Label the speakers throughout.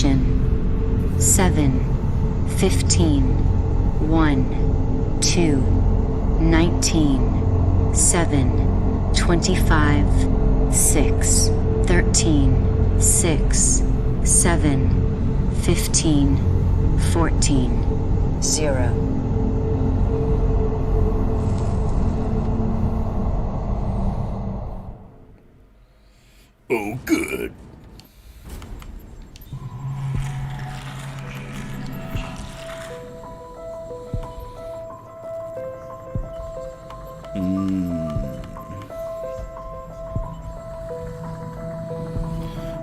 Speaker 1: Ignition. 7, 15, 1, 2, 19, 7, 25, 6, 13, 6, 7, 15, 14, 0.
Speaker 2: Oh, good.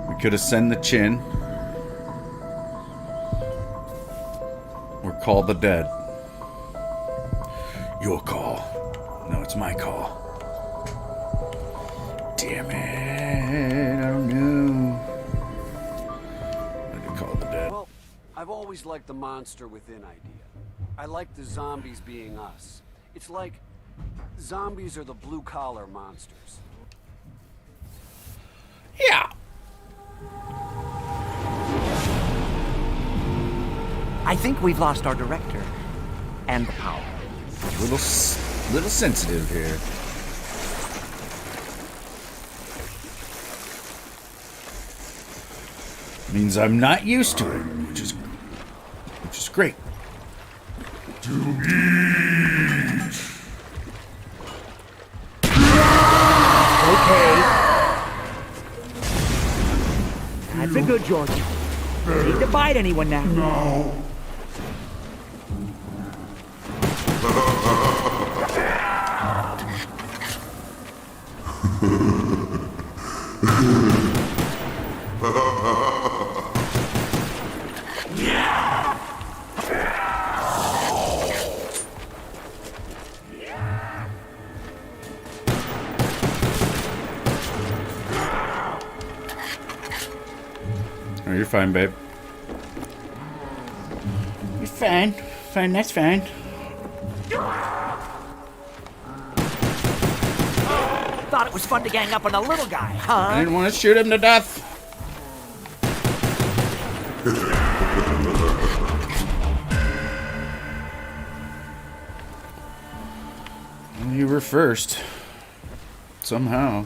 Speaker 2: We could ascend the chin. Or call the dead. Your call. No, it's my call. Damn it. I don't know. I could call the dead.
Speaker 3: Well, I've always liked the monster within idea. I like the zombies being us. It's like zombies are the blue-collar monsters.
Speaker 2: Yeah.
Speaker 4: I think we've lost our director and the power.
Speaker 2: Little sensitive here. Means I'm not used to it, which is great. To eat.
Speaker 4: Okay. That's a good George. Need to bite anyone now.
Speaker 2: No. Oh, you're fine, babe. You're fine. Fine, that's fine.
Speaker 4: Thought it was fun to gang up on a little guy, huh?
Speaker 2: I didn't want to shoot him to death. Well, you were first. Somehow.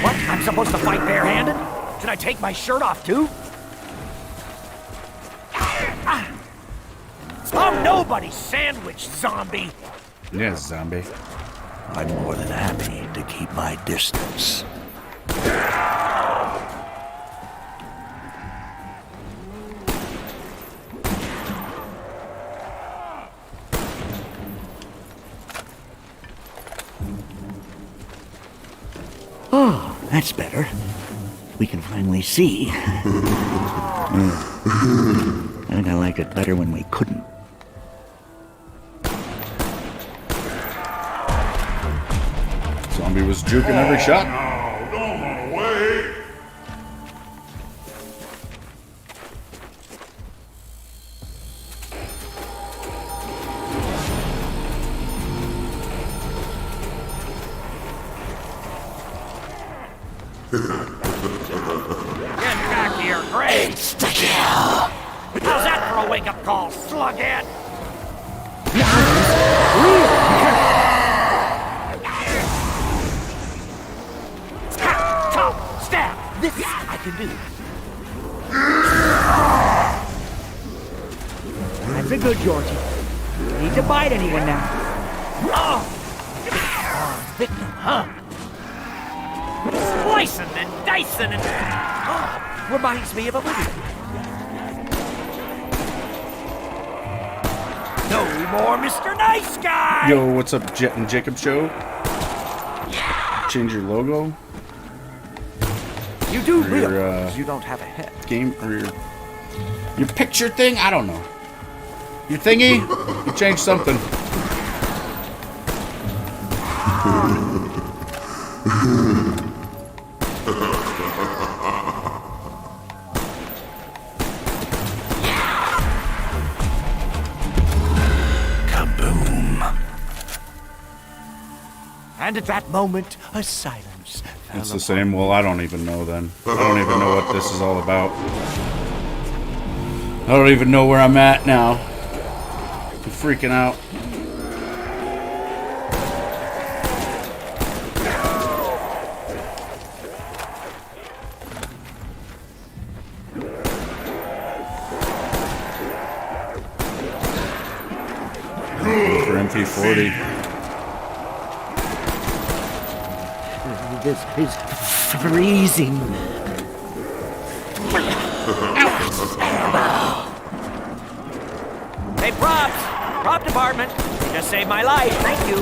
Speaker 4: What? I'm supposed to fight barehanded? Should I take my shirt off too? I'm nobody's sandwich, zombie.
Speaker 2: Yes, zombie.
Speaker 5: I'm more than happy to keep my distance. Oh, that's better. We can finally see. I think I like it better when we couldn't.
Speaker 2: Zombie was juking every shot.
Speaker 6: No, don't run away.
Speaker 4: Get back here, Gray! Insta-kill! How's that for a wake-up call, slughead? Top, stab! This I can do. That's a good Georgie. Need to bite anyone now. Oh! Victim, huh? Slicing and dicing and... Oh, reminds me of a movie. No more Mr. Nice Guy!
Speaker 2: Yo, what's up, Jet and Jacob show? Change your logo?
Speaker 4: You do
Speaker 2: Or
Speaker 4: realize you don't have a head.
Speaker 2: Game or your picture thing? I don't know. Your thingy? You changed something.
Speaker 4: And at that moment, a silence fell
Speaker 2: It's the same. Well, I don't even know then. I don't even know what this is all about. I don't even know where I'm at now. I'm freaking out. For MP40.
Speaker 5: This is freezing.
Speaker 4: Hey, props! Prop department! You just saved my life, thank you.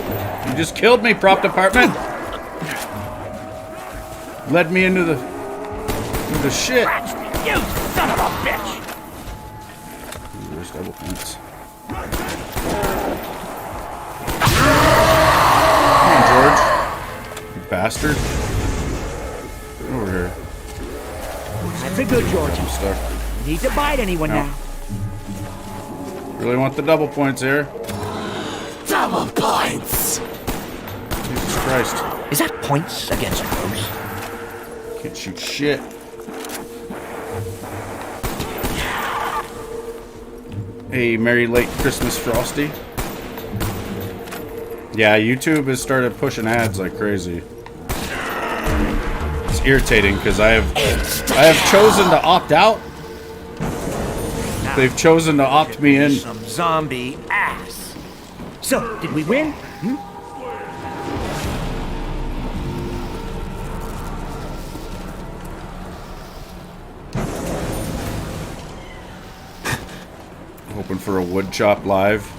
Speaker 2: You just killed me, prop department. Led me into the shit.
Speaker 4: Scratch me, you son of a bitch!
Speaker 2: Ooh, there's double points. Come on, George. You bastard. Get over here.
Speaker 5: That's a good George.
Speaker 2: I'm stuck.
Speaker 5: Need to bite anyone
Speaker 2: No.
Speaker 5: now.
Speaker 2: Really want the double points here.
Speaker 7: Double points!
Speaker 2: Jesus Christ.
Speaker 5: Is that points against those?
Speaker 2: Can't shoot shit. Hey, Merry Late Christmas, Frosty. Yeah, YouTube has started pushing ads like crazy. It's irritating because I have chosen to opt out. They've chosen to opt me in.
Speaker 4: Some zombie ass.
Speaker 5: So, did we win?
Speaker 2: Hoping for a wood chop live.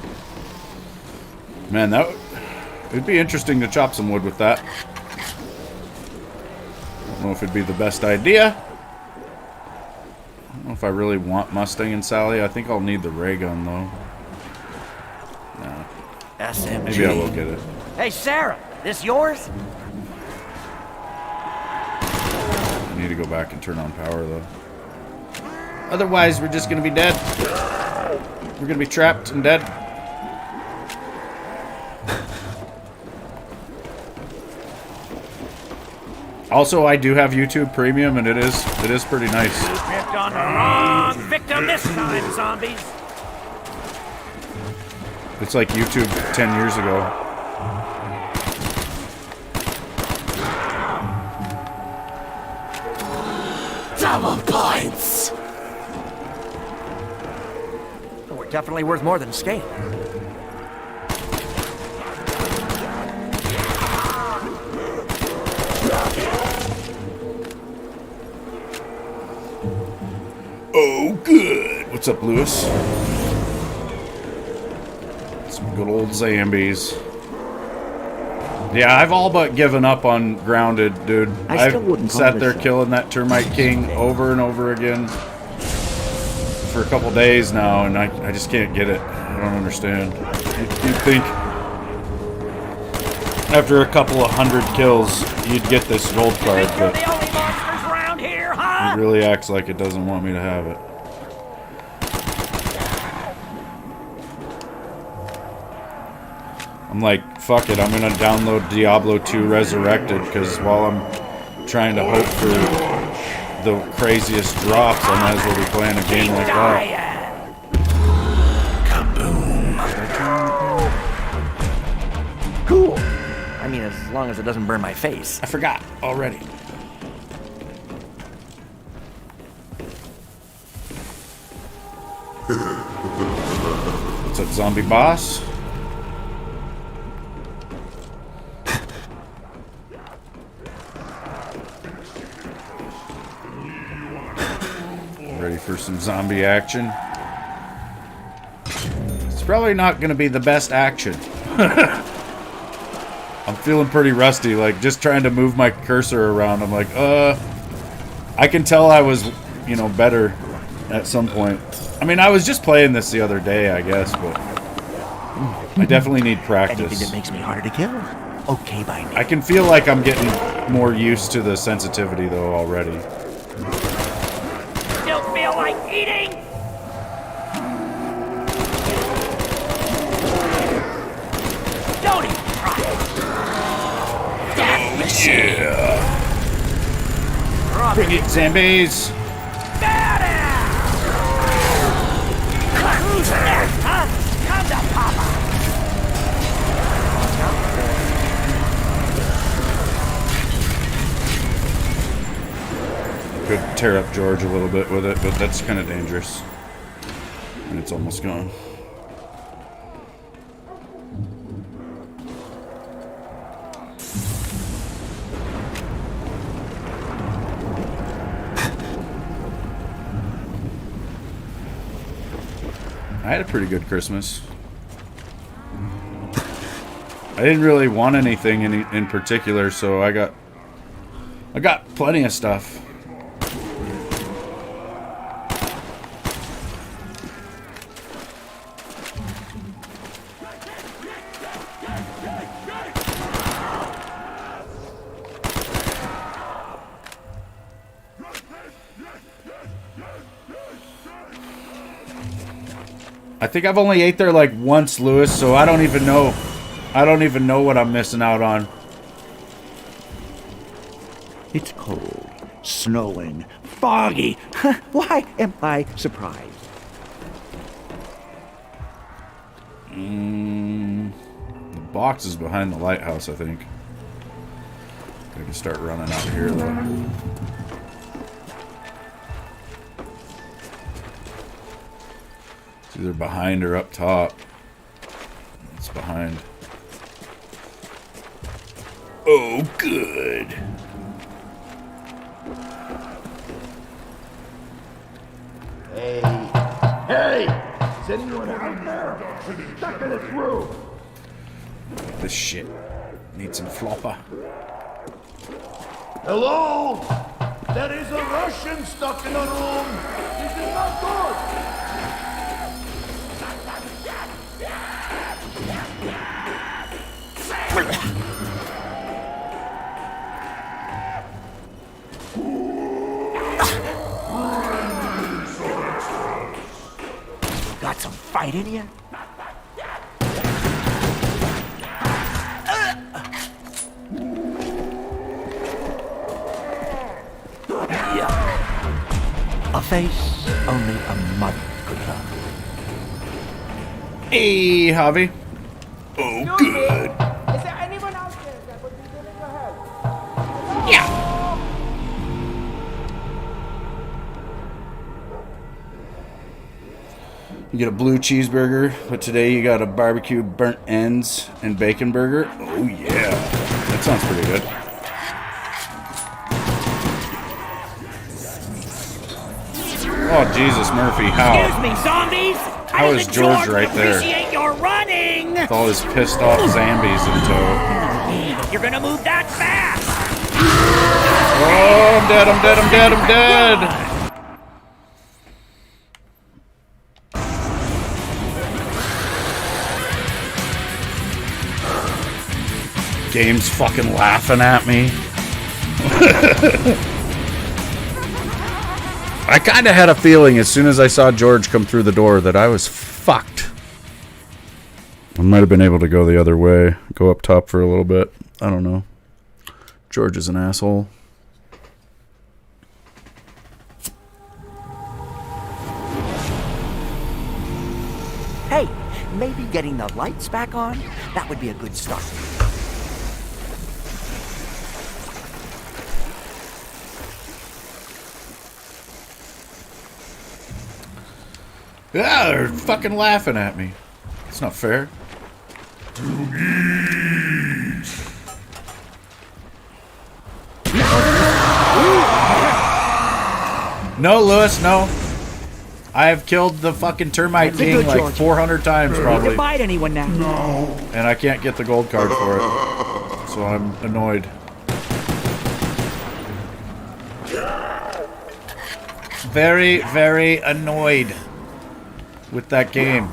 Speaker 2: Man, it'd be interesting to chop some wood with that. Don't know if it'd be the best idea. I don't know if I really want Mustang and Sally. I think I'll need the ray gun though. Nah,
Speaker 4: SMG.
Speaker 2: maybe I will get it.
Speaker 4: Hey, Sarah, this yours?
Speaker 2: I need to go back and turn on power though. Otherwise, we're just gonna be dead. We're gonna be trapped and dead. Also, I do have YouTube Premium, and it is pretty nice.
Speaker 4: Picked on the wrong victim this time, zombies.
Speaker 2: It's like YouTube 10 years ago.
Speaker 7: Double points!
Speaker 4: We're definitely worth more than scale.
Speaker 2: Oh, good. What's up, Lewis? Some good old zombies. Yeah, I've all but given up on Grounded, dude.
Speaker 5: I still wouldn't call
Speaker 2: sat
Speaker 5: this
Speaker 2: there
Speaker 5: a-
Speaker 2: killing that Termite King over and over again for a couple days now, and I just can't get it. I don't understand. You'd think after a couple of 100 kills, you'd get this gold card,
Speaker 4: You're
Speaker 2: but
Speaker 4: the only monsters around here, huh?
Speaker 2: it really acts like it doesn't want me to have it. I'm like, fuck it, I'm gonna download Diablo 2 Resurrected, because while I'm trying to hope for the craziest drops, I might as well be playing a game like that.
Speaker 4: Cool. I mean, as long as it doesn't burn my face.
Speaker 2: I forgot already. What's up, zombie boss? Ready for some zombie action? It's probably not going to be the best action. I'm feeling pretty rusty, like just trying to move my cursor around. I'm like, I can tell I was, better at some point. I mean, I was just playing this the other day, I guess, but I definitely need
Speaker 5: Anything
Speaker 2: practice.
Speaker 5: that makes me harder to kill? Okay by me.
Speaker 2: I can feel like I'm getting more used to the sensitivity though already.
Speaker 4: Still feel like eating? Don't even try.
Speaker 2: Yeah. Bring it, zombies.
Speaker 4: Who's next, huh? Come to Papa.
Speaker 2: Could tear up George a little bit with it, but that's kind of dangerous. And it's almost gone. I had a pretty good Christmas. I didn't really want anything in particular, so I got plenty of stuff. I think I've only ate there like once, Lewis, so I don't even know. I don't even know what I'm missing out on.
Speaker 5: It's cold, snowing, foggy. Why am I surprised?
Speaker 2: The box is behind the lighthouse, I think. I can start running out here, though. It's either behind or up top. It's behind. Oh, good.
Speaker 6: Hey! Is anyone out there? Stuck in this room!
Speaker 2: This shit. Need some flopper.
Speaker 6: Hello? There is a Russian stuck in a room! This is not good!
Speaker 5: Got some fight in you? A face only a mother could love.
Speaker 2: Hey, Javi. Oh, good.
Speaker 8: Is there anyone out there that would be willing to help?
Speaker 2: You get a blue cheeseburger, but today you got a barbecue burnt ends and bacon burger. Oh, yeah. That sounds pretty good. Oh, Jesus, Murphy, how?
Speaker 4: Excuse me, zombies.
Speaker 2: How is George right there?
Speaker 4: Appreciate your running.
Speaker 2: With all his pissed off zombies in tow.
Speaker 4: You're gonna move that fast.
Speaker 2: Oh, I'm dead, I'm dead, I'm dead, I'm dead! Game's fucking laughing at me. I kind of had a feeling as soon as I saw George come through the door that I was fucked. I might have been able to go the other way. Go up top for a little bit. I don't know. George is an asshole.
Speaker 5: Hey, maybe getting the lights back on? That would be a good start.
Speaker 2: Yeah, they're fucking laughing at me. It's not fair. No, Lewis, no. I have killed the fucking termite
Speaker 5: That's a
Speaker 2: king
Speaker 5: good
Speaker 2: like
Speaker 5: George.
Speaker 2: 400 times
Speaker 5: You
Speaker 2: probably.
Speaker 5: can bite anyone now.
Speaker 2: And I can't get the gold card for it. So I'm annoyed. Very, very annoyed with that game.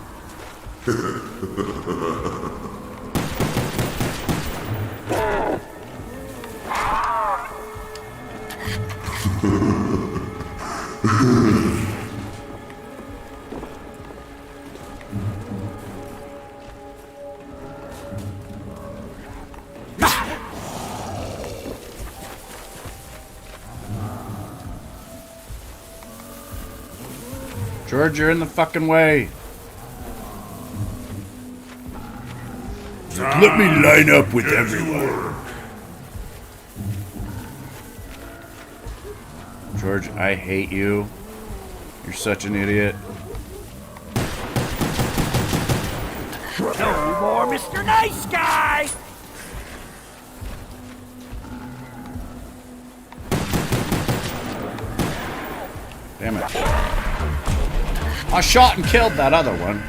Speaker 2: George, you're in the fucking way.
Speaker 6: Let me line up with everyone.
Speaker 2: George, I hate you. You're such an idiot.
Speaker 4: No more Mr. Nice Guy!
Speaker 2: Damn it. I shot and killed that other one.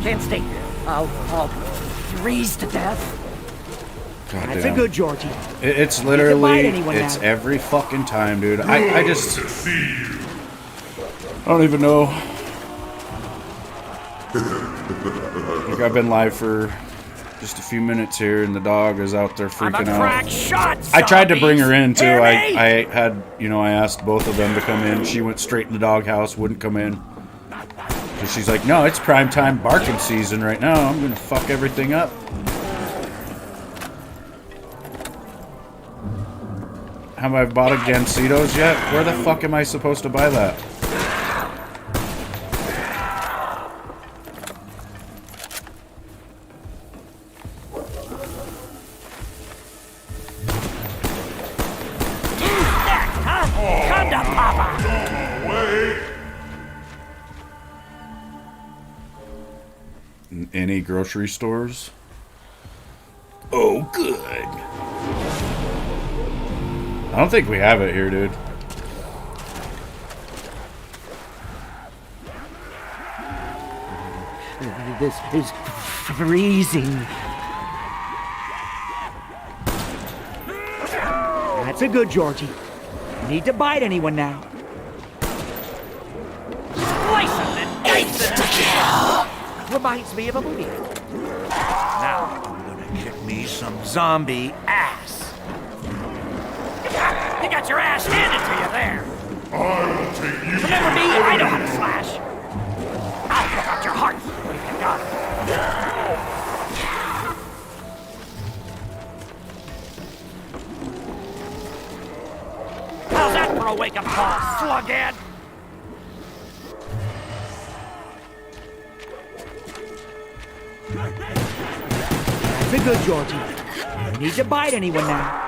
Speaker 4: Can't stay here. I'll freeze to death.
Speaker 2: God
Speaker 5: That's
Speaker 2: damn.
Speaker 5: a good Georgie.
Speaker 2: It's
Speaker 5: bite
Speaker 2: literally,
Speaker 5: anyone
Speaker 2: it's
Speaker 5: now.
Speaker 2: every fucking time, dude. I just... I don't even know. Like, I've been live for just a few minutes here, and the dog is out there
Speaker 4: I'm a
Speaker 2: freaking
Speaker 4: crack
Speaker 2: out.
Speaker 4: shot,
Speaker 2: I tried to bring her in, too.
Speaker 4: Hear
Speaker 2: I
Speaker 4: me?
Speaker 2: had, you know, I asked both of them to come in. She went straight in the doghouse, wouldn't come in. Because she's like, no, it's prime time barking season right now. I'm going to fuck everything up. Have I bought a Gansitos yet? Where the fuck am I supposed to buy that?
Speaker 4: Next, huh? Come to Papa!
Speaker 2: Any grocery stores? Oh, good. I don't think we have it here, dude.
Speaker 5: This is freezing. That's a good Georgie. Need to bite anyone now.
Speaker 4: Slice him and
Speaker 7: Insta-kill!
Speaker 4: reminds me of a movie. Now, I'm gonna kick me some zombie ass. You got your ass handed to you there.
Speaker 6: I'll take you.
Speaker 4: Remember me? I know how to slash. I'll pick out your heart if you got it. How's that for a wake-up call, slughead?
Speaker 5: That's a good Georgie. Need to bite anyone now.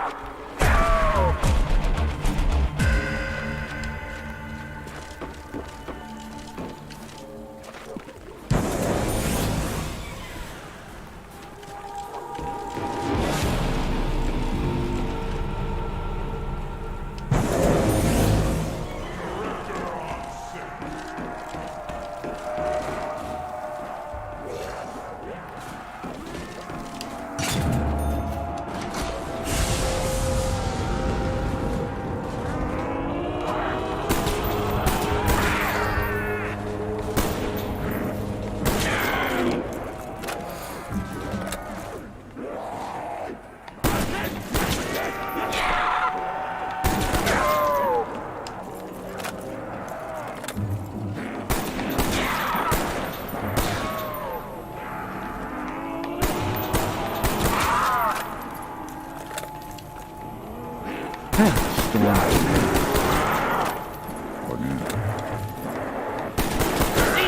Speaker 4: See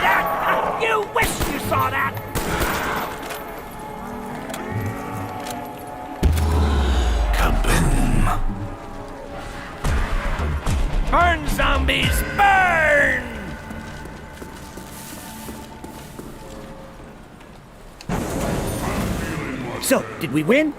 Speaker 4: that? You wish you saw that. Burn, zombies, burn!
Speaker 5: So, did we win?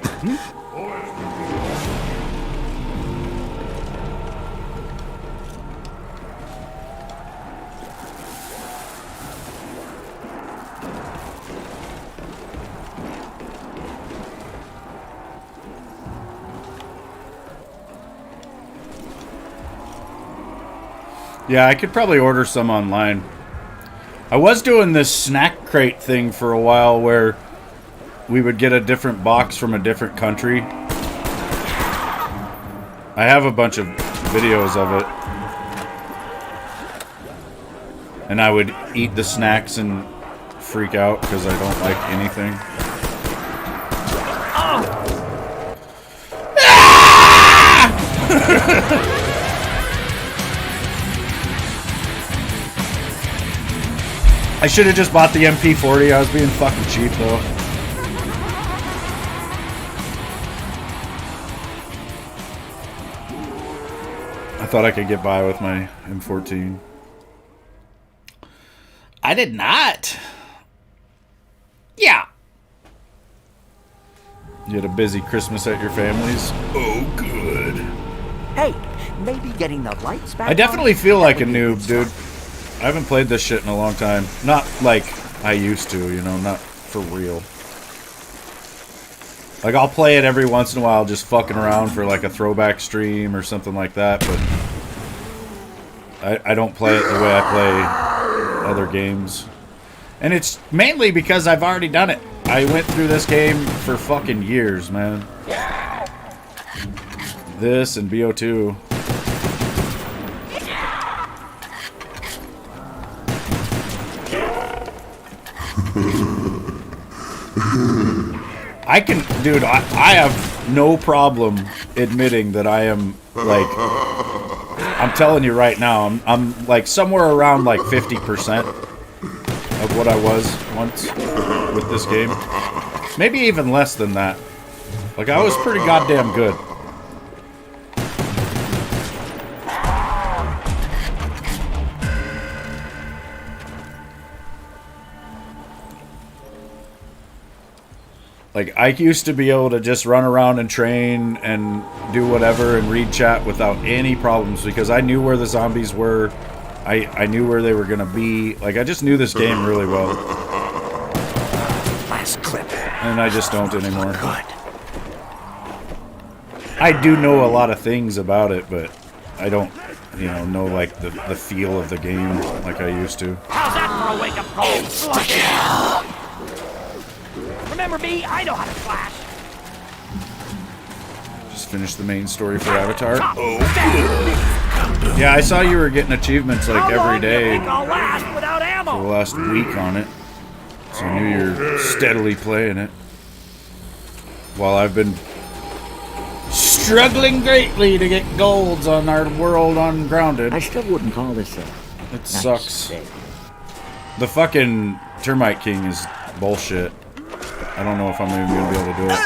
Speaker 2: Yeah, I could probably order some online. I was doing this snack crate thing for a while where we would get a different box from a different country. I have a bunch of videos of it. And I would eat the snacks and freak out because I don't like anything. I should have just bought the MP40. I was being fucking cheap though. I thought I could get by with my M14. I did not. Yeah. You had a busy Christmas at your family's? Oh, good.
Speaker 4: Hey, maybe getting the lights back
Speaker 2: I definitely
Speaker 4: on?
Speaker 2: feel like a
Speaker 4: That would be
Speaker 2: noob, dude. I haven't played this shit in a long time. Not like I used to, you know, not for real. Like, I'll play it every once in a while, just fucking around for like a throwback stream or something like that, but I don't play it the way I play other games. And it's mainly because I've already done it. I went through this game for fucking years, man. This and BO2. I can, dude, I have no problem admitting that I am, like, I'm telling you right now, I'm like somewhere around like 50% of what I was once with this game. Maybe even less than that. Like, I was pretty goddamn good. Like, I used to be able to just run around and train and do whatever and read chat without any problems because I knew where the zombies were. I knew where they were going to be. Like, I just knew this game really well.
Speaker 4: Last clip.
Speaker 2: And I just don't anymore.
Speaker 4: Good.
Speaker 2: I do know a lot of things about it, but I don't, you know like the feel of the game like I used to.
Speaker 4: How's that for a wake-up call? Slug? Remember me? I know how to flash.
Speaker 2: Just finished the main story for Avatar. Oh, yeah, I saw you were getting achievements like every day
Speaker 4: How long do you think I'll last without ammo?
Speaker 2: for the last week on it. So I knew you're steadily playing it. While I've been struggling greatly to get golds on our world ungrounded.
Speaker 5: I still wouldn't call this a
Speaker 2: It
Speaker 5: nice
Speaker 2: sucks.
Speaker 5: day.
Speaker 2: The fucking Termite King is bullshit. I don't know if I'm even gonna be able to do it.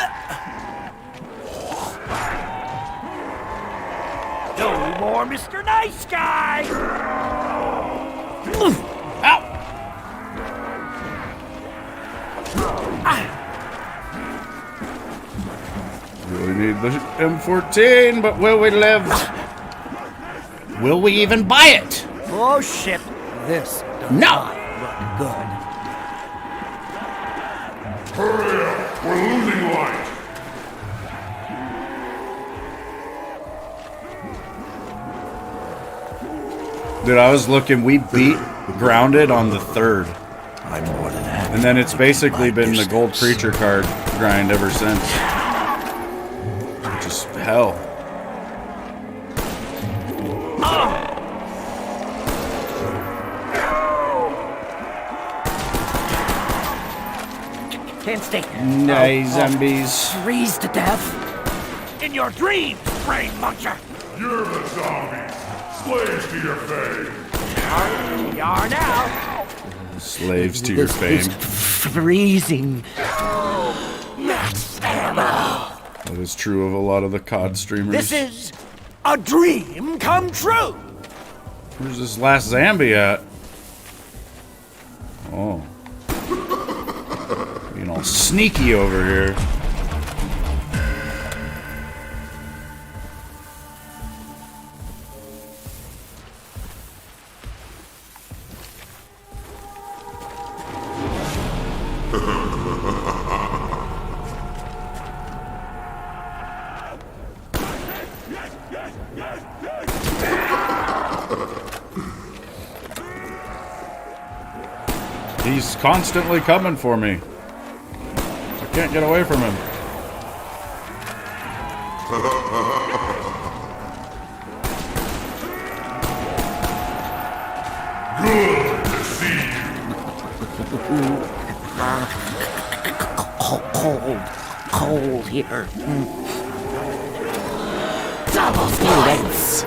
Speaker 4: No more Mr. Nice Guy!
Speaker 2: Ow! Really need the M14, but will we live? Will we even buy it?
Speaker 4: Oh shit, this does
Speaker 2: No.
Speaker 4: not look good.
Speaker 6: Hurry up! We're losing light!
Speaker 2: Dude, I was looking, we beat Grounded on the 3rd.
Speaker 5: I'm more than happy.
Speaker 2: And then it's basically
Speaker 5: My
Speaker 2: been the gold
Speaker 5: distance.
Speaker 2: creature card grind ever since. Which is hell.
Speaker 4: Can't stay.
Speaker 2: Nay, zombies.
Speaker 4: Freeze to death. In your dreams, brain muncher.
Speaker 6: You're the zombies! Slaves to your fate!
Speaker 4: We are now.
Speaker 2: Slaves to your fame.
Speaker 4: Freezing. Max ammo.
Speaker 2: That is true of a lot of the COD streamers.
Speaker 4: This is a dream come true.
Speaker 2: Where's this last zombie at? Oh. Being all sneaky over here. He's constantly coming for me. I can't get away from him.
Speaker 6: Good to see you!
Speaker 5: Cold here.
Speaker 4: Die!
Speaker 7: Thanks.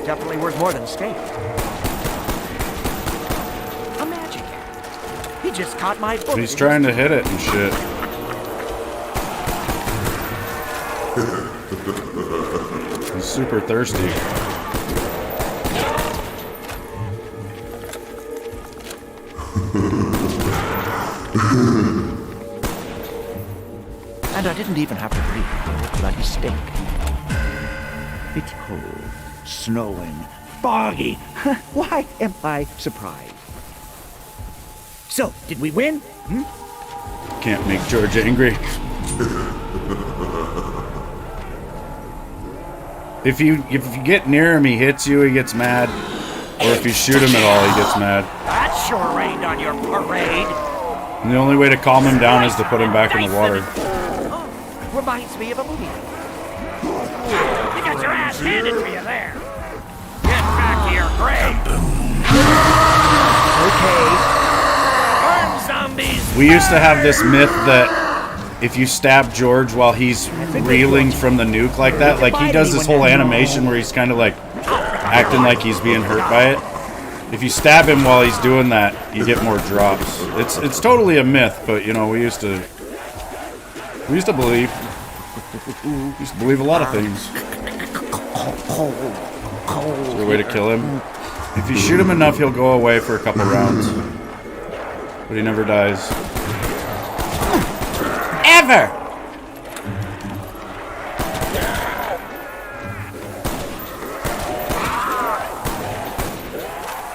Speaker 4: Definitely worth more than a steak. A magic hat. He just caught my foot.
Speaker 2: He's trying to hit it and shit. He's super thirsty.
Speaker 5: And I didn't even have to breathe for a bloody steak. It's cold, snowing, foggy. Why am I surprised? So, did we win?
Speaker 2: Can't make George angry. If you get near him, he hits you, he gets mad. Or if you shoot him at all, he gets mad.
Speaker 4: That sure rained on your parade.
Speaker 2: And the only way to calm him down is to put him back in the water.
Speaker 4: Oh, reminds me of a movie. You got your ass handed to you there. Get back to your grave. Okay. Burn, zombies.
Speaker 2: We used to have this myth that if you stab George while he's reeling from the nuke like that, like he does this whole animation where he's kind of like acting like he's being hurt by it. If you stab him while he's doing that, you get more drops. It's totally a myth, but you know, we used to believe a lot of things. Is there a way to kill him? If you shoot him enough, he'll go away for a couple rounds. But he never dies. Ever!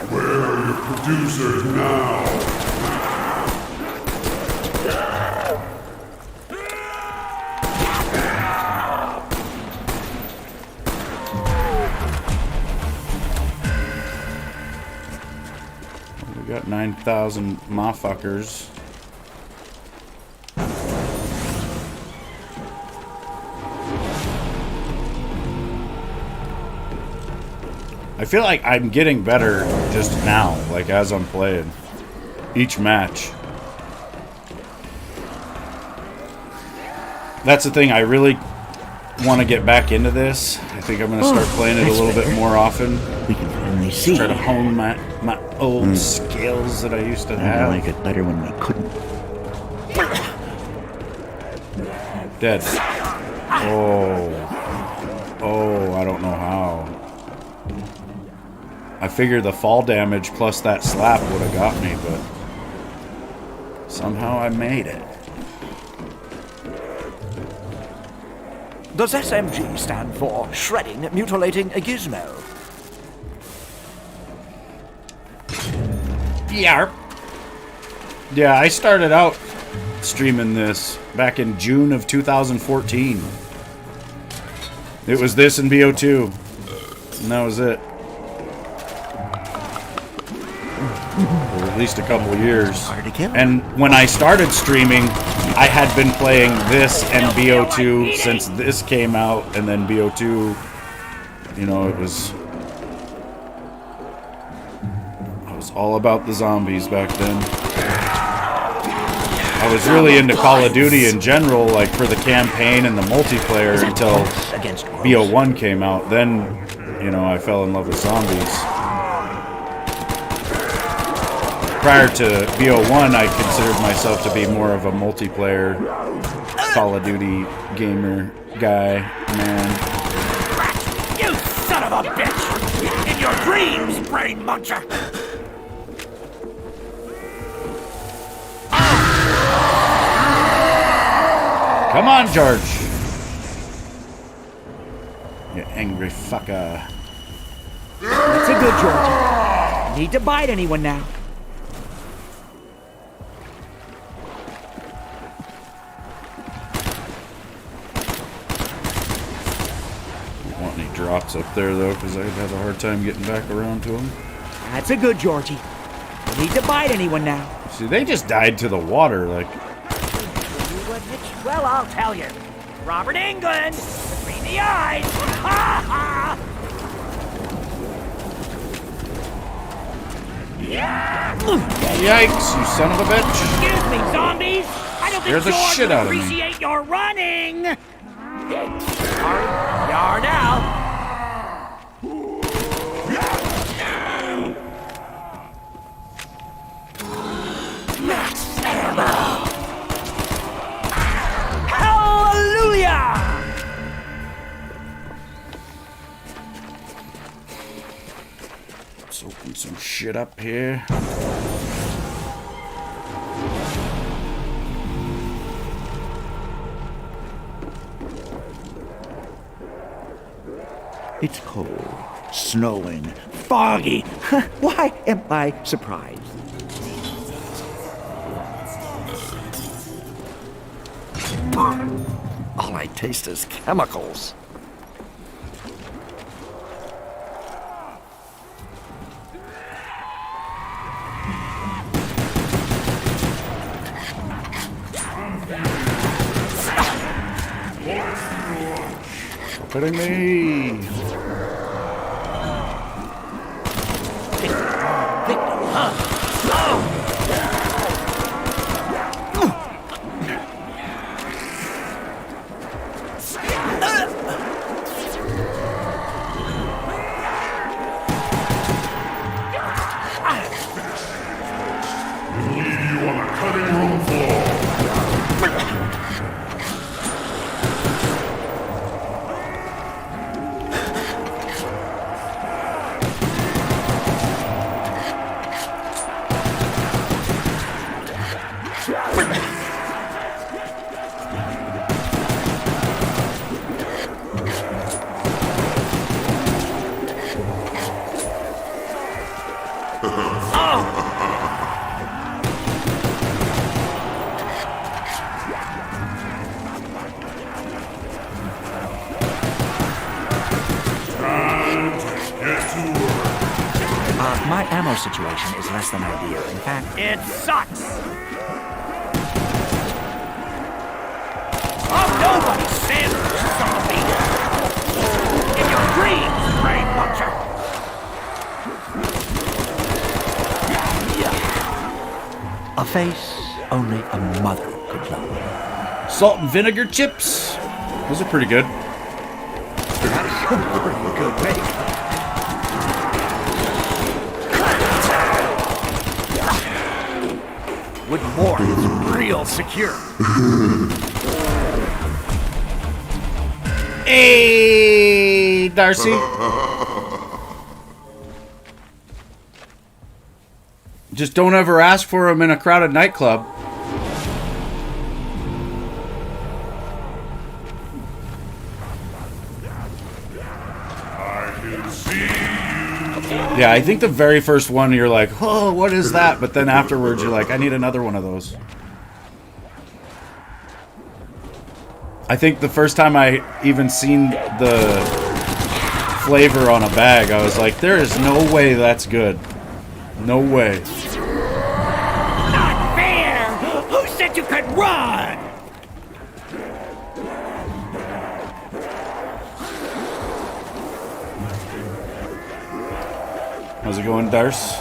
Speaker 6: Where are your producers now?
Speaker 2: We got 9,000 motherfuckers. I feel like I'm getting better just now, like as I'm playing. Each match. That's the thing, I really want to get back into this. I think I'm going to start playing it a little bit more often.
Speaker 5: We can finally see.
Speaker 2: Try to hone my old skills that I used to
Speaker 5: I
Speaker 2: have.
Speaker 5: like it better when we couldn't.
Speaker 2: Dead. Oh, I don't know how. I figured the fall damage plus that slap would have got me, but somehow I made it.
Speaker 4: Does SMG stand for Shredding, Mutilating a Gizmo?
Speaker 2: Yeah. Yeah, I started out streaming this back in June of 2014. It was this and BO2. And that was it. For at least a couple of years. And when I started streaming, I had been playing this and BO2 since this came out, and then BO2, you know, I was all about the zombies back then. I was really into Call of Duty in general, like for the campaign and the multiplayer until BO1 came out. Then, you know, I fell in love with zombies. Prior to BO1, I considered myself to be more of a multiplayer Call of Duty gamer guy, man.
Speaker 4: You son of a bitch! In your dreams, brain muncher!
Speaker 2: Come on, George! You angry fucker.
Speaker 4: That's a good Georgie. Need to bite anyone now.
Speaker 2: Don't want any drops up there, though, because I'd have a hard time getting back around to them.
Speaker 4: That's a good Georgie. Need to bite anyone now.
Speaker 2: See, they just died to the water, like...
Speaker 4: Well, I'll tell you. Robert England, between the eyes. Ha ha!
Speaker 2: Yikes, you son of a bitch!
Speaker 4: Excuse me, zombies. I don't
Speaker 2: Scared
Speaker 4: think
Speaker 2: the
Speaker 4: George
Speaker 2: shit
Speaker 4: would
Speaker 2: out of me.
Speaker 4: appreciate your running. You are now.
Speaker 7: Max ammo.
Speaker 4: Hallelujah!
Speaker 2: Let's open some shit up here.
Speaker 5: It's cold, snowing, foggy. Why am I surprised?
Speaker 4: All I taste is chemicals.
Speaker 2: Kidding me?
Speaker 6: Leave you on the cutting room floor.
Speaker 5: My ammo situation is less than ideal. In fact,
Speaker 4: It sucks! Oh, nobody sandwich zombie! In your dreams, brain puncher!
Speaker 5: a face only a mother could love.
Speaker 2: Salt and vinegar chips. Those are pretty good.
Speaker 5: Pretty good bake.
Speaker 4: Wooden board is real secure.
Speaker 2: Hey, Darcy. Just don't ever ask for them in a crowded nightclub.
Speaker 6: I can see you.
Speaker 2: Yeah, I think the very first one you're like, oh, what is that? But then afterwards you're like, I need another one of those. I think the first time I even seen the flavor on a bag, I was like, there is no way that's good. No way.
Speaker 4: Not fair! Who said you could run?
Speaker 2: How's it going, Darce?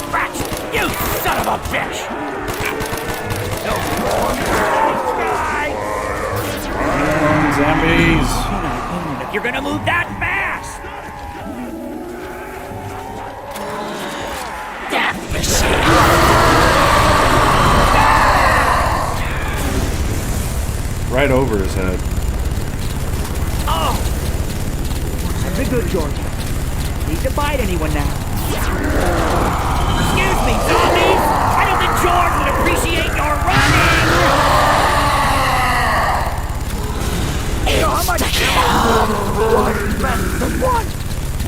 Speaker 4: Scratch! You son of a bitch! No more guy!
Speaker 2: Zombies!
Speaker 4: If you're gonna move that fast!
Speaker 7: Death machine.
Speaker 2: Right over his head.
Speaker 4: Oh!
Speaker 5: That's a good Georgie. Need to bite anyone now.
Speaker 4: Excuse me, zombies! I don't think George would appreciate your running!
Speaker 2: Oh,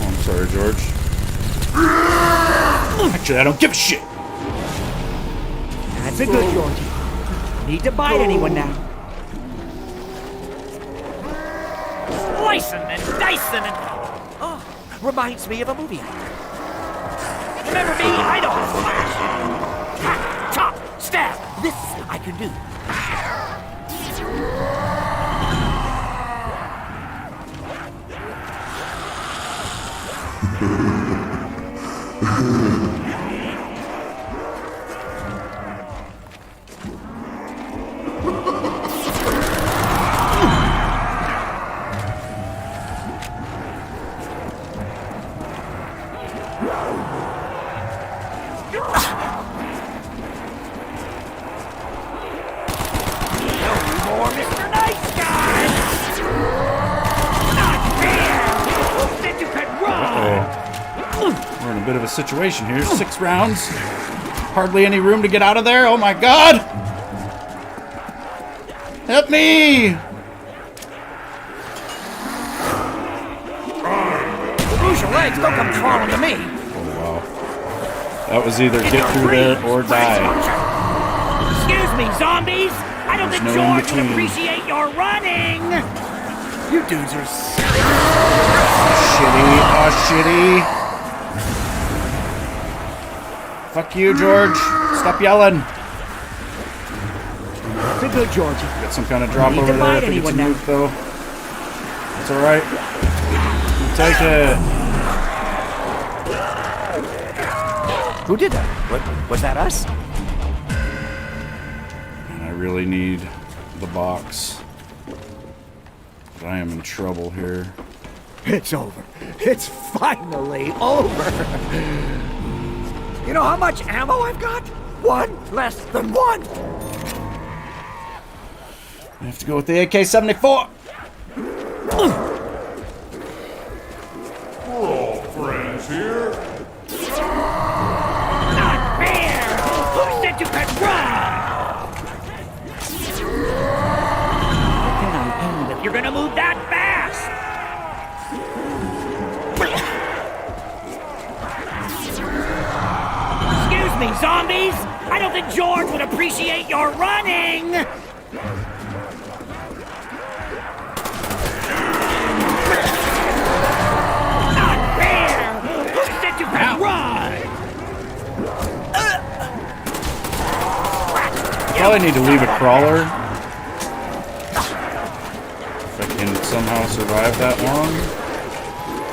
Speaker 2: I'm sorry, George. Actually, I don't give a shit.
Speaker 5: That's a good Georgie. Need to bite anyone now.
Speaker 4: Slicing and dicing and... Oh, reminds me of a movie. Remember me? I know how to slash. Hack, chop, stab. This I can do.
Speaker 2: We're in a bit of a situation here. 6 rounds. Hardly any room to get out of there. Oh my god! Help me!
Speaker 4: Lose your legs, don't come crawling to me.
Speaker 2: Oh wow. That was either get through there or die.
Speaker 4: Excuse me, zombies! I don't think
Speaker 2: no
Speaker 4: George would
Speaker 2: in-between.
Speaker 4: appreciate your running! You dudes are
Speaker 2: Shitty. Oh, shitty. Fuck you, George. Stop yelling.
Speaker 5: Be good, Georgie.
Speaker 2: Got some kind of drop over there. I think it's a nuke, though. It's alright. Take it.
Speaker 5: Who did that? What, was that us?
Speaker 2: And I really need the box. But I am in trouble here.
Speaker 5: It's over. It's finally over. You know how much ammo I've got? 1 less than 1.
Speaker 2: I have to go with the AK-74.
Speaker 6: We're all friends here.
Speaker 4: not fair! Who said you could run? How can I aim if you're gonna move that fast? Excuse me, zombies! I don't think George would appreciate your running! Not fair! Who said you could run?
Speaker 2: Probably need to leave a crawler. If I can somehow survive that long.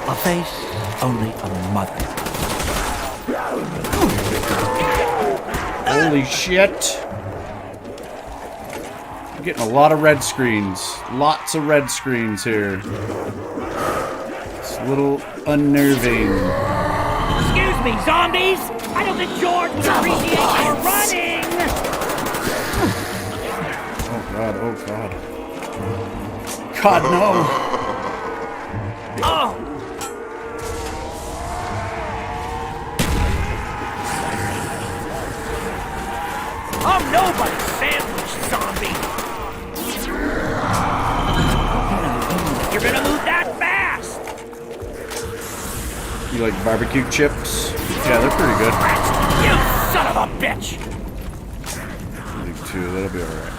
Speaker 5: A face, only a mother.
Speaker 2: Holy shit. I'm getting a lot of red screens. Lots of red screens here. It's a little unnerving.
Speaker 4: Excuse me, zombies! I don't think George would appreciate your running!
Speaker 2: Oh god, oh god. God, no!
Speaker 4: Oh! I'm nobody's sandwich, zombie! You're gonna move that fast!
Speaker 2: You like barbecue chips? Yeah, they're pretty good.
Speaker 4: You son of a bitch!
Speaker 2: I think too, that'll be alright.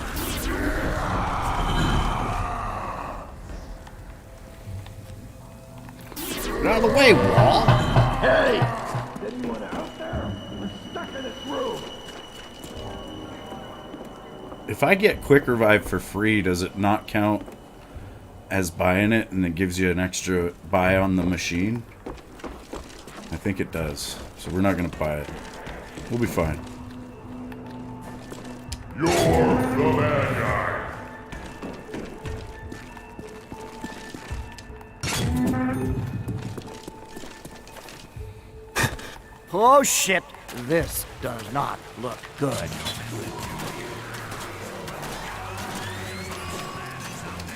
Speaker 2: Get out of the way, wall!
Speaker 6: Hey! Anyone out there? We're stuck in this room.
Speaker 2: If I get quick revive for free, does it not count as buying it and it gives you an extra buy on the machine? I think it does. So we're not going to buy it. We'll be fine.
Speaker 6: You're the bad guy.
Speaker 5: Oh shit, this does not look good.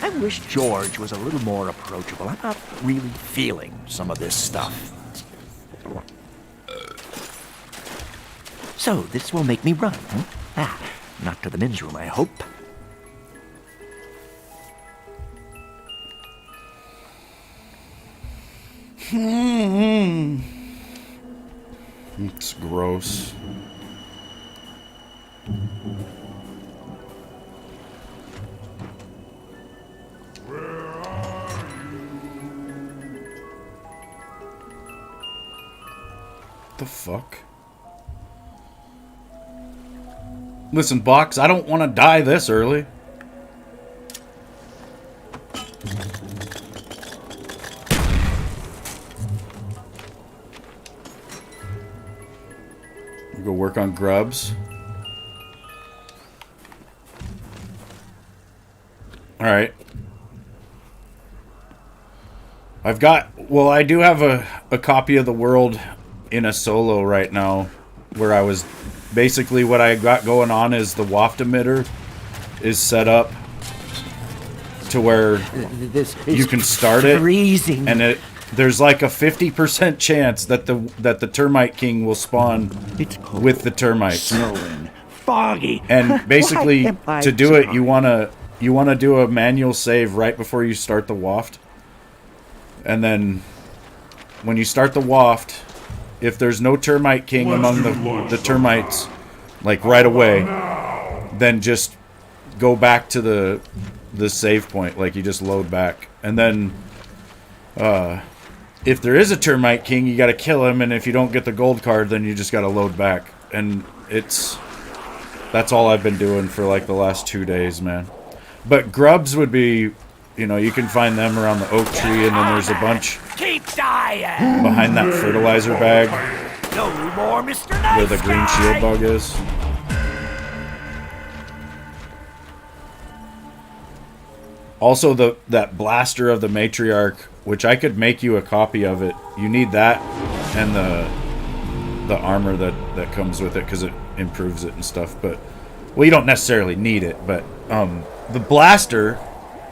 Speaker 5: I wish George was a little more approachable. I'm not really feeling some of this stuff. So, this will make me run, huh? Ah, not to the men's room, I hope.
Speaker 2: It's gross. What the fuck? Listen, Box, I don't want to die this early. Go work on grubs. Alright. I do have a copy of the world in a solo right now, where I was, basically what I got going on is the waft emitter is set up to where you can start it,
Speaker 4: freezing.
Speaker 2: and there's like a 50% chance that the termite king will spawn with the termites.
Speaker 5: Snowing. Foggy.
Speaker 2: And basically,
Speaker 5: Why am I
Speaker 2: to do it, you
Speaker 5: surprised?
Speaker 2: want to do a manual save right before you start the waft. And then when you start the waft, if there's no termite king among the termites, like right away, then just go back to the save point. Like, you just load back. And then if there is a termite king, you got to kill him. And if you don't get the gold card, then you just got to load back. And that's all I've been doing for like the last 2 days, man. But grubs would be, you know, you can find them around the oak tree, and then there's a bunch
Speaker 4: Keep dying.
Speaker 2: behind that fertilizer bag
Speaker 4: No more Mr. Nice
Speaker 2: where the green
Speaker 4: Guy.
Speaker 2: shield bug is. Also, that blaster of the matriarch, which I could make you a copy of it. You need that and the armor that comes with it, because it improves it and stuff. But, well, you don't necessarily need it, but the blaster,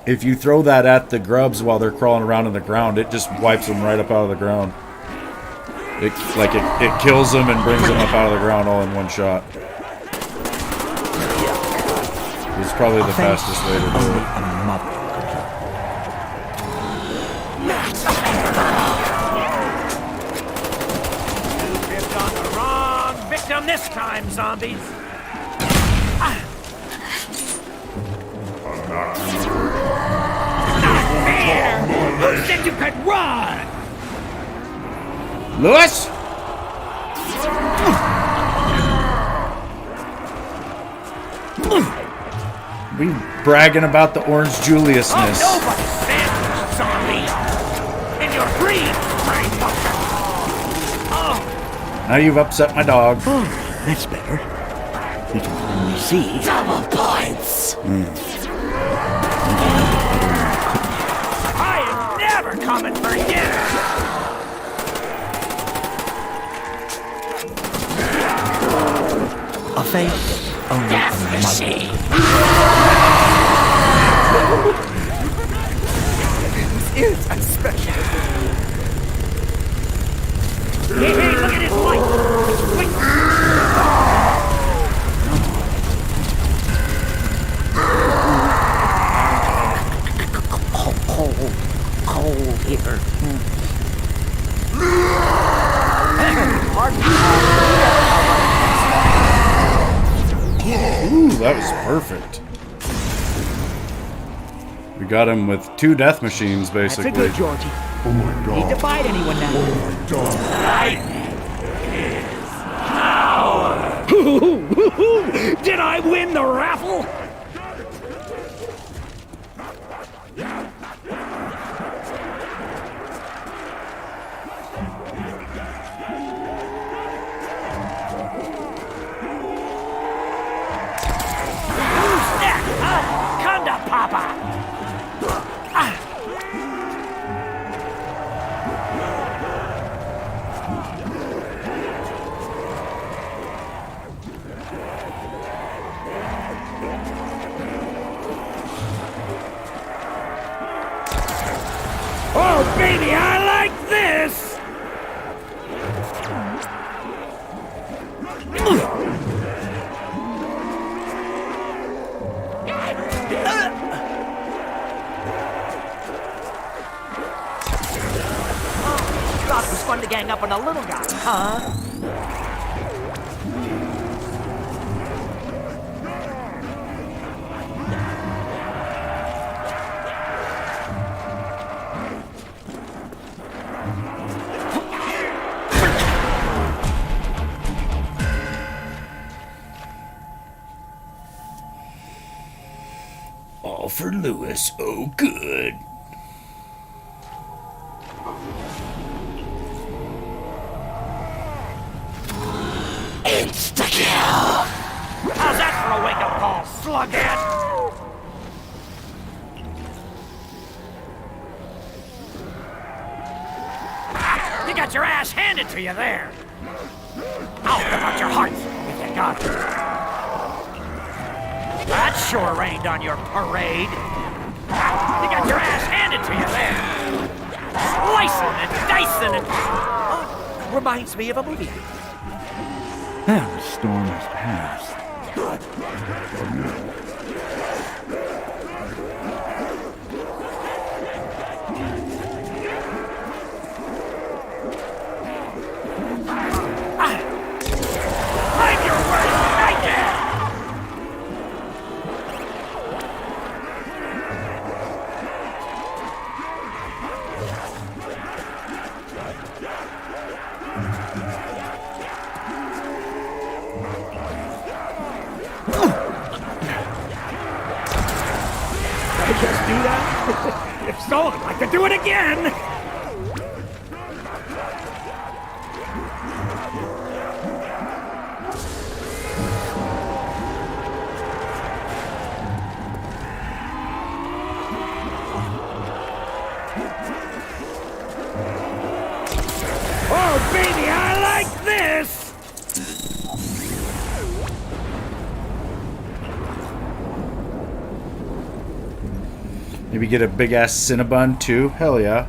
Speaker 2: if you throw that at the grubs while they're crawling around in the ground, it just wipes them right up out of the ground. It kills them and brings them up out of the ground all in one shot. It's probably the fastest way to do it.
Speaker 5: A mother.
Speaker 4: Tripped on the wrong victim this time, zombies. Not fair! Who said you could run?
Speaker 2: Lewis? We bragging about the orange Juliusness.
Speaker 4: Oh, nobody sandwich, zombie! In your green brain bunker! Oh,
Speaker 2: Now you've upset my dog.
Speaker 5: Oh, that's better. We can finally see.
Speaker 7: Double points.
Speaker 4: I am never coming for dinner!
Speaker 5: A face, only
Speaker 7: Death
Speaker 5: a mother.
Speaker 7: machine.
Speaker 4: Is a special. Hey, look at his light! Wait.
Speaker 5: Cold here.
Speaker 2: Ooh, that was perfect. We got him with 2 death machines,
Speaker 5: That's a
Speaker 2: basically.
Speaker 5: good Georgie.
Speaker 6: Oh my god.
Speaker 5: Need to bite anyone now.
Speaker 6: Oh my god.
Speaker 4: Did I win the raffle? Who's that? Kunda Papa! Oh, baby, I like this! Thought it was fun to gang up on a little guy, huh?
Speaker 2: All for Lewis. Oh, good.
Speaker 7: Insta-kill.
Speaker 4: How's that for a wake-up call, slughead? You got your ass handed to you there. I'll rip out your hearts if you got it. That sure rained on your parade. You got your ass handed to you there. Slicing and dicing and... Oh, reminds me of a movie.
Speaker 5: Now the storm has passed.
Speaker 4: I'm your worst nightmare!
Speaker 5: I just do that?
Speaker 4: If so, I'd like to do it again! Oh, baby, I like this!
Speaker 2: Maybe get a big ass Cinnabon too. Hell yeah.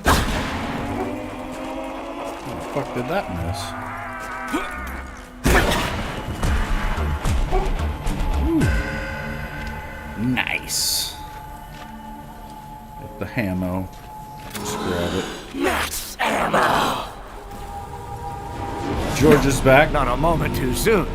Speaker 2: How the fuck did that miss? Ooh. Nice. Get the hammo. Just grab it.
Speaker 7: Max ammo.
Speaker 2: George is back.
Speaker 4: Not a moment too soon.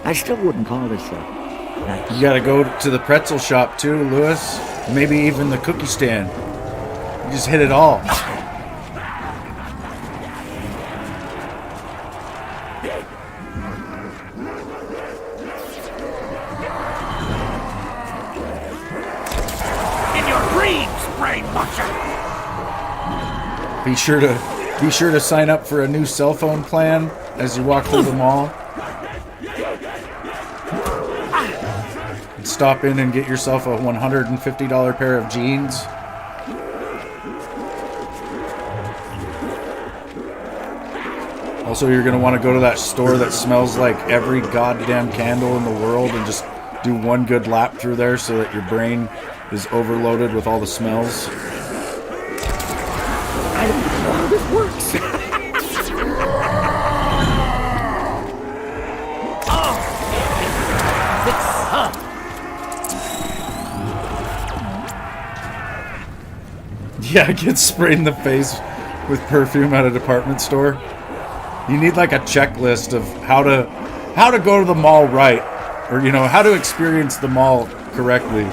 Speaker 5: I still wouldn't call this
Speaker 2: You gotta go to the pretzel shop too, Lewis. Maybe even the cookie stand. You just hit it all.
Speaker 4: In your dreams, brain muncher!
Speaker 2: Be sure to sign up for a new cell phone plan as you walk through the mall. And stop in and get yourself a $150 pair of jeans. Also, you're going to want to go to that store that smells like every goddamn candle in the world and just do one good lap through there so that your brain is overloaded with all the smells.
Speaker 5: I don't know how this works.
Speaker 2: Yeah, get sprayed in the face with perfume at a department store. You need like a checklist of how to go to the mall right, or you know, how to experience the mall correctly.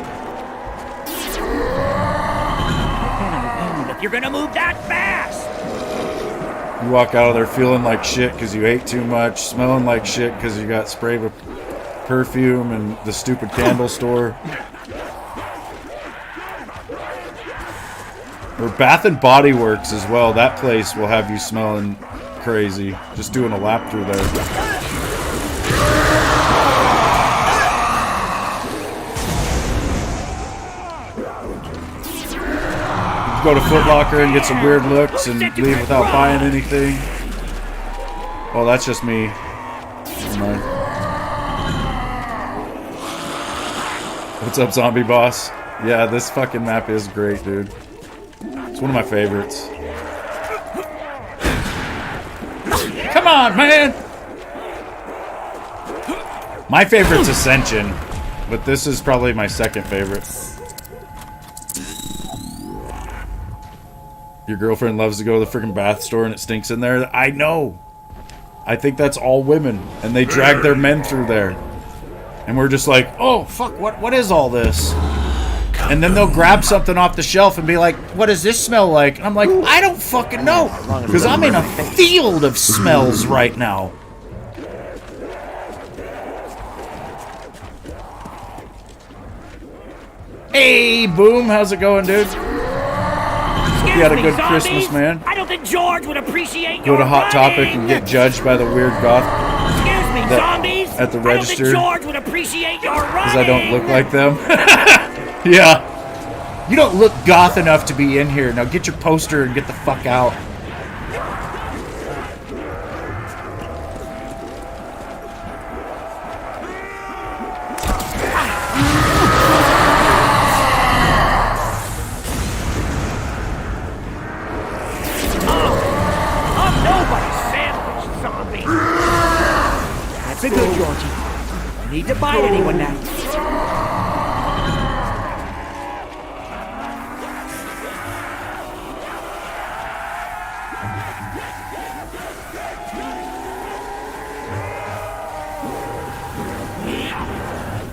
Speaker 4: If you're gonna move that fast!
Speaker 2: You walk out of there feeling like shit because you ate too much, smelling like shit because you got sprayed with perfume and the stupid candle store. Or Bath and Body Works as well. That place will have you smelling crazy. Just doing a lap through there. You go to Foot Locker and get some weird looks and leave without buying anything. Oh, that's just me. Never mind. What's up, Zombie Boss? Yeah, this fucking map is great, dude. It's one of my favorites. Come on, man! My favorite's Ascension, but this is probably my second favorite. Your girlfriend loves to go to the freaking bath store and it stinks in there? I know! I think that's all women, and they drag their men through there. And we're just like, oh, fuck, what is all this? And then they'll grab something off the shelf and be like, what does this smell like? And I'm like, I don't fucking know. Because I'm in a field of smells right now. Hey, Boom, how's it going, dude? You had a good Christmas, man.
Speaker 4: I don't think George would appreciate
Speaker 2: Go to Hot Topic and get judged by the weird goth
Speaker 4: Excuse me, zombies.
Speaker 2: at the register.
Speaker 4: I don't think George would appreciate your running.
Speaker 2: Because I don't look like them. Yeah. You don't look goth enough to be in here. Now get your poster and get the fuck out.
Speaker 4: That's a good, Georgie. Need to bite anyone now.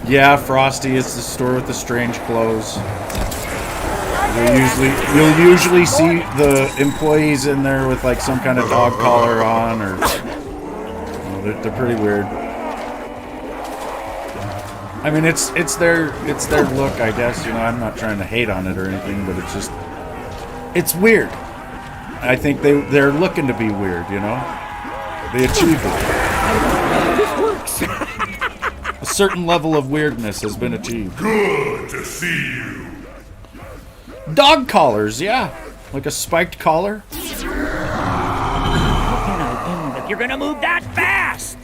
Speaker 2: Yeah, Frosty, it's the store with the strange clothes. You'll usually see the employees in there with like some kind of dog collar on, or they're pretty weird. I mean, it's their look, I guess. You know, I'm not trying to hate on it or anything, but it's weird. I think they're looking to be weird. You know, they achieved it.
Speaker 4: This works.
Speaker 2: A certain level of weirdness has been achieved.
Speaker 6: Good to see you.
Speaker 2: Dog collars, yeah, like a spiked collar.
Speaker 4: If you're gonna move that fast.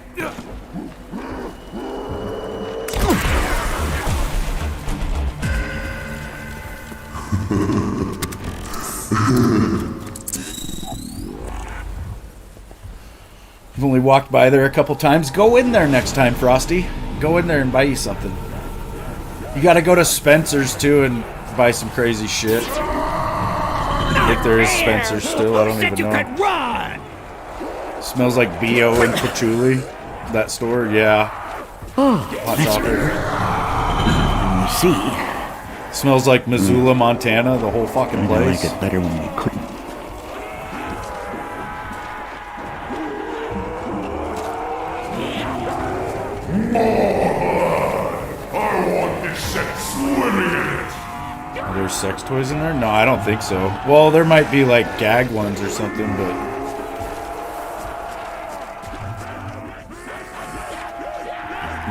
Speaker 2: I've only walked by there a couple times. Go in there next time, Frosty. Go in there and buy you something. You gotta go to Spencer's too and buy some crazy shit. If there is Spencer's still, I don't even know.
Speaker 4: Run.
Speaker 2: Smells like BO and patchouli. That store, yeah. Hot Topic.
Speaker 5: You see,
Speaker 2: Smells like Missoula, Montana, the whole fucking
Speaker 5: I
Speaker 2: place.
Speaker 5: like it better when we couldn't.
Speaker 6: I want this sex swimming in it.
Speaker 2: Are there sex toys in there? No, I don't think so. Well, there might be like gag ones or something, but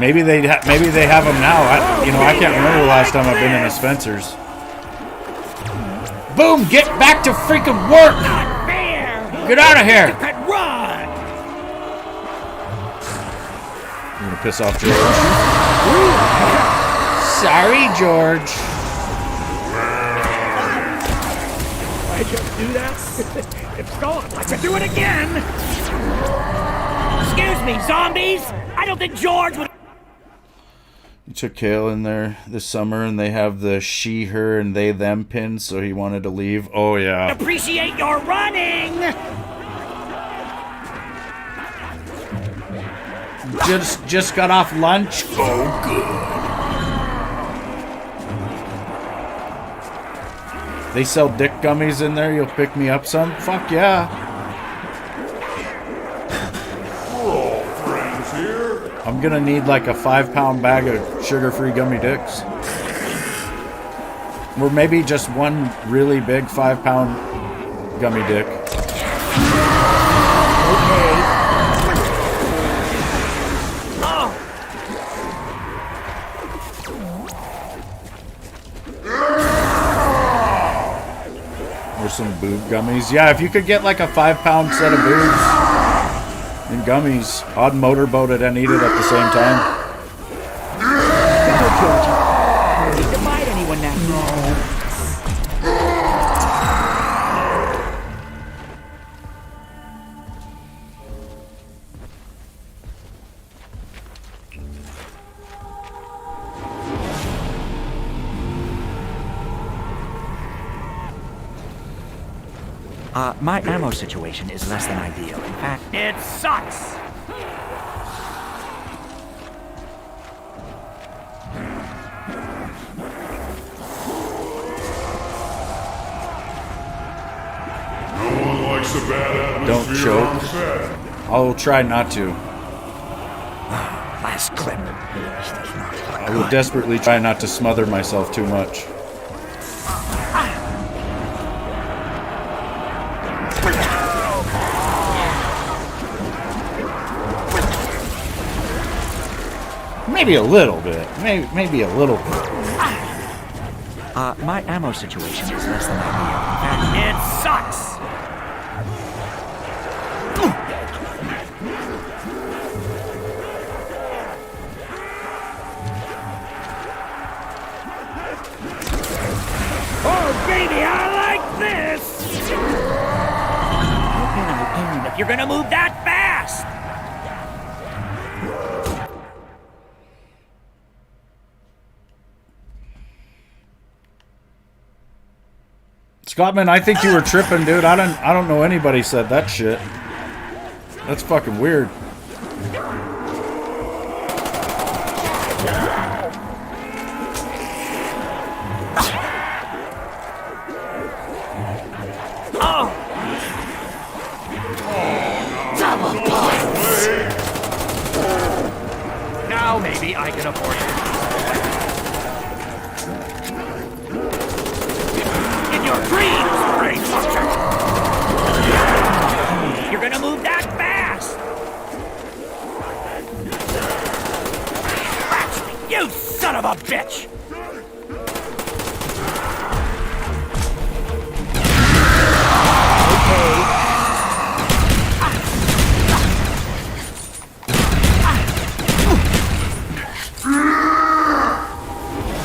Speaker 2: maybe they have them now. I can't remember the last time I've been in a Spencer's. Boom! Get back to freaking work!
Speaker 4: Not fair.
Speaker 2: Get out of here!
Speaker 4: Run.
Speaker 2: I'm gonna piss off George. Sorry, George.
Speaker 4: I just do that? If so, I'd like to do it again. Excuse me, zombies. I don't think George would.
Speaker 2: He took Kale in there this summer, and they have the she, her, and they, them pins, so he wanted to leave. Oh, yeah.
Speaker 4: Appreciate your running.
Speaker 2: Just got off lunch. Oh, good. They sell dick gummies in there. You'll pick me up some? Fuck yeah.
Speaker 6: We're all friends here.
Speaker 2: I'm gonna need like a 5-pound bag of sugar-free gummy dicks. Or maybe just one really big 5-pound gummy dick. Or some boob gummies. Yeah, if you could get like a 5-pound set of boobs and gummies, I'd motorboat it and eat it at the same time.
Speaker 4: Don't need to bite anyone now.
Speaker 5: My ammo situation is less than ideal. In fact,
Speaker 4: It sucks.
Speaker 2: Don't choke. I'll try not to.
Speaker 5: Last clip.
Speaker 2: I would desperately try not to smother myself too much. Maybe a little bit. Maybe a little bit.
Speaker 5: My ammo situation is less than ideal.
Speaker 4: It sucks! Oh, baby, I like this! If you're gonna move that fast!
Speaker 2: Scottman, I think you were tripping, dude. I don't know anybody said that shit. That's fucking weird.
Speaker 4: Now maybe I can afford it. In your dreams, brain function! You're gonna move that fast! You son of a bitch!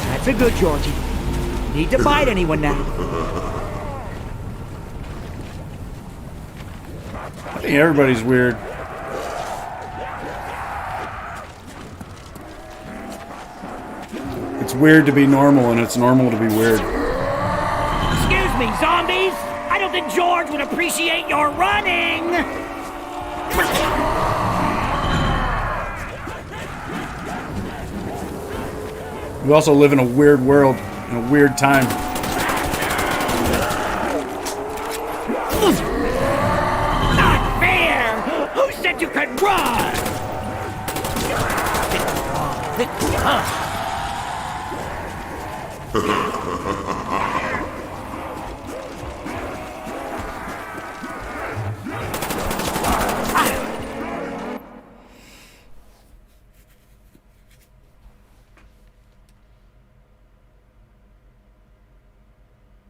Speaker 5: That's a good, Georgie. Need to fight anyone now.
Speaker 2: I think everybody's weird. It's weird to be normal, and it's normal to be weird.
Speaker 4: Excuse me, zombies! I don't think George would appreciate your running!
Speaker 2: We also live in a weird world, in a weird time.
Speaker 4: Not fair! Who said you could run?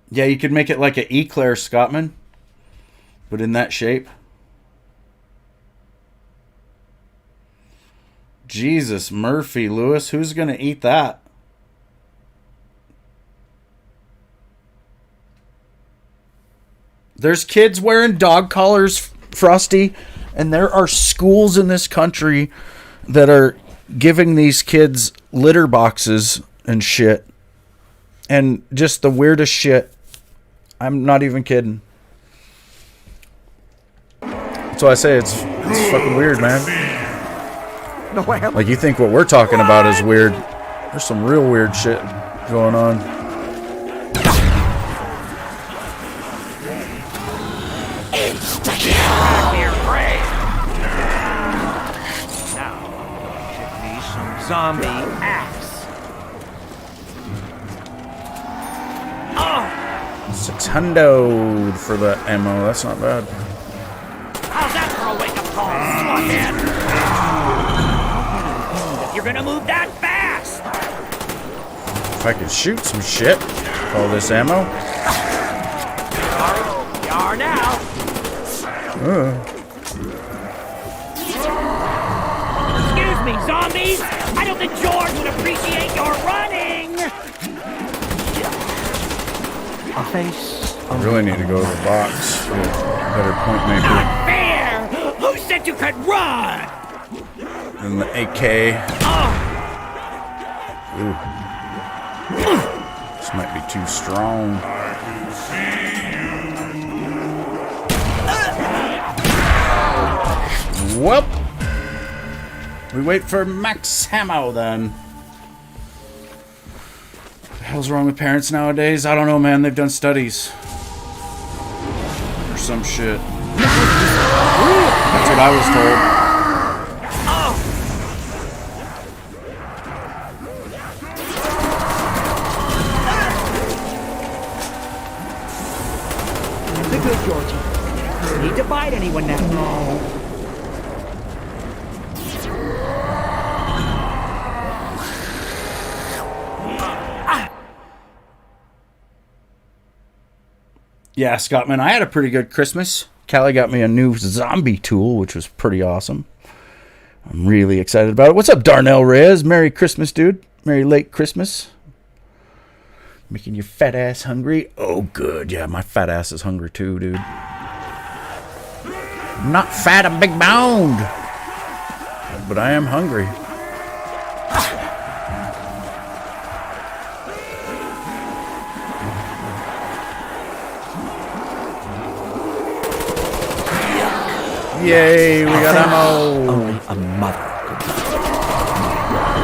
Speaker 2: Yeah, you could make it like an eclair, Scottman, but in that shape. Jesus, Murphy, Lewis, who's going to eat that? There's kids wearing dog collars, Frosty, and there are schools in this country that are giving these kids litter boxes and shit. And just the weirdest shit. I'm not even kidding. That's why I say it's fucking weird, man. Like, you think what we're talking about is weird. There's some real weird shit going on.
Speaker 4: Now, get me some zombie axe. Oh!
Speaker 2: $600 for the ammo. That's not bad.
Speaker 4: How's that for a wake-up call, slughead? You're gonna move that fast!
Speaker 2: If I could shoot some shit with all this ammo.
Speaker 4: You are now. Excuse me, zombies! I don't think George would appreciate your running!
Speaker 5: A face.
Speaker 2: I really need to go to the box. Get a better point maker
Speaker 4: Not fair! Who said you could run?
Speaker 2: than the AK. Ooh. This might be too strong. Well, we wait for max ammo then. What the hell's wrong with parents nowadays? I don't know, man. They've done studies or some shit. That's what I was told.
Speaker 5: The good Georgie. Need to bite anyone now. No.
Speaker 2: Yeah, Scottman, I had a pretty good Christmas. Callie got me a new zombie tool, which was pretty awesome. I'm really excited about it. What's up, Darnell Reyes? Merry Christmas, dude. Merry late Christmas. Making your fat ass hungry? Oh, good. Yeah, my fat ass is hungry too, dude. I'm not fat, I'm big boned. But I am hungry. Yay, we got ammo.
Speaker 5: Only a mother.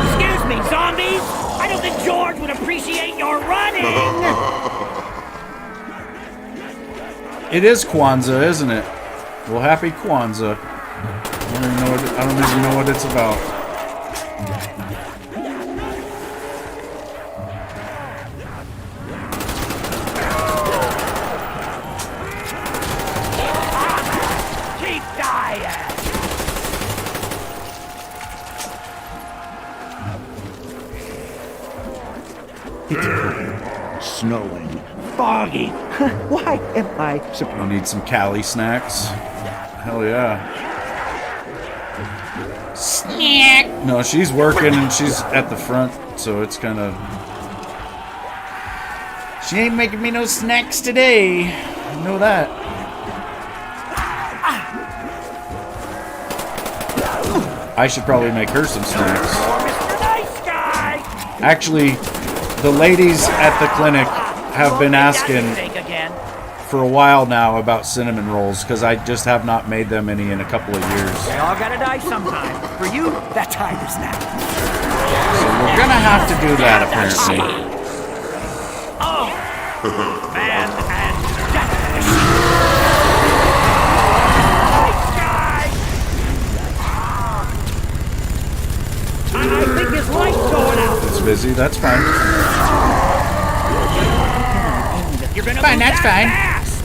Speaker 4: Excuse me, zombies! I don't think George would appreciate your running!
Speaker 2: It is Kwanzaa, isn't it? Well, happy Kwanzaa. I don't even know what it's about.
Speaker 4: Keep dying!
Speaker 5: Snowing. Foggy. Why am I
Speaker 2: I
Speaker 5: surprised?
Speaker 2: need some Cali snacks. Hell yeah. Snack! No, she's working and she's at the front, so it's kind of... She ain't making me no snacks today. I know that. I should probably make her some snacks.
Speaker 4: Mr. Nice Guy!
Speaker 2: Actually, the ladies at the clinic have been asking
Speaker 4: Think again.
Speaker 2: for a while now about cinnamon rolls because I just have not made them any in a couple of years.
Speaker 4: We all gotta die sometime. For you, that time is now.
Speaker 2: So we're gonna have to do that apparently.
Speaker 4: Oh! Man and death! Nice guy! I think his light's going out.
Speaker 2: It's busy, that's fine.
Speaker 4: You're gonna
Speaker 2: Fine,
Speaker 4: move
Speaker 2: that's
Speaker 4: that
Speaker 2: fine.
Speaker 4: fast.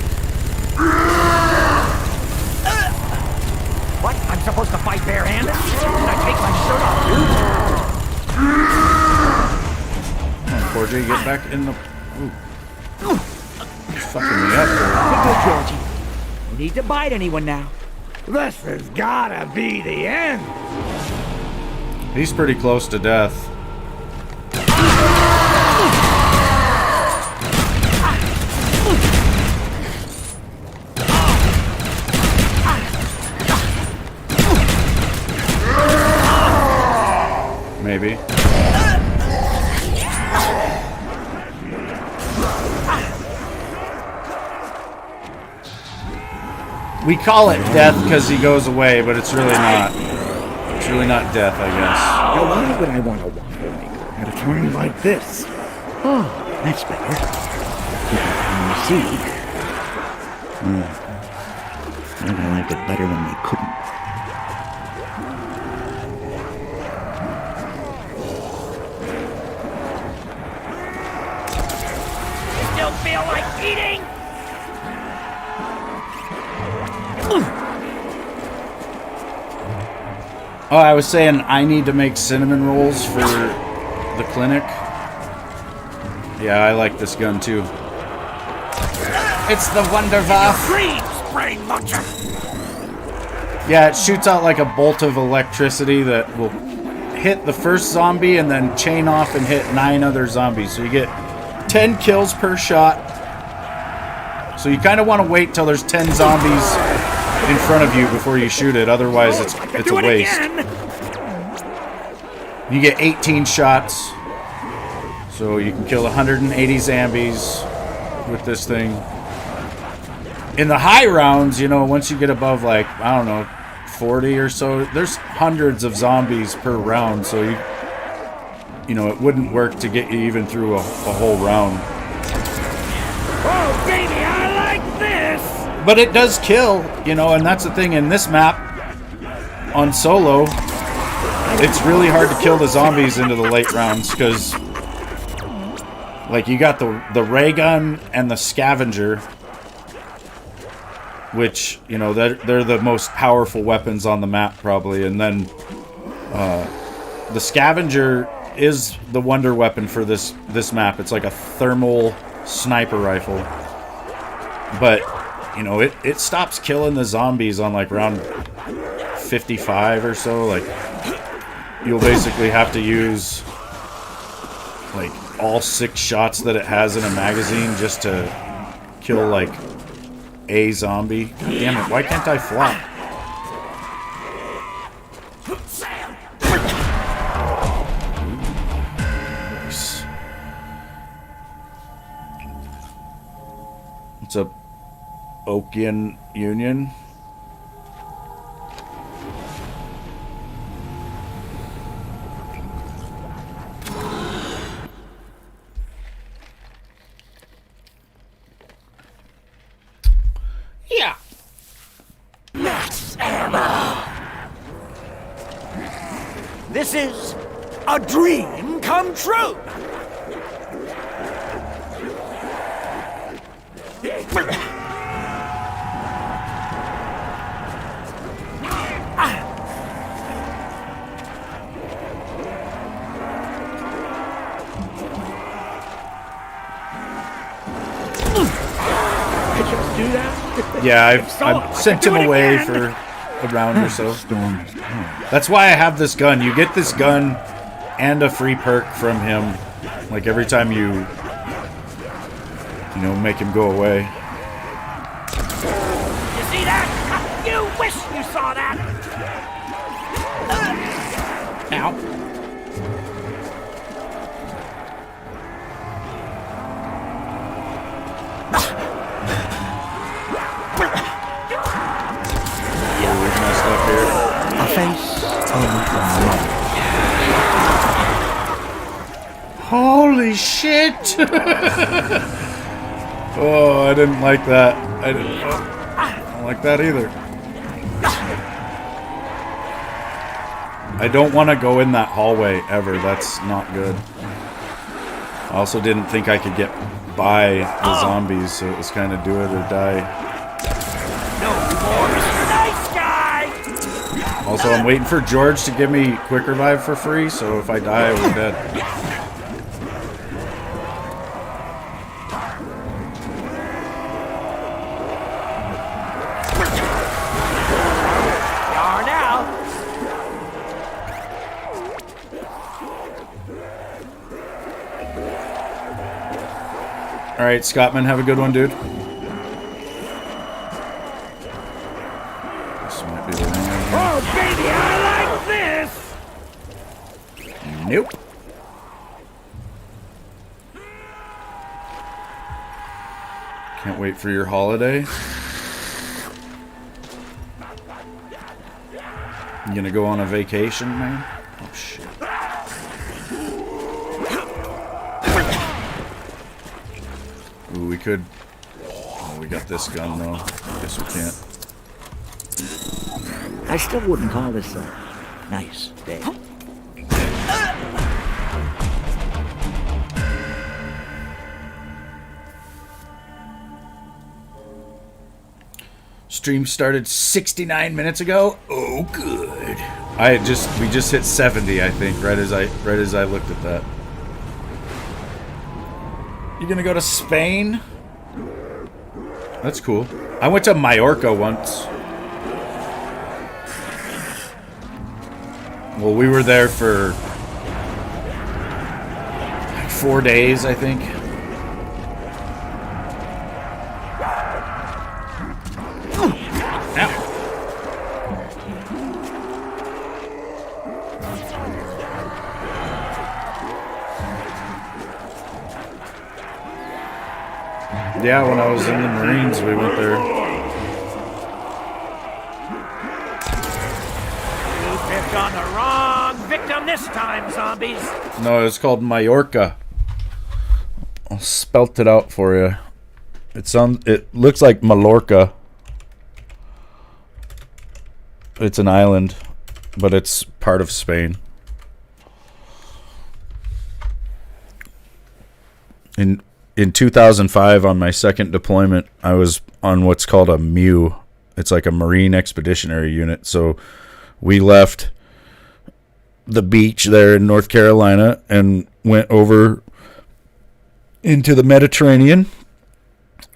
Speaker 4: What? I'm supposed to fight barehanded? Did I take my shirt off?
Speaker 2: Come on, Corey, get back in the... Ooh. You're fucking me up, boy.
Speaker 5: The good Georgie. No need to bite anyone now.
Speaker 6: This has gotta be the end.
Speaker 2: He's pretty close to death. Maybe. We call it death because he goes away, but it's really not. It's really not death, I guess.
Speaker 5: Now, why would I want a waffle maker at a time like this? Oh, that's better. You see. They're gonna like it better when they couldn't.
Speaker 4: Still feel like eating?
Speaker 2: Oh, I was saying I need to make cinnamon rolls for the clinic. Yeah, I like this gun too. It's the Wunderwaffe.
Speaker 4: Dreams, brain muncher!
Speaker 2: Yeah, it shoots out like a bolt of electricity that will hit the first zombie and then chain off and hit 9 other zombies. So you get 10 kills per shot. So you kind of want to wait till there's 10 zombies in front of you before you shoot it. Otherwise, it's a waste. You get 18 shots. So you can kill 180 zombies with this thing. In the high rounds, you know, once you get above like, I don't know, 40 or so, there's hundreds of zombies per round, so you know, it wouldn't work to get you even through a whole round.
Speaker 4: Oh, baby, I like this!
Speaker 2: But it does kill, you know, and that's the thing in this map on solo. It's really hard to kill the zombies into the late rounds because, like, you got the ray gun and the scavenger, which, you know, they're the most powerful weapons on the map probably, and then the scavenger is the wonder weapon for this map. It's like a thermal sniper rifle, but you know, it stops killing the zombies on like round 55 or so. Like, you'll basically have to use like all 6 shots that it has in a magazine just to kill like a zombie. God damn it, why can't I flop? Nice. What's up, Okian Union?
Speaker 4: Yeah. Max ammo. This is a dream come true.
Speaker 2: Yeah, I've sent him away for a round or so. That's why I have this gun. You get this gun and a free perk from him, like every time you know, make him go away.
Speaker 4: You see that? You wish you saw that.
Speaker 2: Ow.
Speaker 5: A face of love.
Speaker 2: Holy shit! Oh, I didn't like that. I don't like that either. I don't want to go in that hallway ever. That's not good. I also didn't think I could get by the zombies, so it was kind of do it or die.
Speaker 4: No more Mr. Nice Guy.
Speaker 2: Also, I'm waiting for George to give me quick revive for free, so if I die, we're dead.
Speaker 4: You are now.
Speaker 2: Alright, Scottman, have a good one, dude. This might be the one.
Speaker 4: Oh, baby, I like this.
Speaker 2: Nope. Can't wait for your holiday. You gonna go on a vacation, man? Oh, shit. Ooh, we could... Oh, we got this gun, though. Guess we can't.
Speaker 5: I still wouldn't call this a nice day.
Speaker 2: Stream started 69 minutes ago. Oh, good. We just hit 70, I think, right as I looked at that. You gonna go to Spain? That's cool. I went to Mallorca once. Well, we were there for like 4 days, I think. Ow. Yeah, when I was in the Marines, we went there.
Speaker 4: You picked on the wrong victim this time, zombies.
Speaker 2: No, it's called Mallorca. I'll spelt it out for you. It looks like Mallorca, It's an island, but it's part of Spain. In 2005, on my second deployment, I was on what's called a MEU. It's like a Marine Expeditionary Unit. So we left the beach there in North Carolina and went over into the Mediterranean.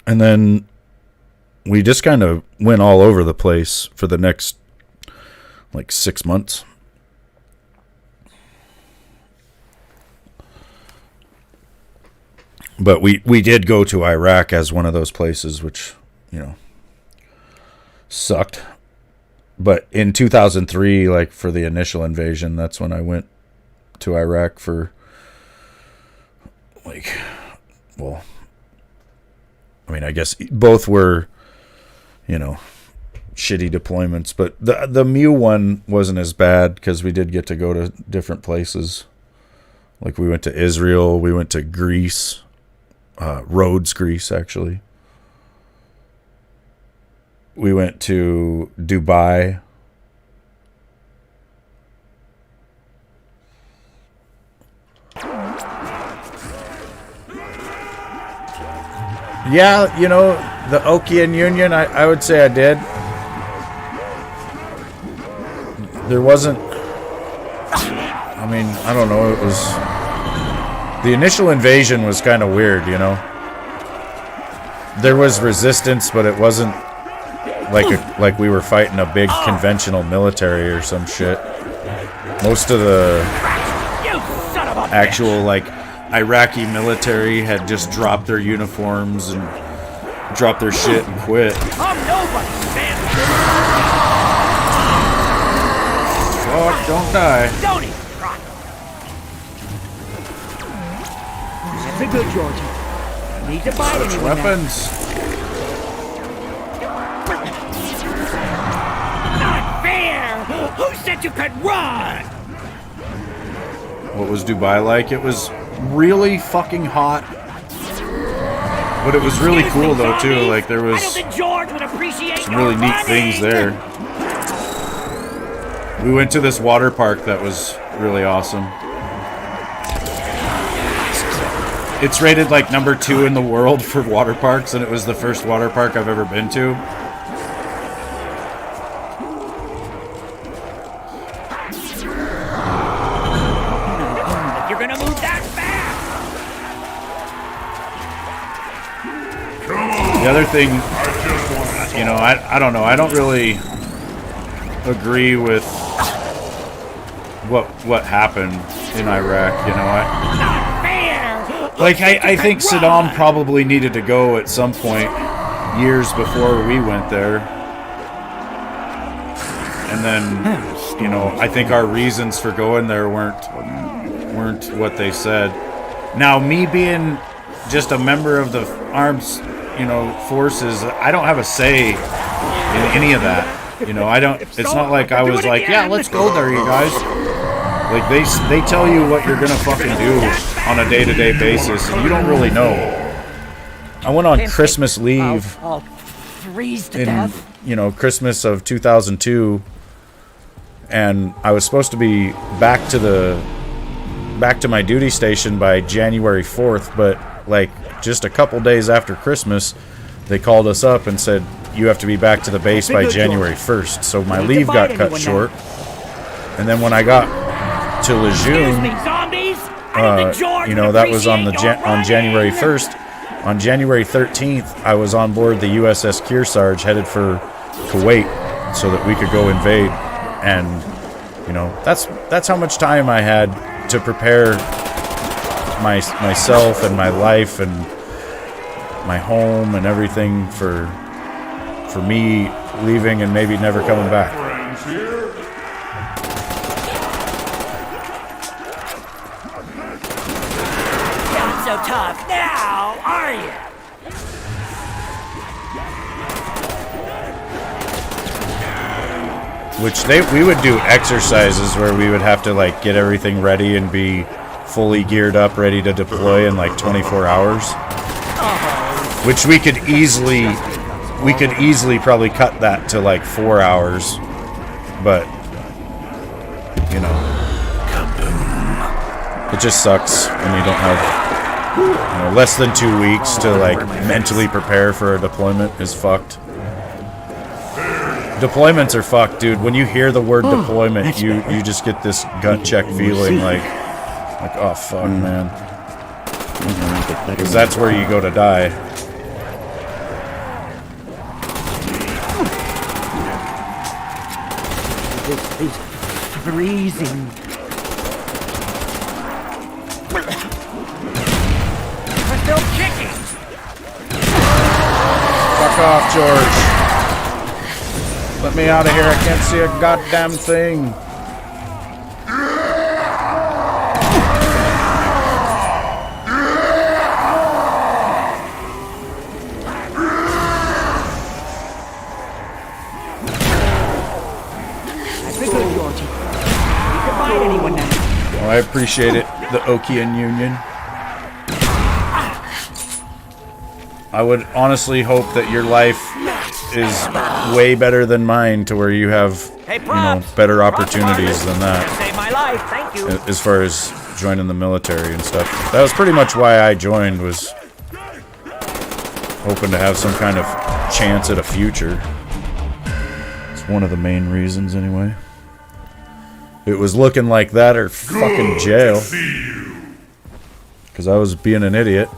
Speaker 2: And then we just kind of went all over the place for the next, like, 6 months. But we did go to Iraq as one of those places, which, you know, sucked. But in 2003, like, for the initial invasion, that's when I went to Iraq for, like, well, I mean, I guess both were, you know, shitty deployments. But the MEU one wasn't as bad because we did get to go to different places. Like, we went to Israel, we went to Greece. Rhodes, Greece, actually. We went to Dubai. Yeah, you know, the Okian Union, I would say I did. There wasn't... I mean, I don't know, it was... The initial invasion was kind of weird, you know. There was resistance, but it wasn't like we were fighting a big conventional military or some shit. Most of the actual, like, Iraqi military had just dropped their uniforms and dropped their shit and quit. Fuck, don't die.
Speaker 4: Don't even cry. That's a good Georgie. Need to buy anyone
Speaker 2: Weapons.
Speaker 4: Not fair! Who said you could run?
Speaker 2: What was Dubai like? It was really fucking hot. But it was really cool though too. Like there was some really neat things there. We went to this water park that was really awesome. It's rated like #2 in the world for water parks, and it was the first water park I've ever been to.
Speaker 4: You're gonna move that fast.
Speaker 2: The other thing, you know, I don't know. I don't really agree with what happened in Iraq. You know, I think Saddam probably needed to go at some point years before we went there. And then, you know, I think our reasons for going there weren't what they said. Now, me being just a member of the armed, you know, forces, I don't have a say in any of that. You know, I don't. It's not like I was like, yeah, let's go there, you guys. Like they tell you what you're gonna fucking do on a day-to-day basis, and you don't really know. I went on Christmas leave
Speaker 4: I'll freeze to death.
Speaker 2: You know, Christmas of 2002, and I was supposed to be back to my duty station by January 4th, but like just a couple days after Christmas, they called us up and said you have to be back to the base by January 1st. So my leave got cut short, and then when I got to Lejeune, you know, that was on January 1st. On January 13th, I was on board the USS Kearsarge headed for Kuwait so that we could go invade. And, you know, that's how much time I had to prepare myself and my life and my home and everything for me leaving and maybe never coming back.
Speaker 4: So tough now, are you?
Speaker 2: Which we would do exercises where we would have to like get everything ready and be fully geared up, ready to deploy in like 24 hours. Which we could easily probably cut that to like 4 hours but you know, it just sucks when you don't have less than 2 weeks to like mentally prepare for a deployment. Is fucked. Deployments are fucked, dude. When you hear the word deployment, you just get this gut check feeling like oh fuck, man, because that's where you go to die.
Speaker 5: This is freezing.
Speaker 4: We're still kicking.
Speaker 2: Fuck off, George. Let me out of here. I can't see a goddamn thing. Well, I appreciate it, the Okian Union. I would honestly hope that your life is way better than mine, to where you have, better opportunities than that.
Speaker 4: Saved my life, thank you.
Speaker 2: As far as joining the military and stuff. That was pretty much why I joined, was hoping to have some kind of chance at a future. It's one of the main reasons, anyway. It was looking like that or fucking jail. Because I was being an idiot.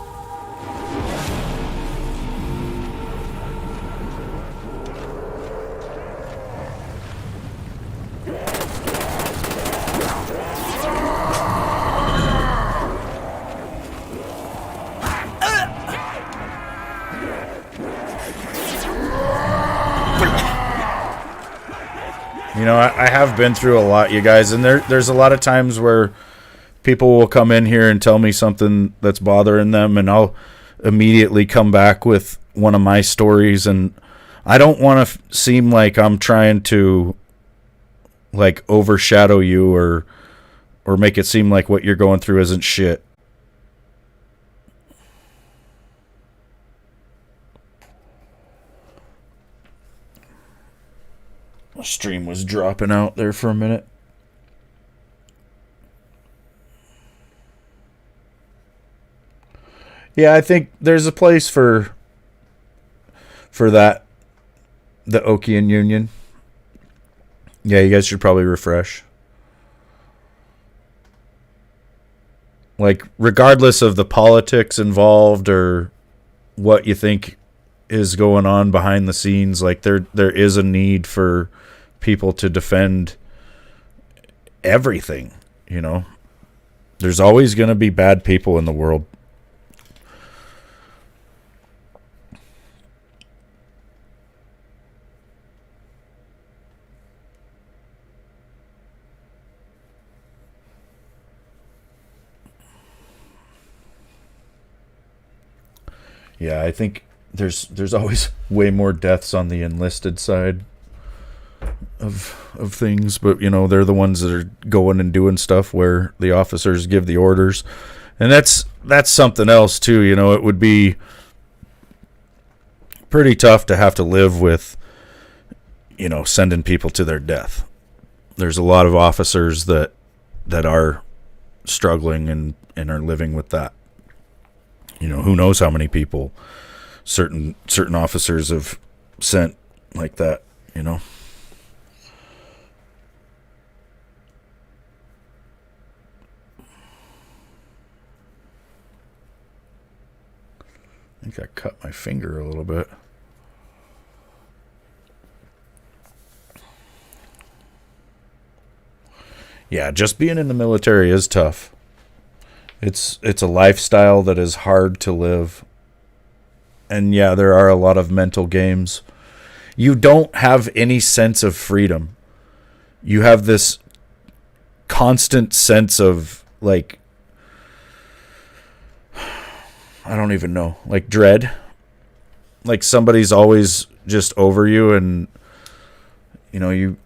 Speaker 2: You know, I have been through a lot, you guys, and there's a lot of times where people will come in here and tell me something that's bothering them, and I'll immediately come back with one of my stories, and I don't want to seem like I'm trying to like overshadow you or make it seem like what you're going through isn't shit. My stream was dropping out there for a minute. Yeah, I think there's a place for that, the Okian Union. Yeah, you guys should probably refresh. Like, regardless of the politics involved or what you think is going on behind the scenes, like there is a need for people to defend everything, you know. There's always going to be bad people in the world. Yeah, I think there's always way more deaths on the enlisted side of things, but you know, they're the ones that are going and doing stuff where the officers give the orders, and that's something else too. You know, it would be pretty tough to have to live with, you know, sending people to their death. There's a lot of officers that are struggling and are living with that. You know, who knows how many people certain officers have sent like that, you know. I think I cut my finger a little bit. Yeah, just being in the military is tough. It's a lifestyle that is hard to live. And yeah, there are a lot of mental games. You don't have any sense of freedom. You have this constant sense of, like, I don't even know, like dread. Like somebody's always just over you, and you know, you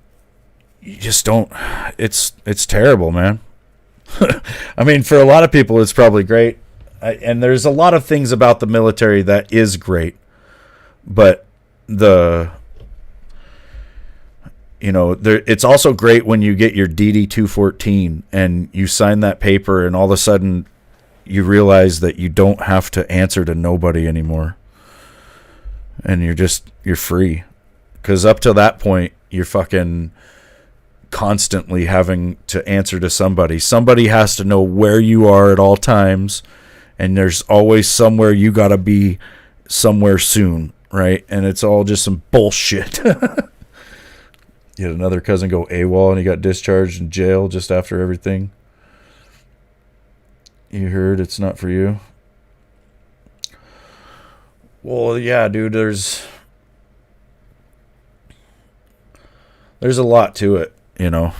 Speaker 2: just don't. It's terrible, man. I mean, for a lot of people, it's probably great. And there's a lot of things about the military that is great. But You know, it's also great when you get your DD-214 and you sign that paper and all of a sudden you realize that you don't have to answer to nobody anymore. And you're free. Because up to that point, you're fucking constantly having to answer to somebody. Somebody has to know where you are at all times. And there's always somewhere you got to be somewhere soon, right? And it's all just some bullshit. You had another cousin go AWOL and he got discharged in jail just after everything. You heard it's not for you? Well, yeah, dude, there's a lot to it, you know.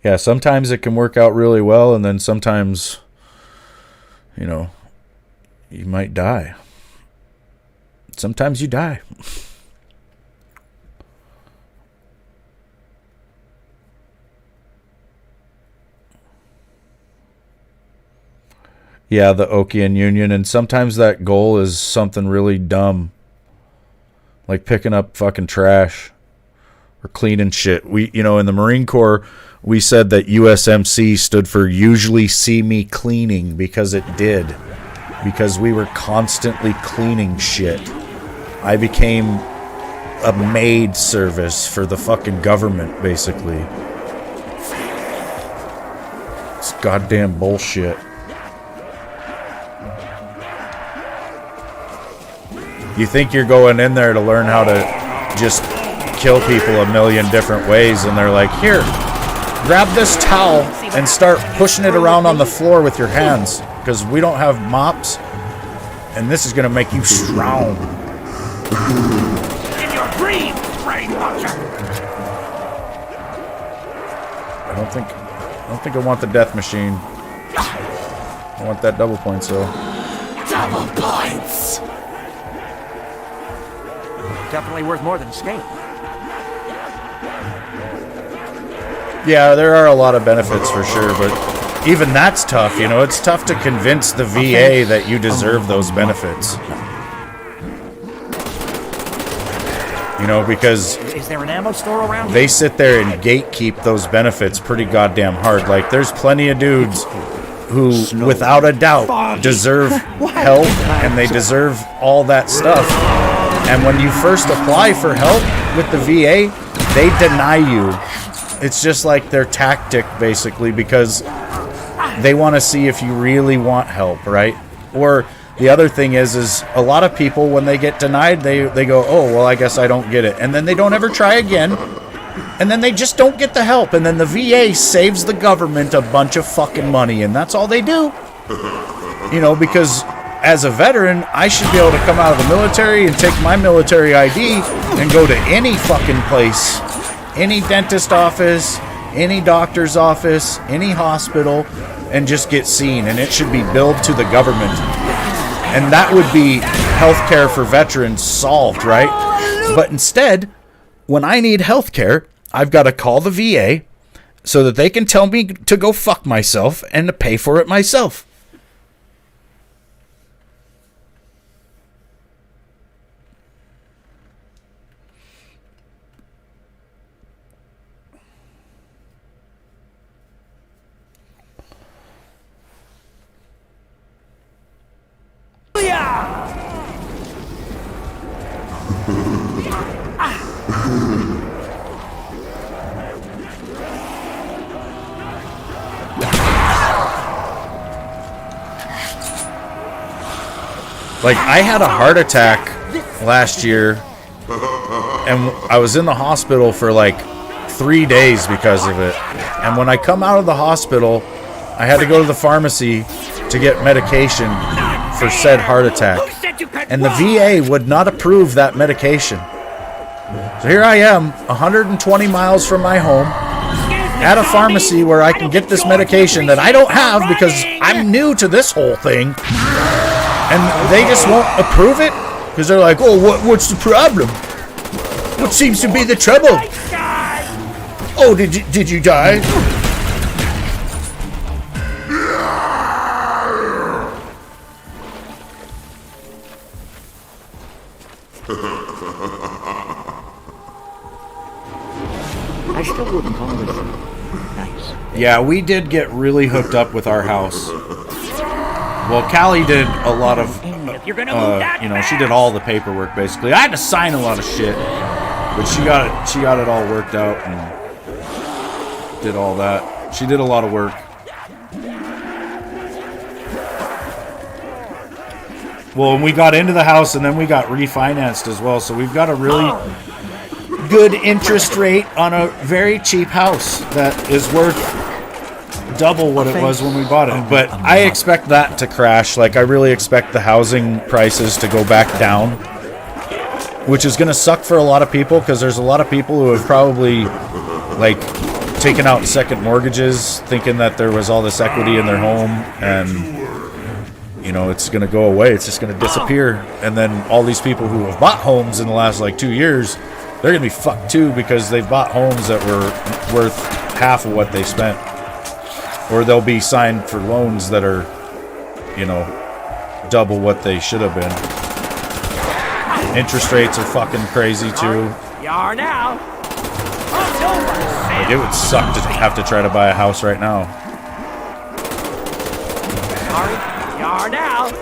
Speaker 2: Yeah, sometimes it can work out really well, and then sometimes, you know, you might die. Sometimes you die. Yeah, the Okian Union, and sometimes that goal is something really dumb, like picking up fucking trash or cleaning shit. We, you know, in the Marine Corps, we said that USMC stood for Usually See Me Cleaning, because it did. Because we were constantly cleaning shit. I became a maid service for the fucking government, basically. It's goddamn bullshit. You think you're going in there to learn how to just kill people a million different ways, and they're like, here, grab this towel and start pushing it around on the floor with your hands, because we don't have mops, and this is going to make you strong.
Speaker 4: In your dreams, brainwasher!
Speaker 2: I don't think I want the death machine. I want that double points, though.
Speaker 7: Double points.
Speaker 4: Definitely worth more than skate.
Speaker 2: Yeah, there are a lot of benefits for sure, but even that's tough, you know. It's tough to convince the VA that you deserve those benefits. You know, because
Speaker 4: Is there an ammo store around?
Speaker 2: they sit there and gatekeep those benefits pretty goddamn hard. Like, there's plenty of dudes who, without a doubt, deserve help, and they deserve all that stuff. And when you first apply for help with the VA, they deny you. It's just like their tactic, basically, because they want to see if you really want help, right? Or the other thing is a lot of people, when they get denied, they go, oh, well, I guess I don't get it. And then they don't ever try again. And then they just don't get the help. And then the VA saves the government a bunch of fucking money. And that's all they do. You know, because as a veteran, I should be able to come out of the military and take my military ID and go to any fucking place. Any dentist office, any doctor's office, any hospital, and just get seen. And it should be billed to the government. And that would be healthcare for veterans solved, right? But instead, when I need healthcare, I've got to call the VA so that they can tell me to go fuck myself and to pay for it myself. Like, I had a heart attack last year, and I was in the hospital for like 3 days because of it. And when I come out of the hospital, I had to go to the pharmacy to get medication for said heart attack. And the VA would not approve that medication. So here I am, 120 miles from my home, at a pharmacy where I can get this medication that I don't have because I'm new to this whole thing. And they just won't approve it because they're like, oh, what's the problem? What seems to be the trouble? Oh, did you die?
Speaker 5: I still wouldn't call it nice.
Speaker 2: Yeah, we did get really hooked up with our house. Well, Callie did a lot of,
Speaker 4: If you're gonna move that
Speaker 2: you know, she did all the paperwork basically. I had to sign a lot of shit, but she got it all worked out and did all that. She did a lot of work. Well, and we got into the house and then we got refinanced as well, so we've got a really good interest rate on a very cheap house that is worth double what it was when we bought it. But I expect that to crash. Like, I really expect the housing prices to go back down, which is going to suck for a lot of people, because there's a lot of people who have probably, like, taken out second mortgages thinking that there was all this equity in their home, and, you know, it's going to go away. It's just going to disappear. And then all these people who have bought homes in the last, like, 2 years, they're going to be fucked too, because they've bought homes that were worth half of what they spent. Or they'll be signed for loans that are, you know, double what they should have been. Interest rates are fucking crazy too.
Speaker 4: You are now.
Speaker 2: Like, it would suck to have to try to buy a house right now.
Speaker 4: Sorry, you are now.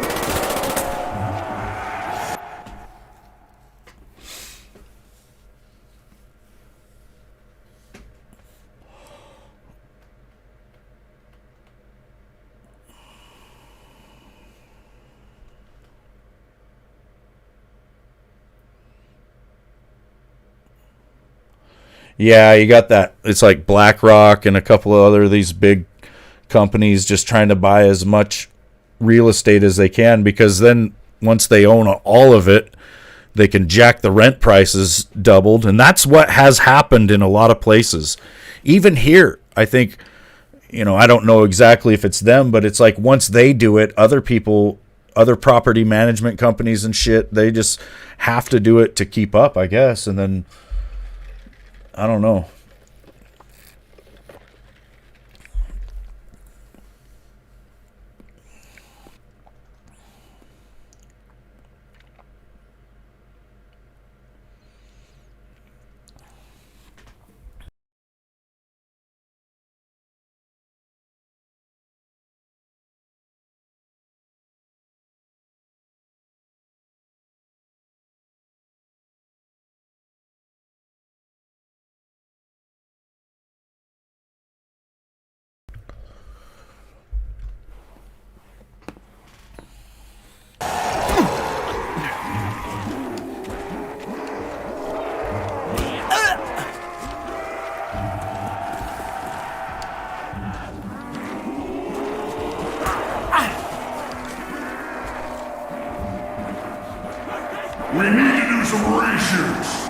Speaker 2: Yeah, you got that. It's like BlackRock and a couple of other these big companies just trying to buy as much real estate as they can, because then once they own all of it, they can jack the rent prices doubled. And that's what has happened in a lot of places. Even here, I think, you know, I don't know exactly if it's them, but it's like once they do it, other people, other property management companies and shit, they just have to do it to keep up, I guess. And then I don't know.
Speaker 6: We need to do some ratios.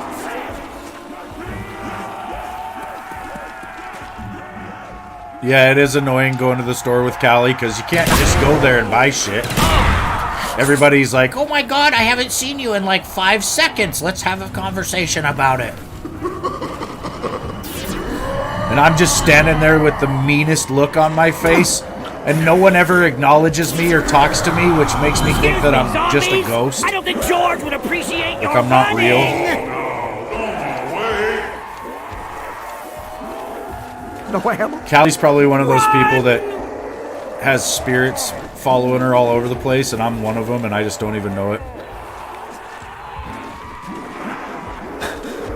Speaker 2: Yeah, it is annoying going to the store with Callie, because you can't just go there and buy shit. Everybody's like, oh my god, I haven't seen you in like 5 seconds. Let's have a conversation about it. And I'm just standing there with the meanest look on my face, and no one ever acknowledges me or talks to me, which makes me think that I'm just a ghost.
Speaker 4: I don't think George would appreciate your
Speaker 2: Like I'm not real.
Speaker 5: No, I haven't.
Speaker 2: Callie's probably one of those people that has spirits following her all over the place, and I'm one of them, and I just don't even know it.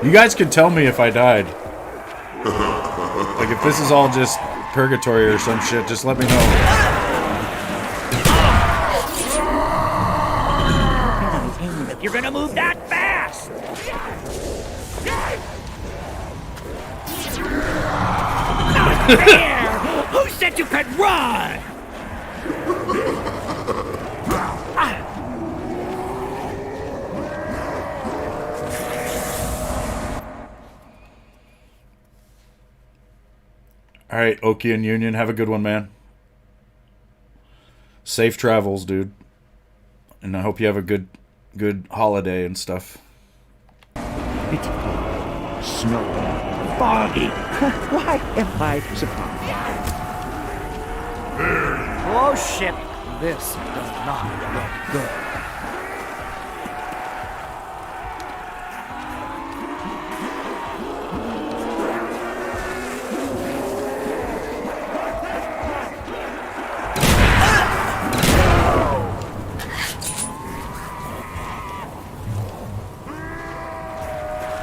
Speaker 2: You guys can tell me if I died. Like, if this is all just purgatory or some shit, just let me know.
Speaker 4: If you're gonna move that fast. Not fair! Who said you could run?
Speaker 2: All right, Oki and Union, have a good one, man. Safe travels, dude. And I hope you have a good holiday and stuff.
Speaker 5: It's cold, snowing, foggy. Why am I surprised?
Speaker 4: Oh shit, this does not look good.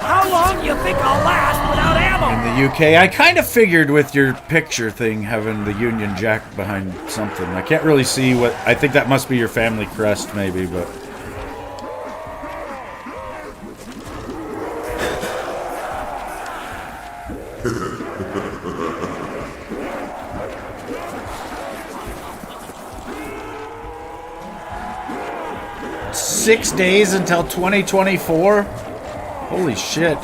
Speaker 4: How long do you think I'll last without ammo?
Speaker 2: In the UK, I kind of figured with your picture thing having the Union Jack behind something. I can't really see what. I think that must be your family crest, maybe, but. 6 days until 2024? Holy shit.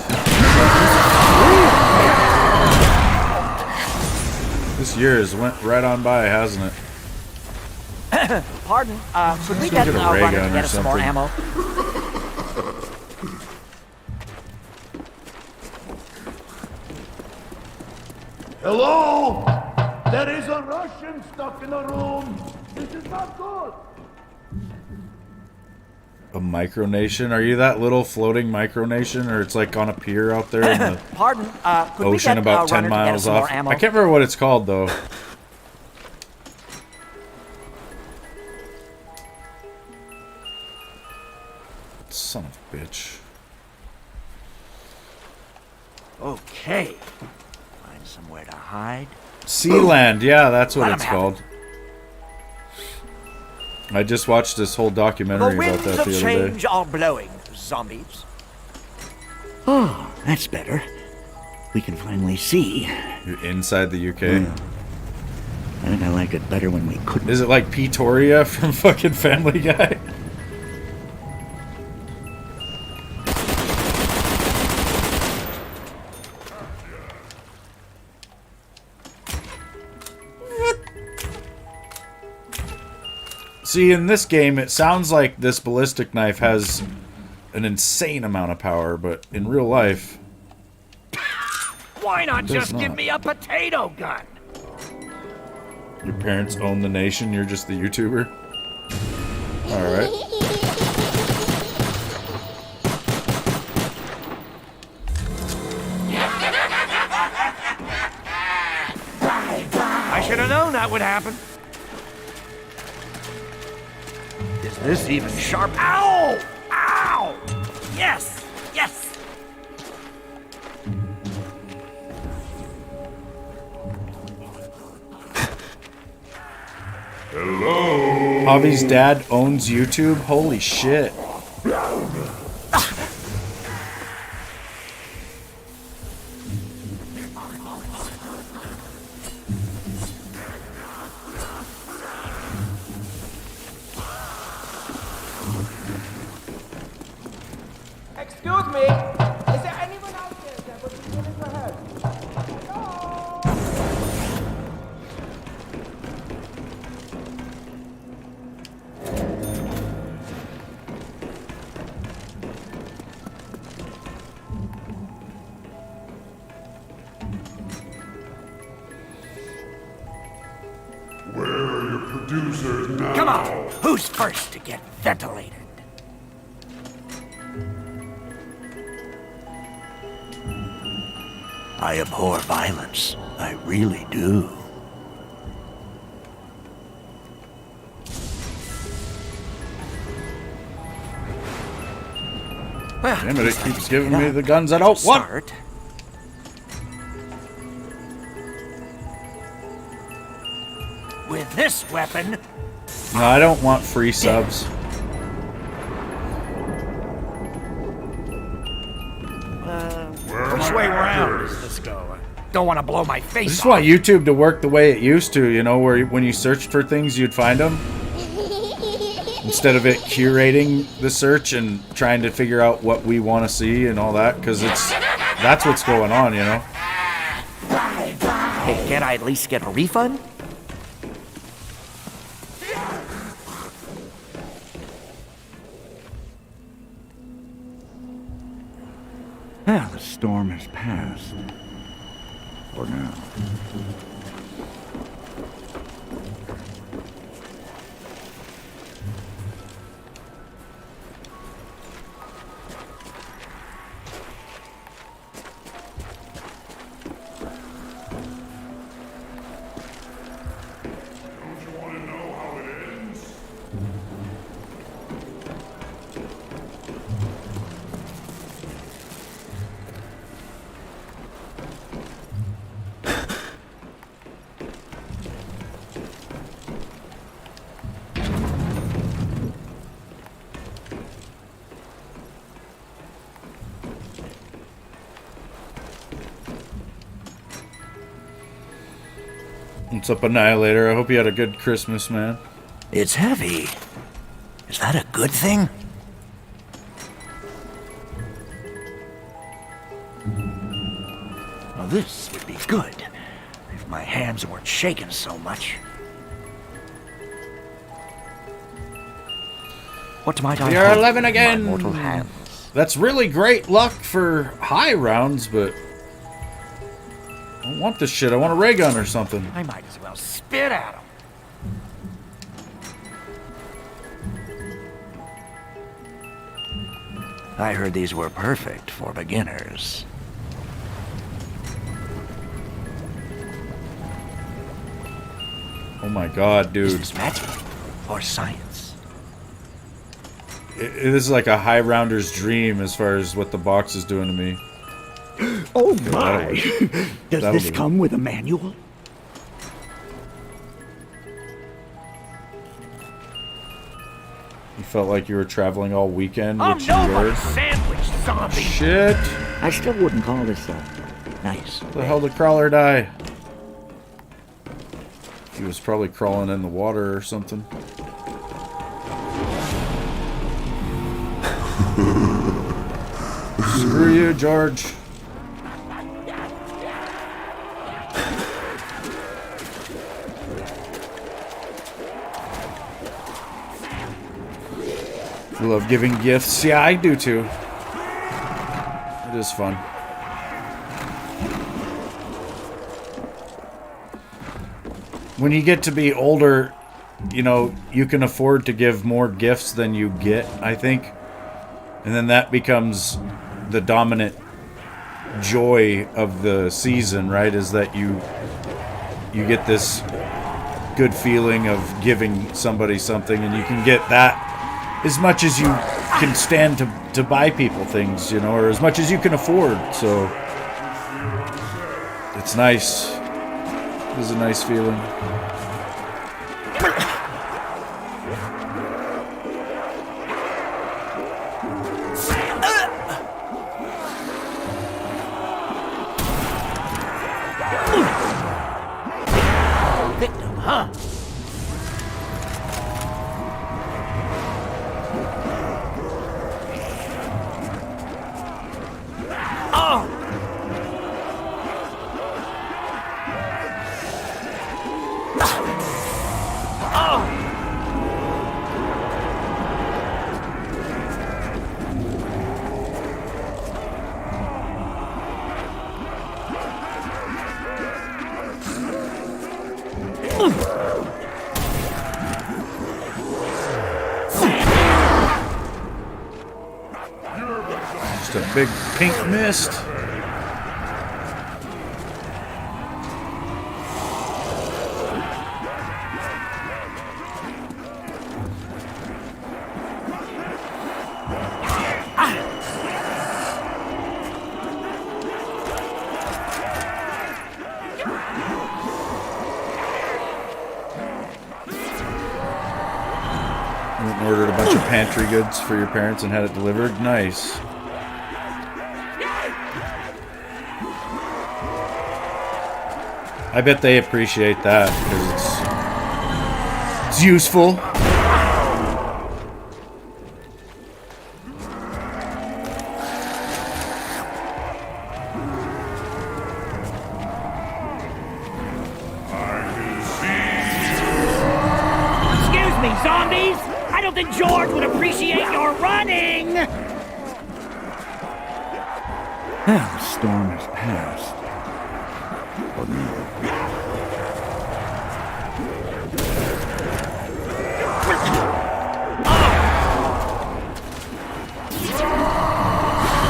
Speaker 2: This year has went right on by, hasn't it?
Speaker 4: Pardon, could we
Speaker 2: Let's
Speaker 4: get
Speaker 2: go
Speaker 4: a
Speaker 2: get a ray
Speaker 4: runner
Speaker 2: gun
Speaker 4: to
Speaker 2: or
Speaker 4: get us some more
Speaker 2: something.
Speaker 4: ammo?
Speaker 6: Hello? There is a Russian stuck in a room. This is not good.
Speaker 2: A micronation? Are you that little floating micronation? Or it's like on a pier out there in the
Speaker 4: Pardon, could we
Speaker 2: ocean
Speaker 4: get
Speaker 2: about
Speaker 4: a
Speaker 2: 10
Speaker 4: runner to get us
Speaker 2: miles
Speaker 4: some more
Speaker 2: off?
Speaker 4: ammo?
Speaker 2: I can't remember what it's called though. Son of a bitch.
Speaker 5: Okay. Find somewhere to hide.
Speaker 2: Sealand, yeah, that's what
Speaker 4: Let 'em
Speaker 2: it's
Speaker 4: have
Speaker 2: called. I just watched this whole
Speaker 4: The
Speaker 2: documentary about
Speaker 4: winds
Speaker 2: that
Speaker 4: of
Speaker 2: the other
Speaker 4: change
Speaker 2: day.
Speaker 4: are blowing, zombies.
Speaker 5: Oh, that's better. We can finally see.
Speaker 2: You're inside the UK.
Speaker 5: Yeah. I think I like it better when we couldn't.
Speaker 2: Is it like Pretoria from fucking Family Guy? See, in this game, it sounds like this ballistic knife has an insane amount of power, but in real life,
Speaker 4: Why not
Speaker 2: Does
Speaker 4: just give
Speaker 2: not.
Speaker 4: me a potato gun?
Speaker 2: your parents own the nation, you're just the YouTuber. Alright.
Speaker 4: I should have known that would happen. Is this even sharp? Ow! Ow! Yes! Yes!
Speaker 2: Javi's dad owns YouTube? Holy shit.
Speaker 8: Excuse me. Is there anyone out there that would be willing to help? Hello?
Speaker 6: Where are your producers now?
Speaker 4: Come on! Who's first to get ventilated?
Speaker 5: I abhor violence. I really do.
Speaker 4: Well,
Speaker 2: Damn it, it keeps giving me the guns I don't want.
Speaker 4: start. With this weapon,
Speaker 2: No, I don't want free subs.
Speaker 4: which way round does this go? Don't want to blow my
Speaker 2: I
Speaker 4: face
Speaker 2: just
Speaker 4: off.
Speaker 2: want YouTube to work the way it used to, you know, where when you searched for things, you'd find them. Instead of it curating the search and trying to figure out what we want to see and all that, because that's what's going on, you know.
Speaker 4: Hey, can't I at least get a refund?
Speaker 5: Well, the storm has passed. For now.
Speaker 6: Don't you want to know how it ends?
Speaker 2: What's up, Annihilator? I hope you had a good Christmas, man.
Speaker 5: It's heavy. Is that a good thing? Well, this would be good if my hands weren't shaking so much. What might I
Speaker 2: We are
Speaker 5: hold
Speaker 2: 11
Speaker 5: in my
Speaker 2: again.
Speaker 5: mortal hands?
Speaker 2: That's really great luck for high rounds, but I don't want this shit. I want a ray gun or something.
Speaker 5: I might as well spit at them. I heard these were perfect for beginners.
Speaker 2: Oh my god, dude.
Speaker 5: Is this magic or science?
Speaker 2: This is like a high rounder's dream as far as what the box is doing to me.
Speaker 5: Oh my! Does
Speaker 2: That'll
Speaker 5: this
Speaker 2: do.
Speaker 5: come with a manual?
Speaker 2: You felt like you were traveling all weekend,
Speaker 4: I'm
Speaker 2: which you
Speaker 4: nobody's
Speaker 2: were.
Speaker 4: sandwich, zombie.
Speaker 2: Shit!
Speaker 5: I still wouldn't call this nice.
Speaker 2: The hell did Crawler die? He was probably crawling in the water or something. Screw you, George. I love giving gifts. Yeah, I do too. It is fun. When you get to be older, you know, you can afford to give more gifts than you get, I think. And then that becomes the dominant joy of the season, right? Is that you get this good feeling of giving somebody something, and you can get that as much as you can stand to buy people things, you know, or as much as you can afford. So it's nice. It is a nice feeling.
Speaker 4: Victim, huh? Oh!
Speaker 2: Just a big pink mist. Went and ordered a bunch of pantry goods for your parents and had it delivered. Nice. I bet they appreciate that because it's useful.
Speaker 4: Excuse me, zombies! I don't think George would appreciate your running!
Speaker 5: The storm has passed.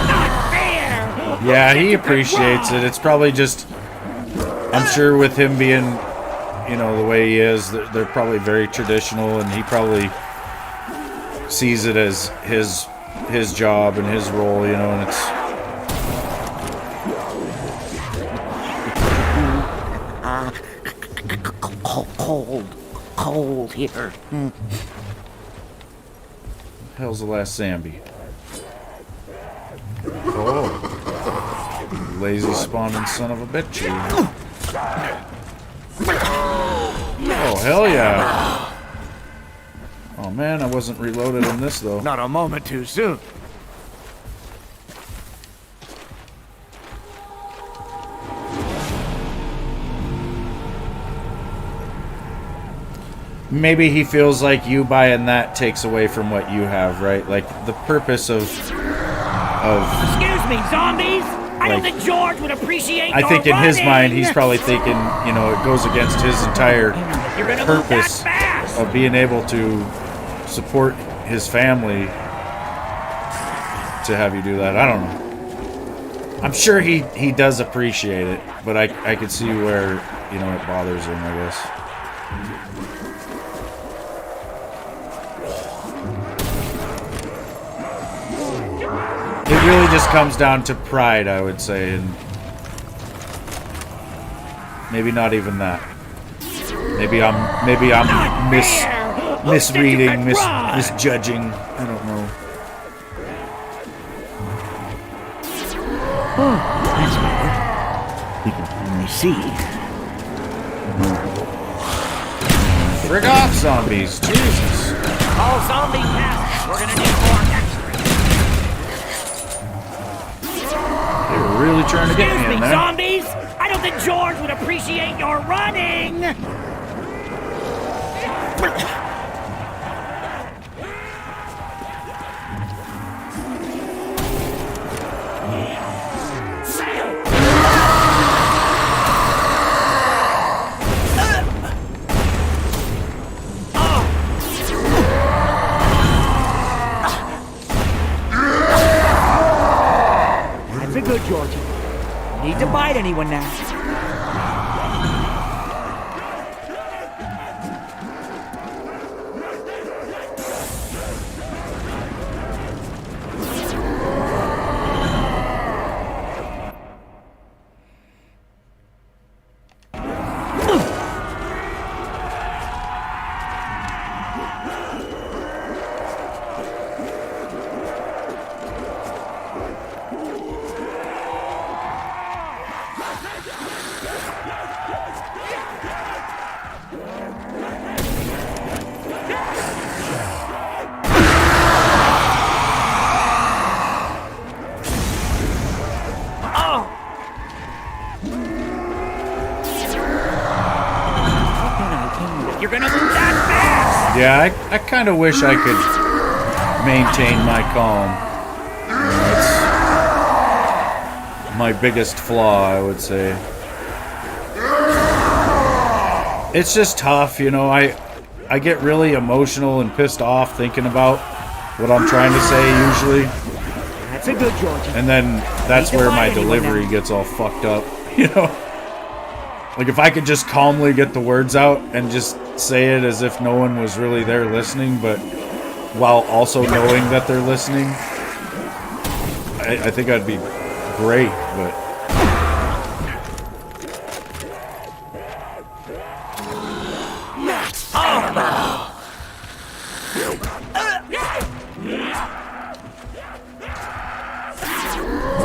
Speaker 4: Not fair!
Speaker 2: Yeah, he appreciates it. It's probably just, I'm sure with him being, you know, the way he is, they're probably very traditional, and he probably sees it as his job and his role, you know, and it's...
Speaker 5: Cold here.
Speaker 2: Hell's the last zombie? Oh. Lazy spawning son of a bitch. You. Oh, hell yeah. Oh, man, I wasn't reloaded on this, though.
Speaker 5: Not a moment too soon.
Speaker 2: Maybe he feels like you buying that takes away from what you have, right? Like, the purpose of
Speaker 4: Excuse me, zombies! I don't think George would appreciate
Speaker 2: I
Speaker 4: your
Speaker 2: think in his
Speaker 4: running.
Speaker 2: mind, he's probably thinking, you know, it goes against his entire
Speaker 4: You're gonna move that
Speaker 2: purpose
Speaker 4: fast.
Speaker 2: of being able to support his family to have you do that. I don't know. I'm sure he does appreciate it, but I could see where, you know, it bothers him, I guess. It really just comes down to pride, I would say, and maybe not even that. Maybe I'm misreading, misjudging. I don't know.
Speaker 5: Oh, that's better. We can finally see.
Speaker 2: Frig off, zombies! Jesus!
Speaker 4: All zombie cats. We're gonna need more extras.
Speaker 2: They were really trying to get
Speaker 4: Excuse
Speaker 2: me
Speaker 4: me,
Speaker 2: in there.
Speaker 4: zombies! I don't think George would appreciate your running!
Speaker 5: That's a good Georgie. Need to bite anyone now.
Speaker 4: You're gonna move that fast!
Speaker 2: Yeah, I kind of wish I could maintain my calm. You know, it's my biggest flaw, I would say. It's just tough, you know. I get really emotional and pissed off thinking about what I'm trying to say usually,
Speaker 5: That's a good Georgie.
Speaker 2: and then that's where my delivery gets all fucked up, you know. Like if I could just calmly get the words out and just say it as if no one was really there listening, but while also knowing that they're listening, I think I'd be great, but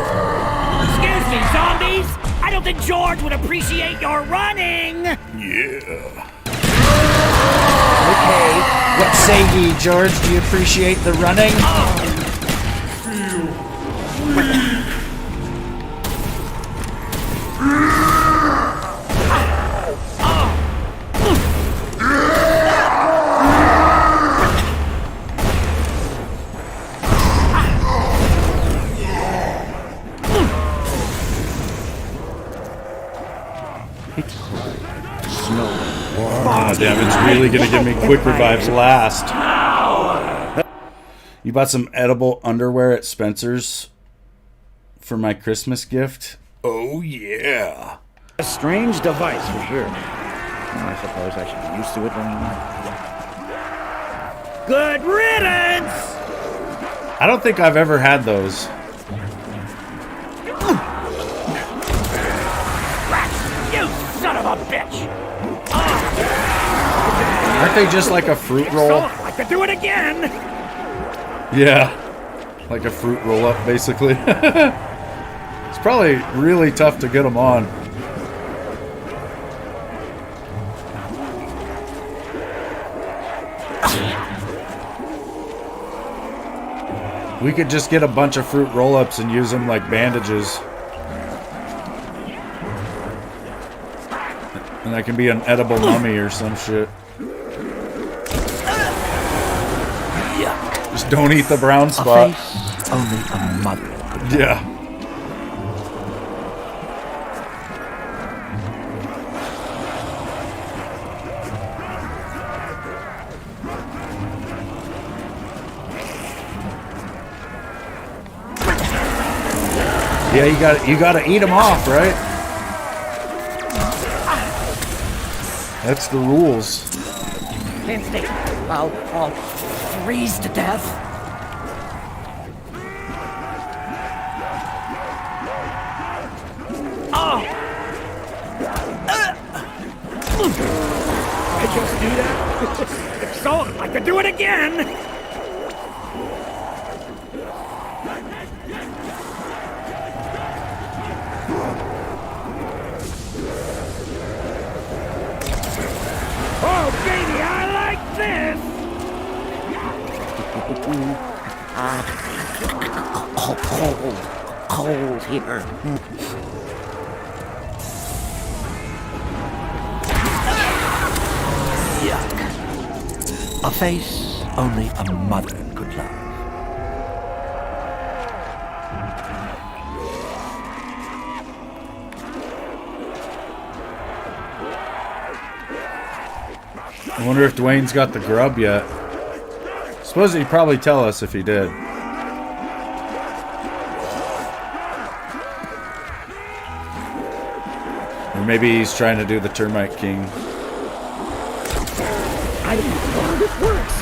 Speaker 4: Excuse me, zombies! I don't think George would appreciate your running!
Speaker 2: yeah.
Speaker 5: Okay.
Speaker 2: What say ye, George? Do you appreciate the running?
Speaker 5: It's cold. Snow.
Speaker 2: Oh, damn, it's really gonna give me quick revives last. You bought some edible underwear at Spencer's for my Christmas gift? Oh, yeah.
Speaker 5: A strange device for sure. Well, I suppose I should be used to it then.
Speaker 4: Good riddance!
Speaker 2: I don't think I've ever had those.
Speaker 4: You son of a bitch!
Speaker 2: Aren't they just like a fruit roll?
Speaker 4: I could do it again!
Speaker 2: Yeah. Like a fruit roll up, basically. It's probably really tough to get them on. We could just get a bunch of fruit roll-ups and use them like bandages. And that can be an edible mummy or some shit. Just don't eat the brown spot.
Speaker 5: A face only a mother.
Speaker 2: Yeah. Yeah, you gotta eat them off, right? That's the rules.
Speaker 4: Can't stay. I'll freeze to death. Oh! I just do that? If so, I could do it again! Oh, baby, I like this!
Speaker 5: Cold here. Yuck. A face only a mother could love.
Speaker 2: I wonder if Dwayne's got the grub yet. Suppose he'd probably tell us if he did. Or maybe he's trying to do the Termite King.
Speaker 4: I don't know how this works.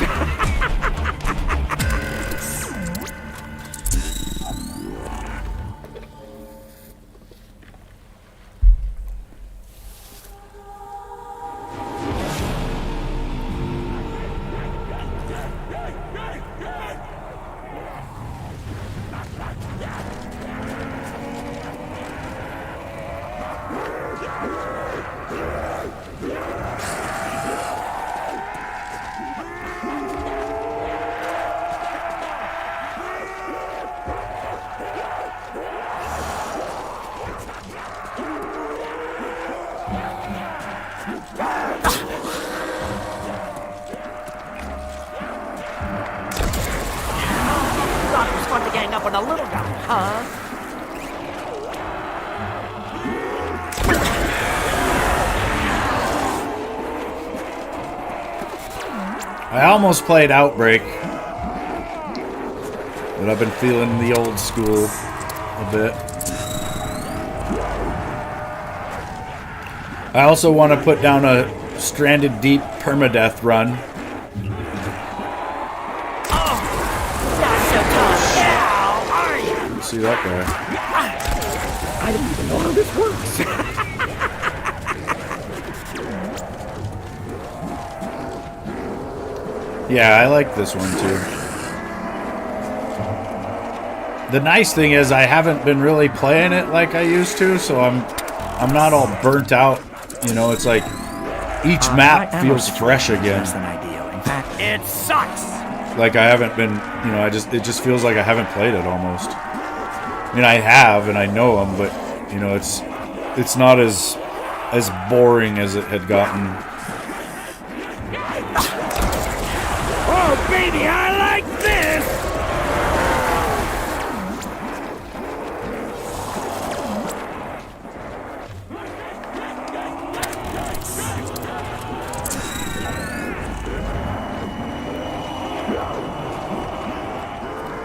Speaker 4: Up on a little guy, huh?
Speaker 2: I almost played Outbreak, but I've been feeling the old school a bit. I also want to put down a Stranded Deep permadeath run. See that guy.
Speaker 4: I don't even know how this works.
Speaker 2: Yeah, I like this one too. The nice thing is I haven't been really playing it like I used to, so I'm not all burnt out. You know, it's like each map feels fresh again.
Speaker 5: Less than ideal. In fact,
Speaker 4: It sucks.
Speaker 2: Like I haven't been, you know, it just feels like I haven't played it almost. I mean, I have, and I know them, but you know, it's not as boring as it had gotten.
Speaker 4: Oh, baby, I like this.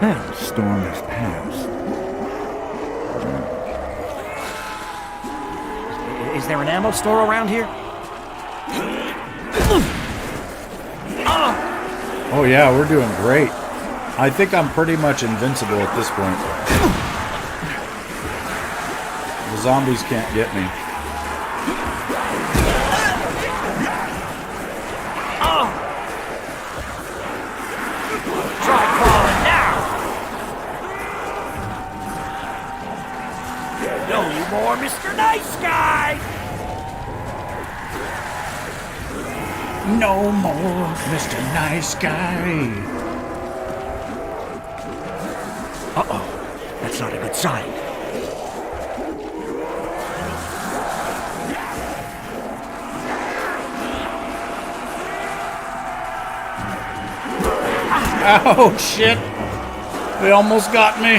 Speaker 5: that storm has passed.
Speaker 4: Is there an ammo store around here?
Speaker 2: Oh yeah, we're doing great. I think I'm pretty much invincible at this point. The zombies can't get me.
Speaker 4: Try crawling now. No more Mr. Nice Guy.
Speaker 2: No more Mr. Nice Guy.
Speaker 5: Uh-oh. That's not a good sign.
Speaker 2: Oh, shit. They almost got me.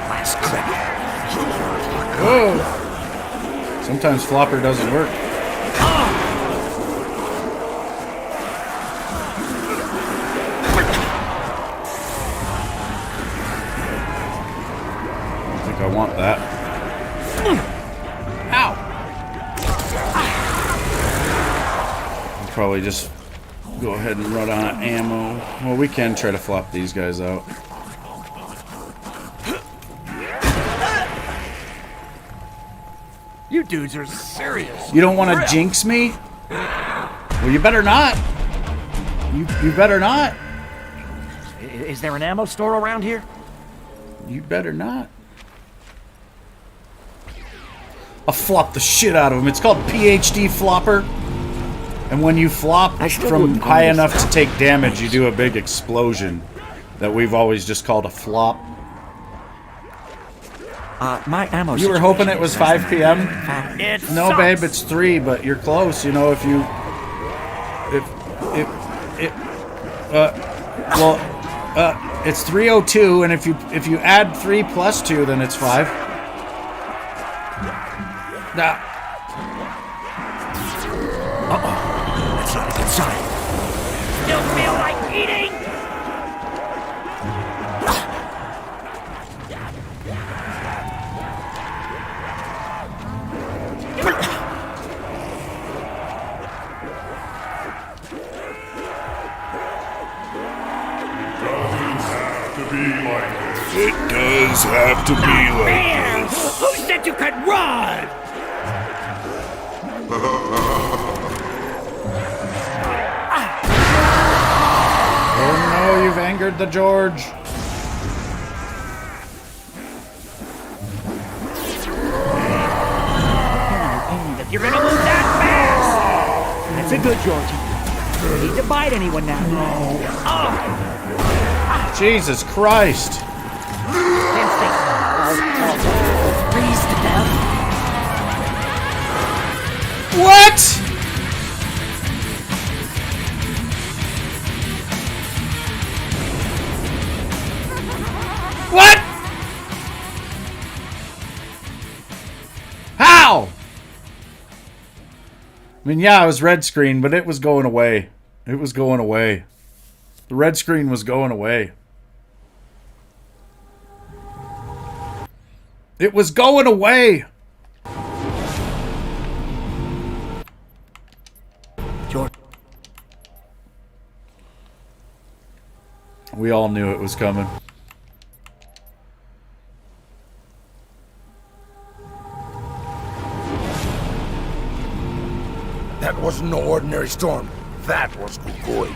Speaker 5: Last clip.
Speaker 2: Whoa. Sometimes flopper doesn't work. I think I want that. Ow. I'll probably just go ahead and run out of ammo. Well, we can try to flop these guys out.
Speaker 4: You dudes are serious.
Speaker 2: You don't want to jinx me? Well, you better not. You better not.
Speaker 4: Is there an ammo store around here?
Speaker 2: You better not. I'll flop the shit out of him. It's called PhD flopper. And when you flop from high enough to take damage, you do a big explosion that we've always just called a flop.
Speaker 5: My ammo.
Speaker 2: You were hoping it was 5 p.m.? No,
Speaker 4: Sucks.
Speaker 2: babe, it's 3, but you're close. You know, if you... it's 3:02, and if you add 3 plus 2, then it's 5. Nah.
Speaker 5: That's not a good sign.
Speaker 4: Still feel like eating?
Speaker 6: It does have to be like
Speaker 4: Man,
Speaker 6: this.
Speaker 4: who said you could run?
Speaker 2: Oh no, you've angered the George.
Speaker 4: If you're gonna move that fast!
Speaker 5: That's a good Georgie. You don't need to bite anyone now.
Speaker 2: Jesus Christ.
Speaker 7: Freeze to death.
Speaker 2: What? What? How? I mean, yeah, it was red screen, but it was going away. It was going away. The red screen was going away. It was going away.
Speaker 5: George.
Speaker 2: We all knew it was coming.
Speaker 6: That wasn't no ordinary storm. That was Kukui.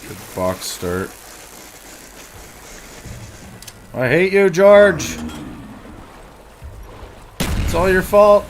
Speaker 2: Good box start. I hate you, George. It's all your fault.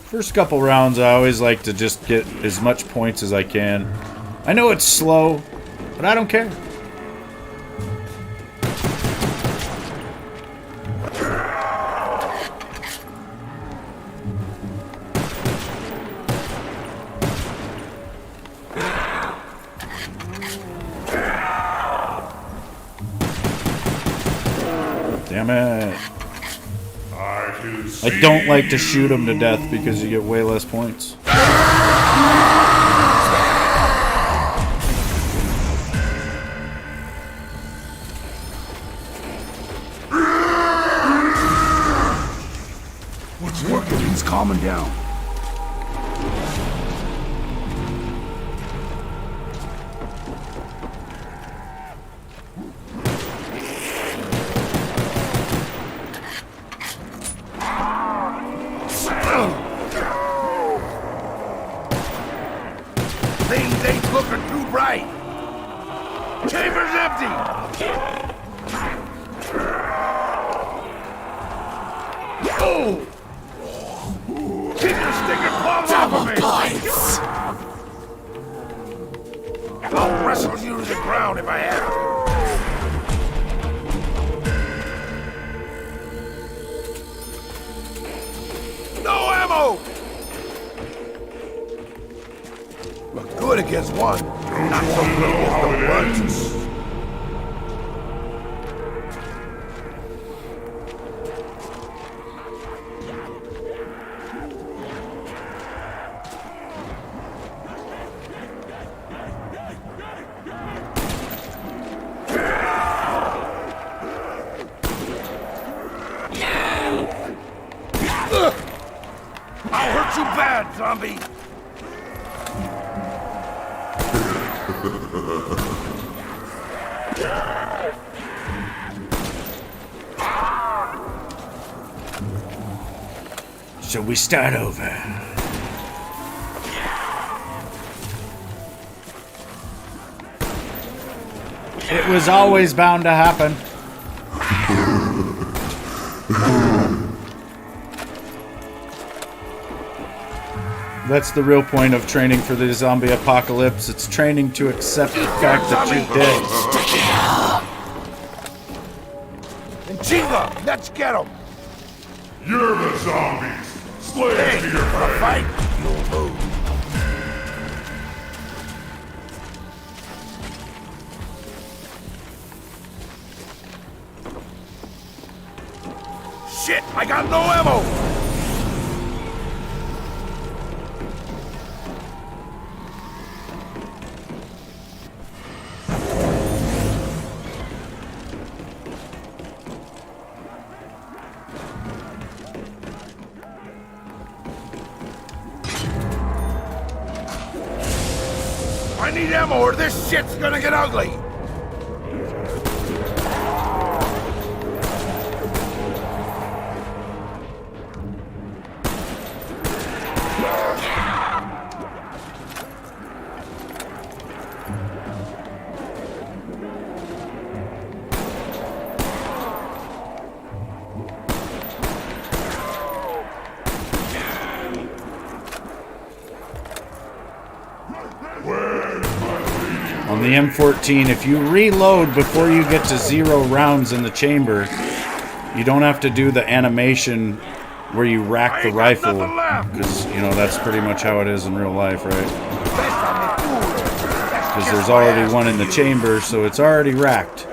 Speaker 2: First couple rounds, I always like to just get as much points as I can. I know it's slow, but I don't care. Damn it. I don't like to shoot him to death because you get way less points.
Speaker 6: What's working? He's calming down. Things ain't looking too bright. Chamber's empty. Oh! Keep your sticker claws off of me! I'll wrestle you to the ground if I have to. No ammo! Look good against one. Not so good against the bunch. I'll hurt you bad, zombie!
Speaker 2: So we start over. It was always bound to happen. That's the real point of training for the zombie apocalypse. It's training to accept the fact that you're dead.
Speaker 6: And Chinga, let's get him!
Speaker 9: You're the zombies. Slaves
Speaker 6: Hey,
Speaker 9: to your
Speaker 6: wanna
Speaker 9: fate.
Speaker 6: fight? You'll move. Shit, I got no ammo! I need ammo or this shit's gonna get ugly!
Speaker 2: On the M14, if you reload before you get to 0 rounds in the chamber, you don't have to do the animation where you rack the rifle, because, you know, that's pretty much how it is in real life, right? Because there's already one in the chamber, so it's already racked.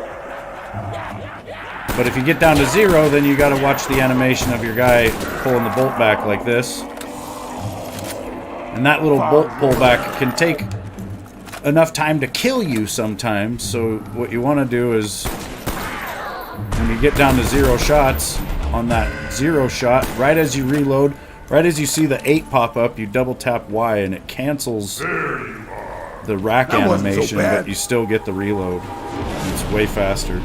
Speaker 2: But if you get down to 0, then you gotta watch the animation of your guy pulling the bolt back like this. And that little bolt pullback can take enough time to kill you sometimes, so what you want to do is when you get down to 0 shots, on that 0 shot, right as you reload, right as you see the 8 pop up, you double tap Y and it cancels the rack animation, but you still get the reload. It's way faster.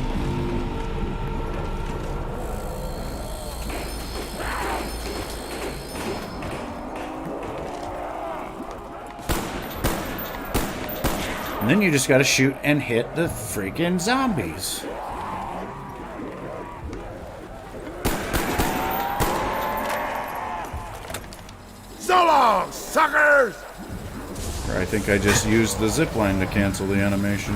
Speaker 2: And then you just gotta shoot and hit the freaking zombies.
Speaker 6: So long, suckers!
Speaker 2: Or I think I just used the zipline to cancel the animation.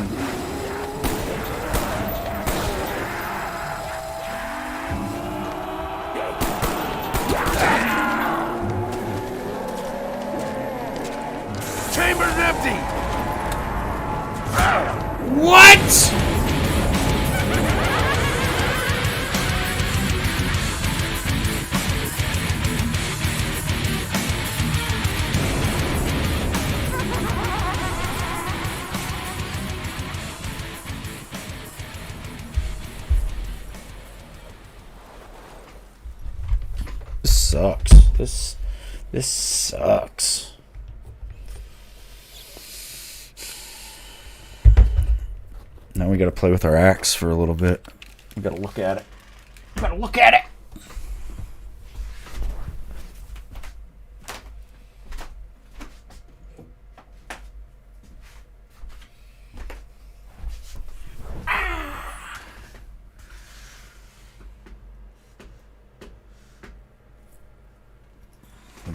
Speaker 6: Chamber's empty!
Speaker 2: What? This sucks. This sucks. Now we gotta play with our axe for a little bit. We gotta look at it. We gotta look at it!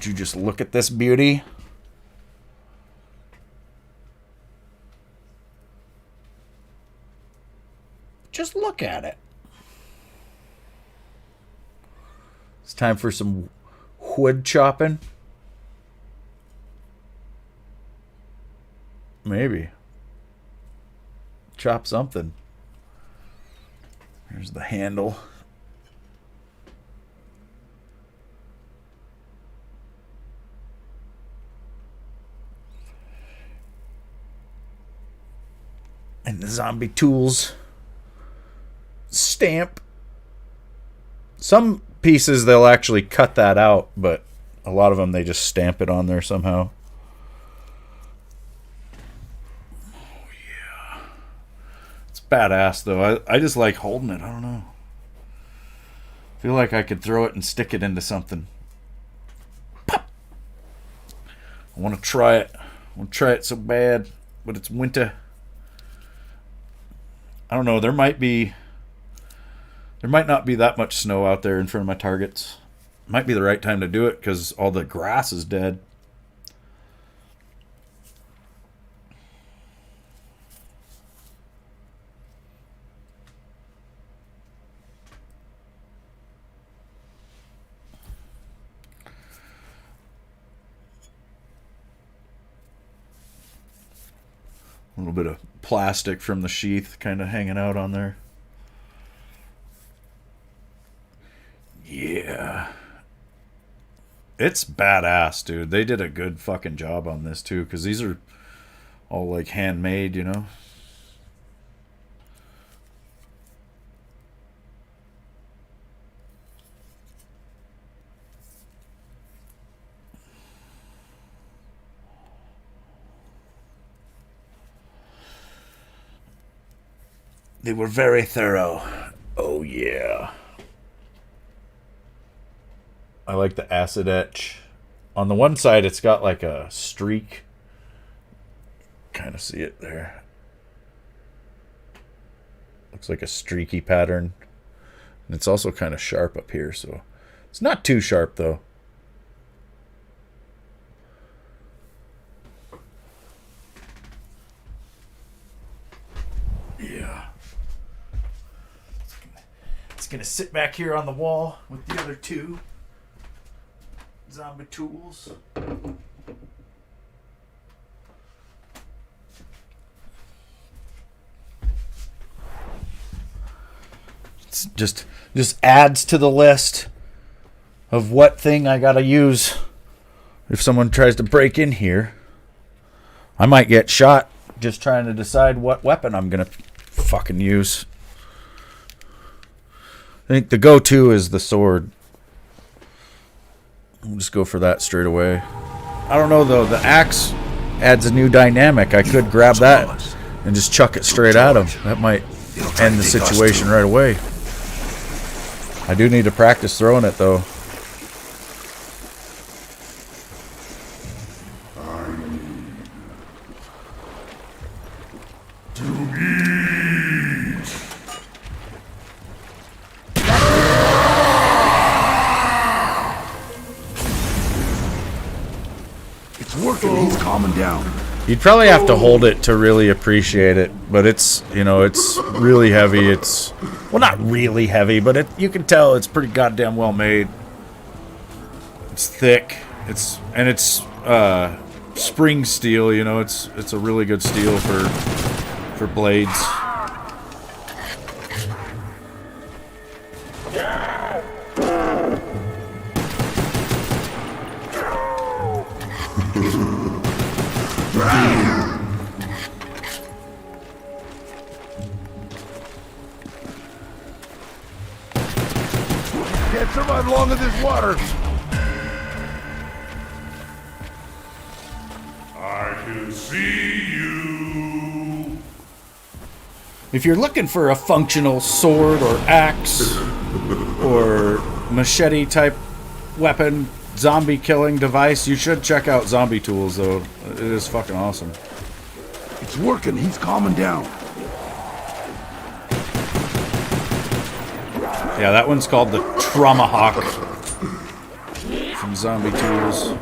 Speaker 2: Would you just look at this beauty? Just look at it. It's time for some wood chopping. Maybe. Chop something. Here's the handle. And the zombie tools. Stamp. Some pieces they'll actually cut that out, but a lot of them they just stamp it on there somehow. Oh yeah. It's badass though. I just like holding it. I don't know. I feel like I could throw it and stick it into something. Pop! I want to try it. I want to try it so bad, but it's winter. I don't know. There might not be that much snow out there in front of my targets. Might be the right time to do it because all the grass is dead. A little bit of plastic from the sheath kind of hanging out on there. Yeah. It's badass, dude. They did a good fucking job on this, too, because these are all, like, handmade, you know? They were very thorough. Oh, yeah. I like the acid etch. On the one side, it's got like a streak. Kind of see it there. Looks like a streaky pattern. And it's also kind of sharp up here, so it's not too sharp, though. Yeah. It's gonna sit back here on the wall with the other two zombie tools. It's just adds to the list of what thing I gotta use if someone tries to break in here. I might get shot just trying to decide what weapon I'm gonna fucking use. I think the go-to is the sword. We'll just go for that straight away. I don't know, though. The axe adds a new dynamic. I could grab that and just chuck it straight at him. That might end the situation right away. I do need to practice throwing it, though.
Speaker 6: He's calming down.
Speaker 2: You'd probably have to hold it to really appreciate it, but it's, you know, it's really heavy. It's, well, not really heavy, but you can tell it's pretty goddamn well made. It's thick. It's spring steel, you know. It's a really good steel for blades.
Speaker 6: Can't survive long in this water.
Speaker 9: I can see you.
Speaker 2: If you're looking for a functional sword or axe or machete type weapon, zombie killing device, you should check out Zombie Tools, though. It is fucking awesome.
Speaker 6: It's working. He's calming down.
Speaker 2: Yeah, that one's called the Tomahawk from zombie tools.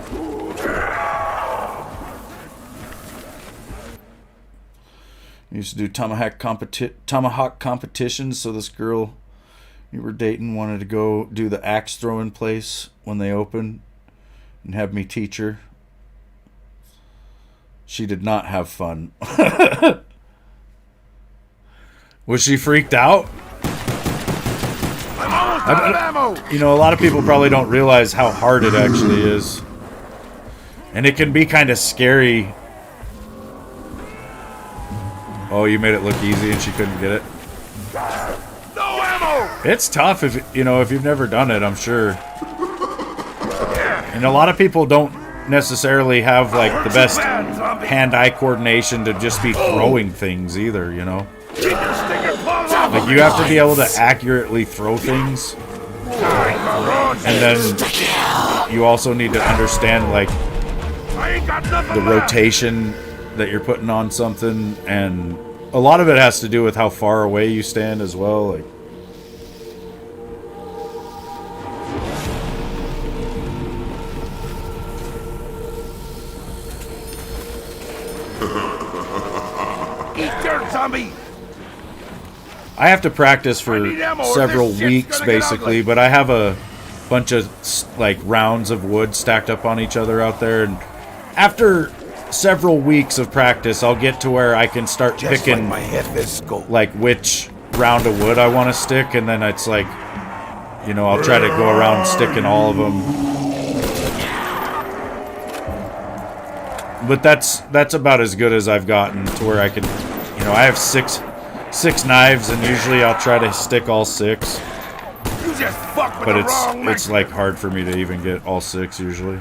Speaker 2: I used to do tomahawk competitions, so this girl you were dating wanted to go do the axe throwing place when they open and have me teach her. She did not have fun. Was she freaked out?
Speaker 6: I'm almost out of ammo!
Speaker 2: You know, a lot of people probably don't realize how hard it actually is. And it can be kind of scary. Oh, you made it look easy and she couldn't get it.
Speaker 6: No ammo!
Speaker 2: It's tough if you've never done it, I'm sure. And a lot of people don't necessarily have like the best hand-eye coordination to just be throwing things either, you know. Like you have to be able to accurately throw things. And then you also need to understand like the rotation that you're putting on something, and a lot of it has to do with how far away you stand as well. Like
Speaker 6: Eat dirt, zombie!
Speaker 2: I have to practice for several weeks basically, but I have a bunch of like rounds of wood stacked up on each other out there, and after several weeks of practice I'll get to where I can start picking like which round of wood I want to stick, and then it's like, you know, I'll try to go around sticking all of them. But that's about as good as I've gotten to where I can, you know, I have six knives and usually I'll try to stick all 6.
Speaker 6: You just fucked with
Speaker 2: But
Speaker 6: the wrong
Speaker 2: it's like hard for me to even get all 6 usually.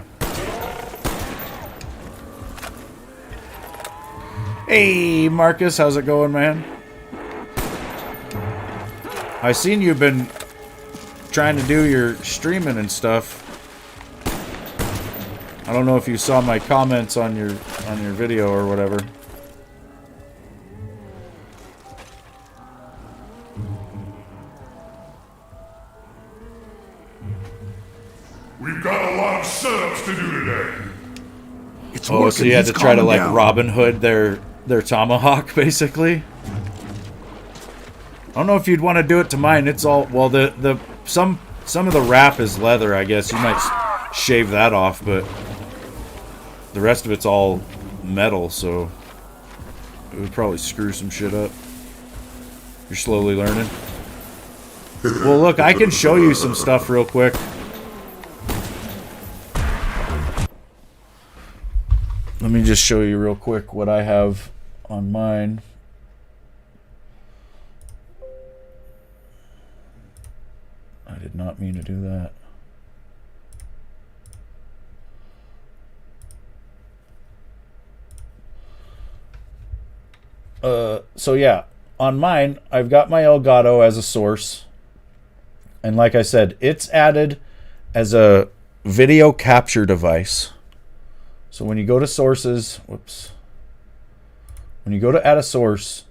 Speaker 2: Hey Marcus, how's it going, man? I seen you've been trying to do your streaming and stuff. I don't know if you saw my comments on your video or whatever.
Speaker 9: We've got a lot of setups to do today.
Speaker 2: Oh, so you had to try to like Robin Hood their tomahawk, basically. I don't know if you'd want to do it to mine. It's all, well, some of the wrap is leather, I guess. You might shave that off, but the rest of it's all metal, so it would probably screw some shit up. You're slowly learning. Well, look, I can show you some stuff real quick. Let me just show you real quick what I have on mine. I did not mean to do that. So yeah, on mine, I've got my Elgato as a source. And like I said, it's added as a video capture device. So when you go to sources, when you go to add a source,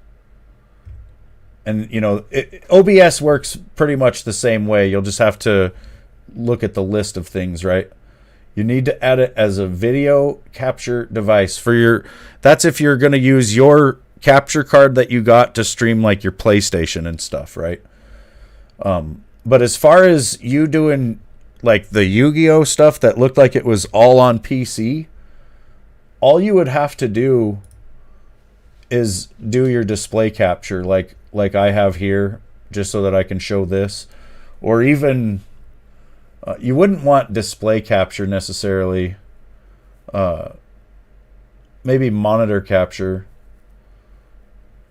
Speaker 2: and you know, OBS works pretty much the same way. You'll just have to look at the list of things, right? You need to add it as a video capture device for your, that's if you're going to use your capture card that you got to stream like your PlayStation and stuff, right? But as far as you doing like the Yu-Gi-Oh stuff that looked like it was all on PC, all you would have to do is do your display capture like I have here, just so that I can show this. Or even you wouldn't want display capture necessarily. Maybe monitor capture.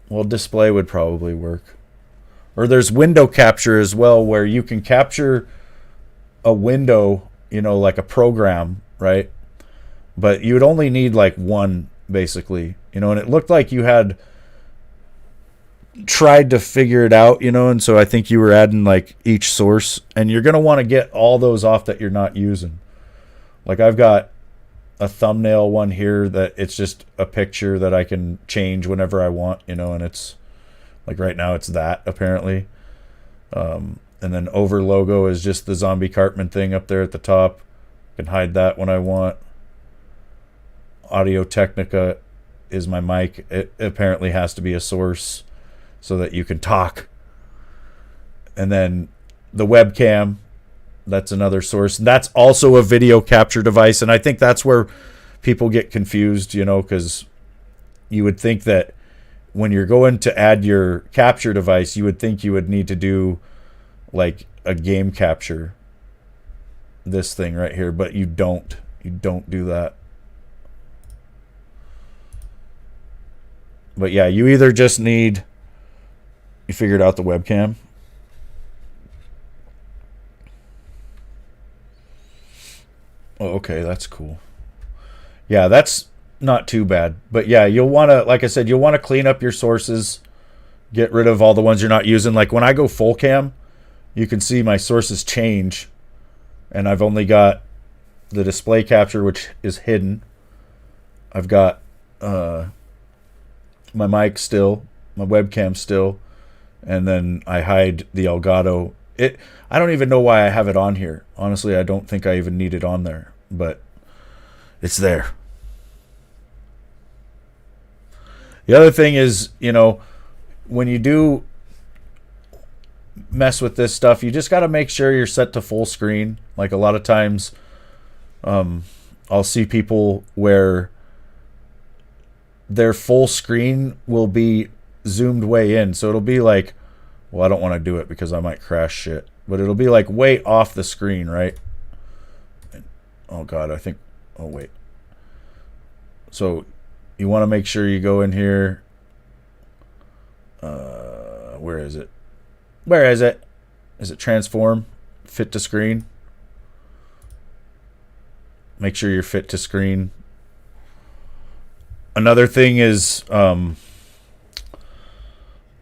Speaker 2: Well, display would probably work. Or there's window capture as well, where you can capture a window, you know, like a program, right? But you would only need like one, basically, you know, and it looked like you had tried to figure it out, you know, and so I think you were adding like each source, and you're going to want to get all those off that you're not using. Like I've got a thumbnail one here that it's just a picture that I can change whenever I want, you know, and it's like right now it's that apparently. And then over logo is just the zombie Cartman thing up there at the top. can hide that when I want. Audio Technica is my mic. It apparently has to be a source so that you can talk. And then the webcam, that's another source. That's also a video capture device. And I think that's where people get confused, you know, because you would think that when you're going to add your capture device, you would think you would need to do like a game capture, this thing right here, but you don't. You don't do that. But yeah, you either just need, you figured out the webcam. Oh, okay, that's cool. Yeah, that's not too bad. But yeah, you'll want to, like I said, you'll want to clean up your sources, get rid of all the ones you're not using. Like when I go full cam, you can see my sources change, and I've only got the display capture, which is hidden. I've got my mic still, my webcam still, and then I hide the Elgato. I don't even know why I have it on here. Honestly, I don't think I even need it on there, but it's there. The other thing is, you know, when you do mess with this stuff, you just got to make sure you're set to full screen. Like a lot of times, I'll see people where their full screen will be zoomed way in. So it'll be like, well, I don't want to do it because I might crash shit. But it'll be like way off the screen, right? Oh, God, I think... Oh, wait. So you want to make sure you go in here. Where is it? Where is it? Is it transform? Fit to screen? Make sure you're fit to screen. Another thing is...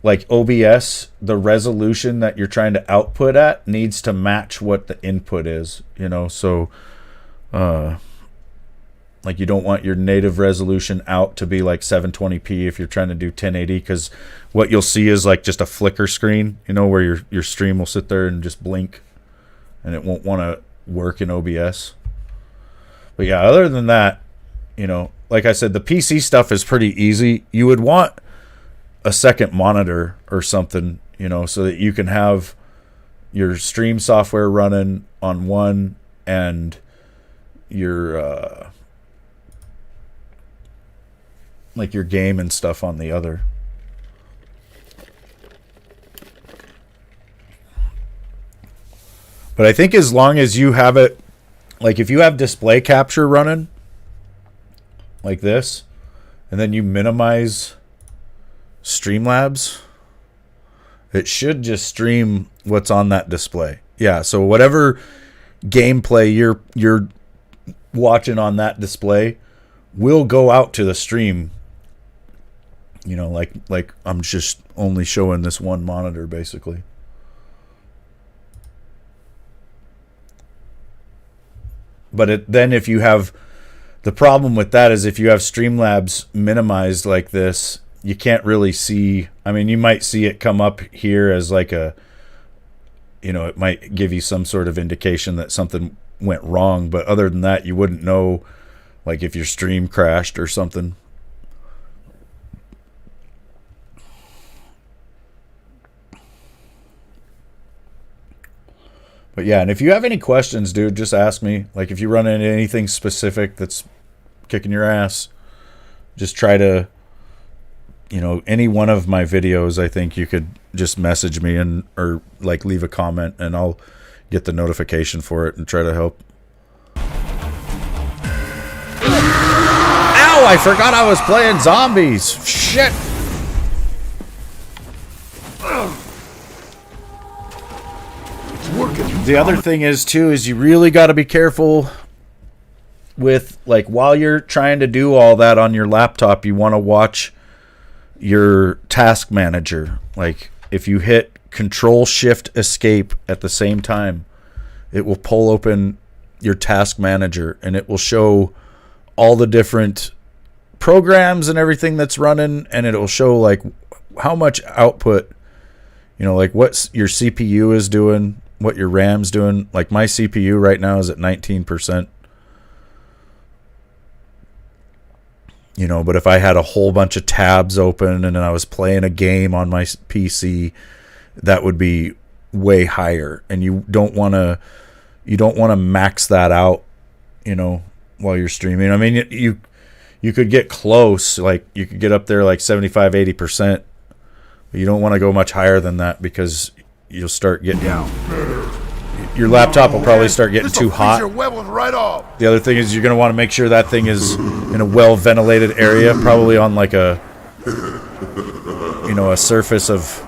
Speaker 2: like OBS, the resolution that you're trying to output at needs to match what the input is, you know. So like you don't want your native resolution out to be like 720p if you're trying to do 1080, because what you'll see is like just a flicker screen, you know, where your stream will sit there and just blink, and it won't want to work in OBS. But yeah, other than that, you know, like I said, the PC stuff is pretty easy. You would want a second monitor or something, you know, so that you can have your stream software running on one and your like your game and stuff on the other. But I think as long as you have it, like if you have display capture running like this, and then you minimize Streamlabs, it should just stream what's on that display. Yeah, so whatever gameplay you're watching on that display will go out to the stream. You know, like I'm just only showing this one monitor basically. But then if you have, the problem with that is if you have Streamlabs minimized like this, you can't really see. I mean, you might see it come up here as like a, you know, it might give you some sort of indication that something went wrong, but other than that, you wouldn't know, like if your stream crashed or something. But yeah, and if you have any questions, dude, just ask me. Like if you run into anything specific that's kicking your ass, just try to, you know, any one of my videos, I think you could just message me and or like leave a comment, and I'll get the notification for it and try to help. Ow, I forgot I was playing zombies. Shit. The other thing is too is you really got to be careful with, like, while you're trying to do all that on your laptop, you want to watch your task manager. Like if you hit Control Shift Escape at the same time, it will pull open your task manager and it will show all the different programs and everything that's running, and it will show like how much output, you know, like what your CPU is doing, what your RAM's doing. Like my CPU right now is at 19%. You know, but if I had a whole bunch of tabs open and I was playing a game on my PC, that would be way higher. And you don't want to max that out, you know, while you're streaming. I mean, you could get close, like you could get up there like 75-80%, but you don't want to go much higher than that because you'll start getting your laptop will probably start getting too hot.
Speaker 6: Right off.
Speaker 2: The other thing is you're going to want to make sure that thing is in a well-ventilated area, probably on like a, you know, a surface of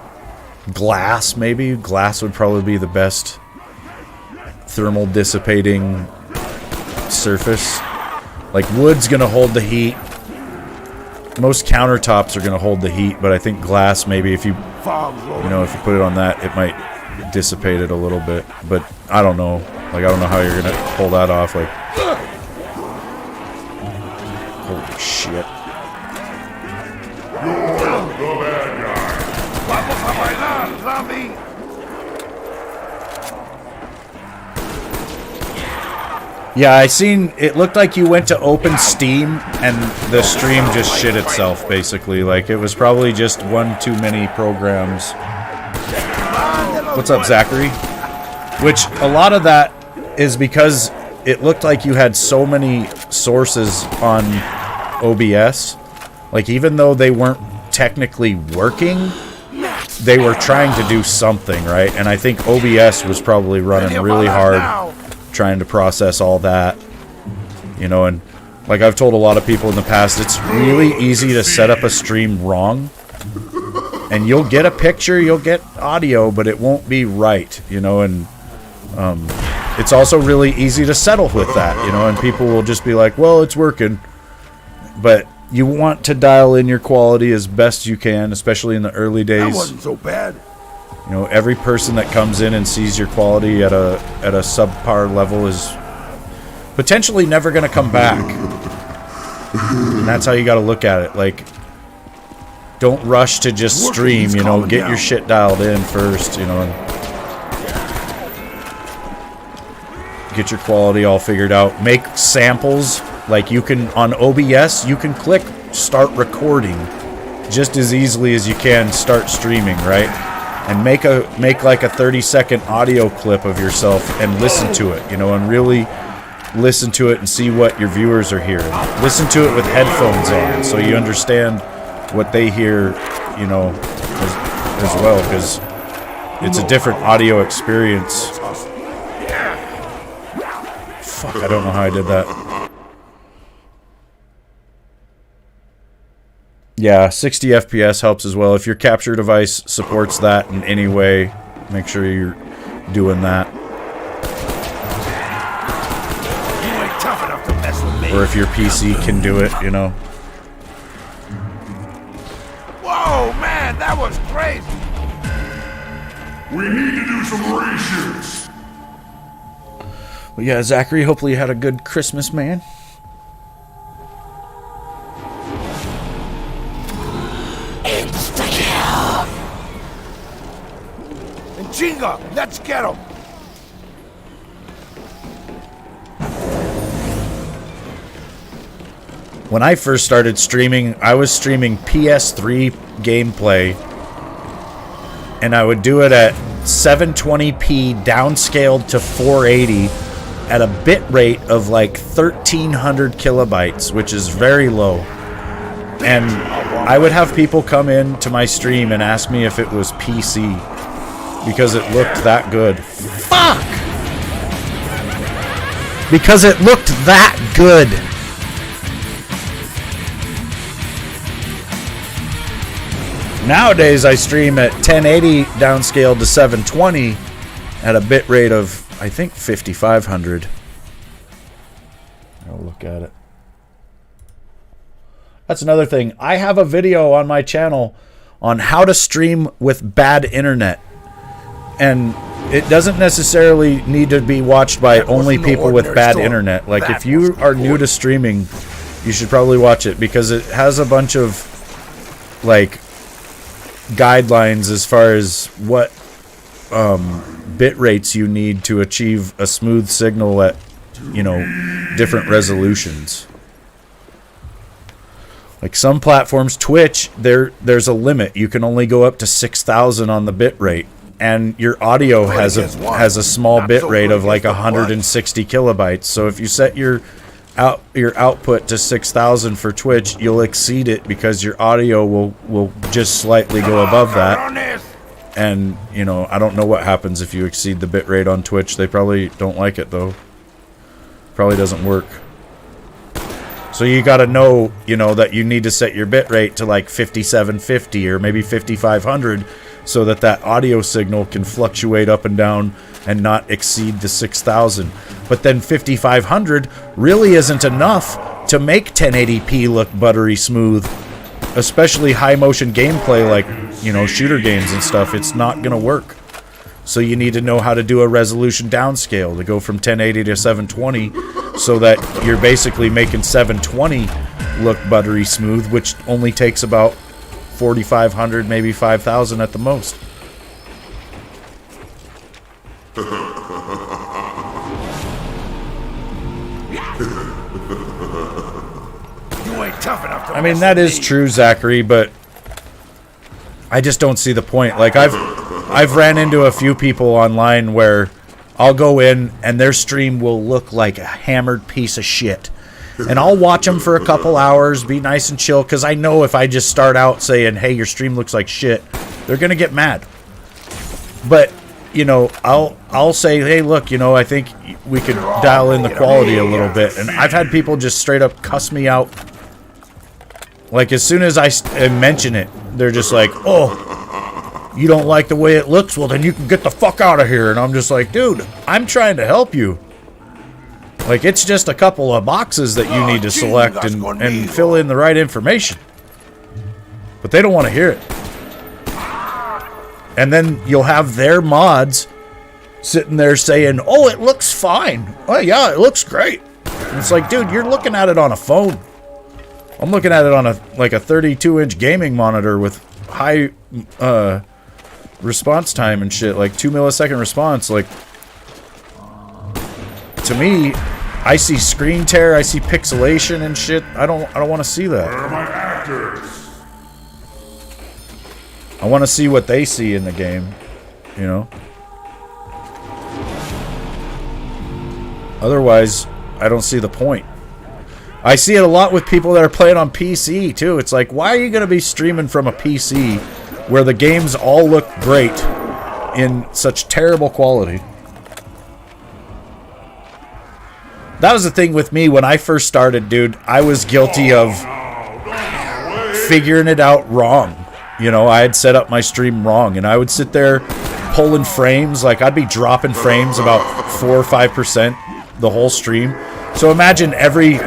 Speaker 2: glass maybe. Glass would probably be the best thermal dissipating surface. Like wood's going to hold the heat. Most countertops are going to hold the heat, but I think glass maybe if you if you put it on that, it might dissipate it a little bit. But I don't know. Like I don't know how you're going to pull that off. Like holy shit.
Speaker 9: You're the bad guy.
Speaker 6: Vamos a bailar, zombie.
Speaker 2: Yeah, I seen it looked like you went to open Steam and the stream just shit itself basically. Like it was probably just one too many programs. What's up, Zachary? Which a lot of that is because it looked like you had so many sources on OBS. Like even though they weren't technically working, they were trying to do something, right? And I think OBS was probably running really hard trying to process all that, you know. And like I've told a lot of people in the past, it's really easy to set up a stream wrong and you'll get a picture, you'll get audio, but it won't be right, you know. And it's also really easy to settle with that, you know, and people will just be like, well, it's working. But you want to dial in your quality as best you can, especially in the early days.
Speaker 6: That wasn't so bad.
Speaker 2: You know, every person that comes in and sees your quality at a subpar level is potentially never going to come back. And that's how you got to look at it. Like, don't rush to just stream, you know, get your shit dialed in first, you know, and get your quality all figured out. Make samples. Like you can, on OBS, you can click start recording just as easily as you can start streaming, right? And make like a 30-second audio clip of yourself and listen to it, you know, and really listen to it and see what your viewers are hearing. Listen to it with headphones on so you understand what they hear, you know, as well, because it's a different audio experience. Fuck, I don't know how I did that. Yeah, 60 FPS helps as well. If your capture device supports that in any way, make sure you're doing that.
Speaker 6: You ain't tough enough to mess with me.
Speaker 2: Or if your PC can do it, you know.
Speaker 6: Whoa, man, that was crazy.
Speaker 9: We need to do some reshoots.
Speaker 2: Well, yeah, Zachary, hopefully you had a good Christmas, man.
Speaker 6: Jinga, let's get him.
Speaker 2: When I first started streaming, I was streaming PS3 gameplay, and I would do it at 720p downscaled to 480 at a bit rate of like 1300 kilobytes, which is very low. And I would have people come in to my stream and ask me if it was PC because it looked that good. Fuck! Because it looked that good. Nowadays, I stream at 1080 downscaled to 720 at a bit rate of, I think, 5500. I'll look at it. That's another thing. I have a video on my channel on how to stream with bad internet. And it doesn't necessarily need to be watched by only people with bad internet. Like, if you are new to streaming, you should probably watch it because it has a bunch of, like, guidelines as far as what bit rates you need to achieve a smooth signal at, you know, different resolutions. Like some platforms, Twitch, there's a limit. You can only go up to 6,000 on the bit rate, and your audio has a small bit rate of like 160 kilobytes. So if you set your output to 6,000 for Twitch, you'll exceed it because your audio will just slightly go above that. And you know, I don't know what happens if you exceed the bit rate on Twitch. They probably don't like it though. Probably doesn't work. So you got to know, you know, that you need to set your bit rate to like 5750 or maybe 5500 so that that audio signal can fluctuate up and down and not exceed the 6,000. But then 5500 really isn't enough to make 1080p look buttery smooth, especially high motion gameplay like, you know, shooter games and stuff. It's not going to work. So you need to know how to do a resolution downscale to go from 1080 to 720 so that you're basically making 720 look buttery smooth, which only takes about 4,500, maybe 5,000 at the most.
Speaker 9: You ain't tough enough to
Speaker 2: I mean, that is true, Zachary, but I just don't see the point. Like, I've ran into a few people online where I'll go in and their stream will look like a hammered piece of shit. And I'll watch them for a couple hours, be nice and chill, because I know if I just start out saying, hey, your stream looks like shit, they're going to get mad. But, you know, I'll say, hey, look, you know, I think we could dial in the quality a little bit. And I've had people just straight up cuss me out. Like, as soon as I mention it, they're just like, oh, you don't like the way it looks? Well, then you can get the fuck out of here. And I'm just like, dude, I'm trying to help you. Like, it's just a couple of boxes that you need to select and fill in the right information. But they don't want to hear it. And then you'll have their mods sitting there saying, oh, it looks fine. Oh, yeah, it looks great. And it's like, dude, you're looking at it on a phone. I'm looking at it on a 32-inch gaming monitor with high response time and shit, like 2 millisecond response. Like, to me, I see screen tear, I see pixelation and shit. I don't want to see that.
Speaker 9: Where are my actors?
Speaker 2: I want to see what they see in the game, you know. Otherwise, I don't see the point. I see it a lot with people that are playing on PC too. It's like, why are you going to be streaming from a PC where the games all look great in such terrible quality? That was the thing with me when I first started, dude. I was guilty of figuring it out wrong. You know, I had set up my stream wrong, and I would sit there pulling frames. Like, I'd be dropping frames about 4 or 5% the whole stream. So imagine every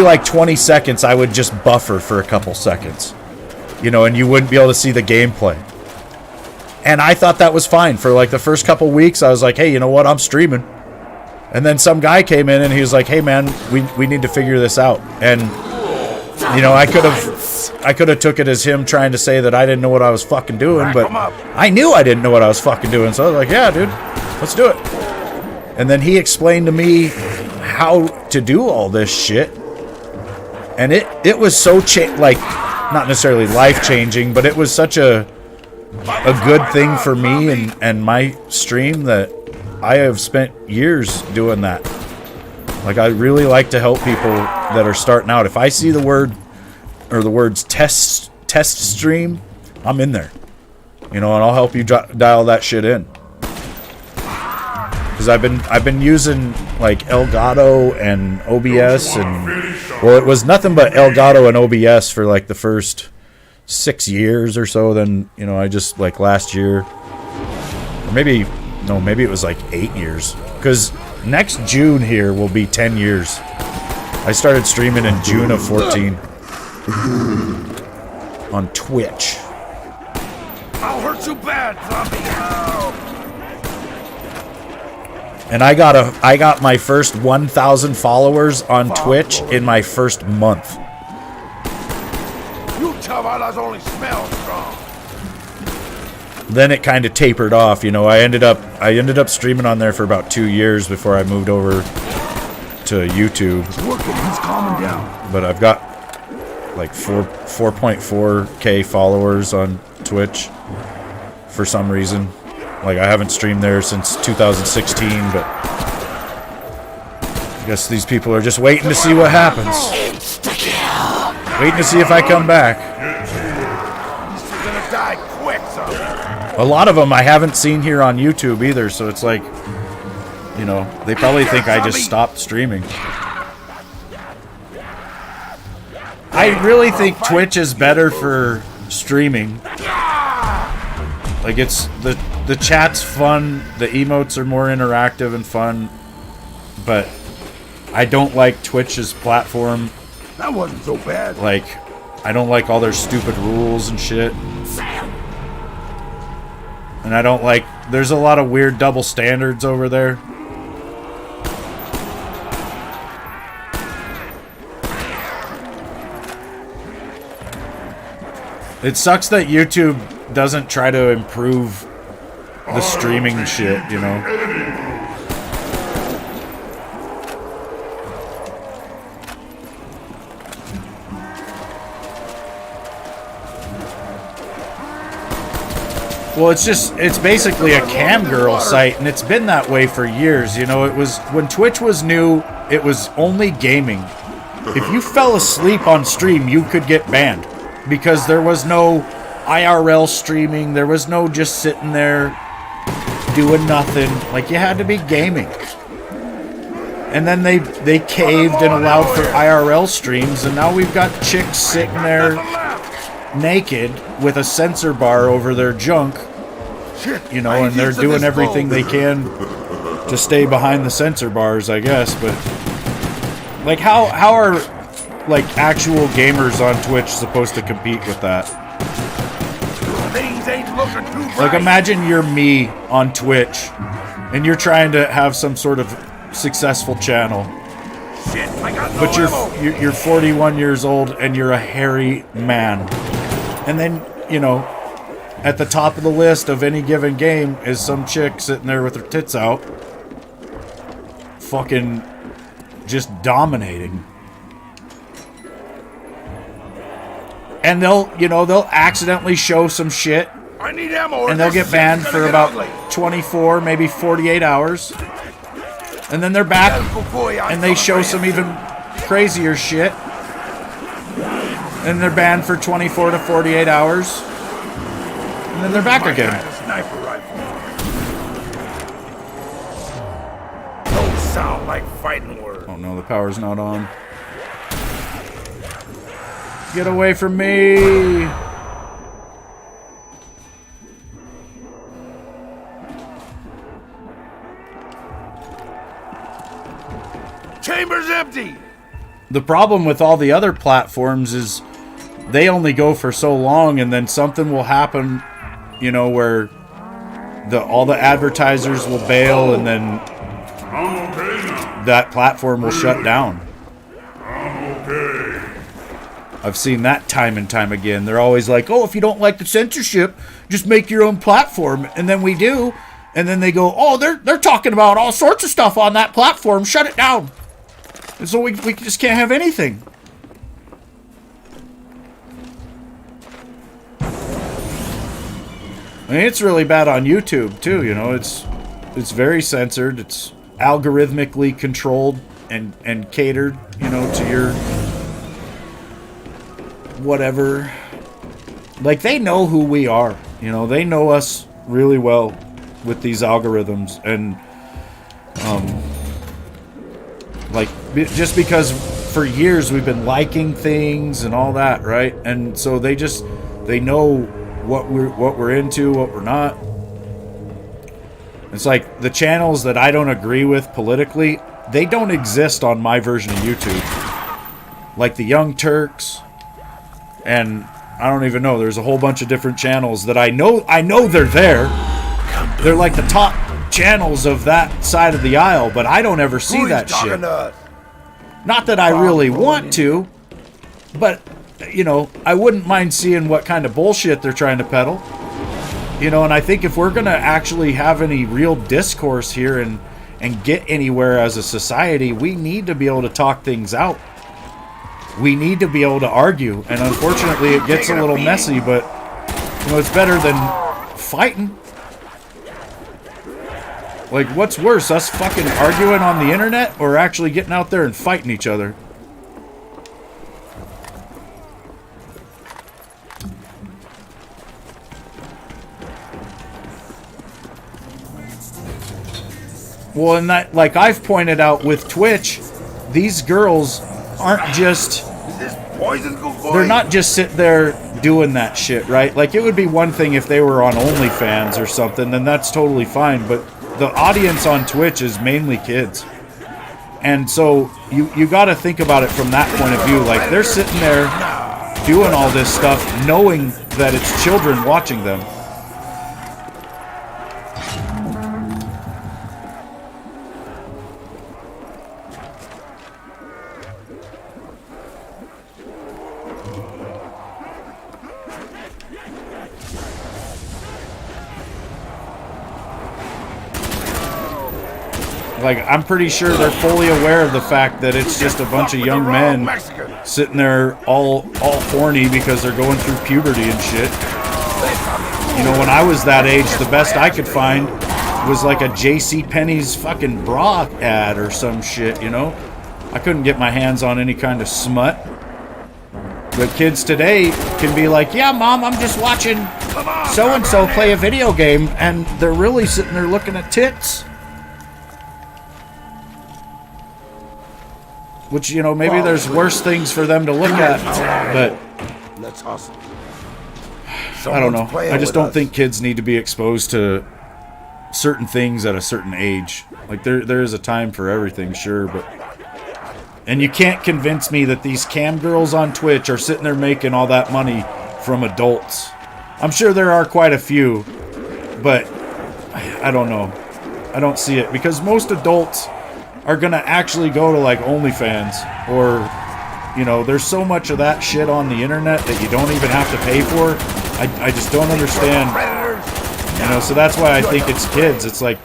Speaker 2: like 20 seconds I would just buffer for a couple seconds, you know, and you wouldn't be able to see the gameplay. And I thought that was fine for like the first couple weeks. I was like, hey, you know what, I'm streaming. And then some guy came in and he was like, hey man, we need to figure this out. And you know, I could have took it as him trying to say that I didn't know what I was fucking doing, but I knew I didn't know what I was fucking doing. So I was like, yeah, dude, let's do it. And then he explained to me how to do all this shit. And it was so like, not necessarily life-changing, but it was such a good thing for me and my stream that I have spent years doing that. Like, I really like to help people that are starting out. If I see the word or the words test stream, I'm in there. You know, and I'll help you dial that shit in. Because I've been using like Elgato and OBS, and well, it was nothing but Elgato and OBS for like the first 6 years or so. Then, you know, I just like last year, or maybe it was like 8 years. Because next June here will be 10 years. I started streaming in June of 14 on Twitch.
Speaker 9: I'll hurt you bad, zombie.
Speaker 2: And I got my first 1,000 followers on Twitch in my first month.
Speaker 9: You chavalas only smell strong.
Speaker 2: Then it kind of tapered off, you know. I ended up streaming on there for about 2 years before I moved over to YouTube.
Speaker 6: It's working. He's calming down.
Speaker 2: But I've got like 4.4K followers on Twitch for some reason. Like, I haven't streamed there since 2016, but I guess these people are just waiting to see what happens. Waiting to see if I come back.
Speaker 6: You're gonna die quick, son.
Speaker 2: A lot of them I haven't seen here on YouTube either, so it's like, you know, they probably think I just stopped streaming. I really think Twitch is better for streaming. Like, it's the chat's fun, the emotes are more interactive and fun, but I don't like Twitch's platform.
Speaker 6: That wasn't so bad.
Speaker 2: Like, I don't like all their stupid rules and shit. And I don't like, there's a lot of weird double standards over there. It sucks that YouTube doesn't try to improve the streaming shit, you know? Well, it's basically a cam girl site, and it's been that way for years, you know? It was, when Twitch was new, it was only gaming. If you fell asleep on stream, you could get banned. Because there was no IRL streaming, there was no just sitting there doing nothing. Like, you had to be gaming. And then they caved and allowed for IRL streams, and now we've got chicks sitting there naked with a censor bar over their junk, you know, and they're doing everything they can to stay behind the censor bars, I guess. But like, how are like actual gamers on Twitch supposed to compete with that?
Speaker 6: Things ain't looking too bright.
Speaker 2: Like, imagine you're me on Twitch and you're trying to have some sort of successful channel,
Speaker 6: Shit, I got no
Speaker 2: but
Speaker 6: ammo.
Speaker 2: you're 41 years old and you're a hairy man, and then, you know, at the top of the list of any given game is some chick sitting there with her tits out, fucking just dominating. And they'll accidentally show some shit,
Speaker 6: I need ammo.
Speaker 2: and they'll get banned for about 24, maybe 48 hours. And then they're back, and they show some even crazier shit. And they're banned for 24 to 48 hours. And then they're back again.
Speaker 6: Sniper rifle. Don't sound like fighting words.
Speaker 2: Oh no, the power's not on. Get away from me!
Speaker 6: Chamber's empty.
Speaker 2: The problem with all the other platforms is they only go for so long, and then something will happen, you know, where all the advertisers will bail, and then that platform will shut down. I've seen that time and time again. They're always like, oh, if you don't like the censorship, just make your own platform. And then we do. And then they go, oh, they're talking about all sorts of stuff on that platform. Shut it down. And so we just can't have anything. I mean, it's really bad on YouTube, too, you know. It's very censored. It's algorithmically controlled and catered, you know, to your whatever. Like, they know who we are, you know. They know us really well with these algorithms, and like, just because for years we've been liking things and all that, right? And so they know what we're into, what we're not. It's like the channels that I don't agree with politically, they don't exist on my version of YouTube. Like the Young Turks, and I don't even know, there's a whole bunch of different channels that I know they're there. They're like the top channels of that side of the aisle, but I don't ever see that shit. Not that I really want to, but, you know, I wouldn't mind seeing what kind of bullshit they're trying to peddle. You know, and I think if we're going to actually have any real discourse here and get anywhere as a society, we need to be able to talk things out. we need to be able to argue, and unfortunately it gets a little messy, but you know, it's better than fighting. Like, what's worse, us fucking arguing on the internet or actually getting out there and fighting each other? Well, and that, like I've pointed out with Twitch, these girls aren't just... They're not just sitting there doing that shit, right? Like, it would be one thing if they were on OnlyFans or something, then that's totally fine, but the audience on Twitch is mainly kids. And so you got to think about it from that point of view. Like, they're sitting there doing all this stuff knowing that it's children watching them. Like, I'm pretty sure they're fully aware of the fact that it's just a bunch of young men sitting there all horny because they're going through puberty and shit. You know, when I was that age, the best I could find was like a JCPenney's fucking bra ad or some shit, you know? I couldn't get my hands on any kind of smut. But kids today can be like, yeah, Mom, I'm just watching so-and-so play a video game, and they're really sitting there looking at tits. Which, you know, maybe there's worse things for them to look at, but
Speaker 6: Let's hustle.
Speaker 2: I don't know. I just don't think kids need to be exposed to certain things at a certain age. Like, there is a time for everything, sure, but... And you can't convince me that these cam girls on Twitch are sitting there making all that money from adults. I'm sure there are quite a few, but I don't know. I don't see it, because most adults are gonna actually go to, like, OnlyFans, or, you know, there's so much of that shit on the internet that you don't even have to pay for. I just don't understand, you know, so that's why I think it's kids. It's like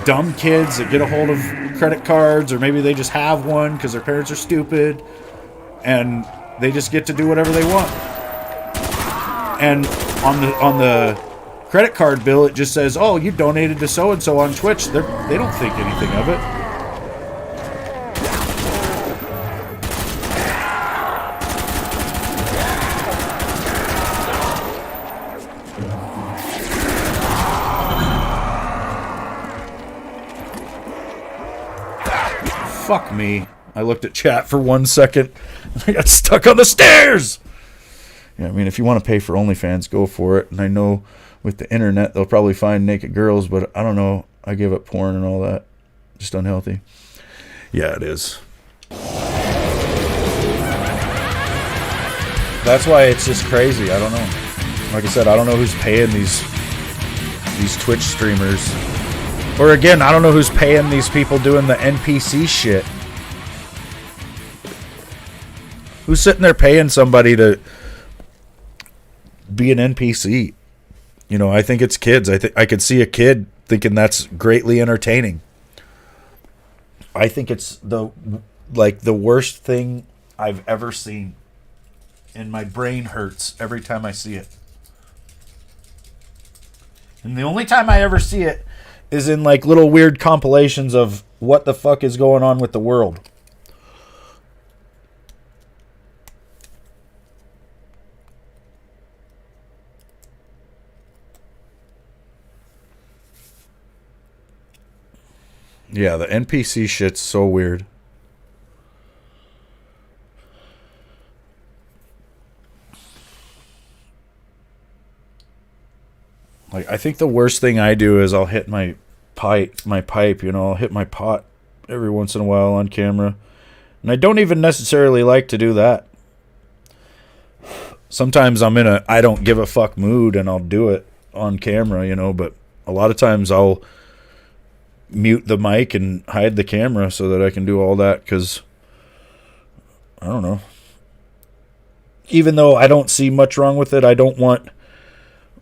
Speaker 2: dumb kids that get a hold of credit cards, or maybe they just have one because their parents are stupid, and they just get to do whatever they want. And on the credit card bill, it just says, oh, you donated to so-and-so on Twitch. They don't think anything of it. Fuck me. I looked at chat for 1 second. I got stuck on the stairs. Yeah, I mean, if you want to pay for OnlyFans, go for it. And I know with the internet, they'll probably find naked girls, but I don't know. I give up porn and all that. Just unhealthy. Yeah, it is. That's why it's just crazy. I don't know. Like I said, I don't know who's paying these Twitch streamers. Or again, I don't know who's paying these people doing the NPC shit. Who's sitting there paying somebody to be an NPC? You know, I think it's kids. I could see a kid thinking that's greatly entertaining. I think it's the worst thing I've ever seen. And my brain hurts every time I see it. And the only time I ever see it is in like little weird compilations of what the fuck is going on with the world. Yeah, the NPC shit's so weird. Like, I think the worst thing I do is I'll hit my pipe, you know, I'll hit my pot every once in a while on camera. And I don't even necessarily like to do that. Sometimes I'm in a I don't give a fuck mood and I'll do it on camera, you know, but a lot of times I'll mute the mic and hide the camera so that I can do all that, because I don't know. Even though I don't see much wrong with it, I don't want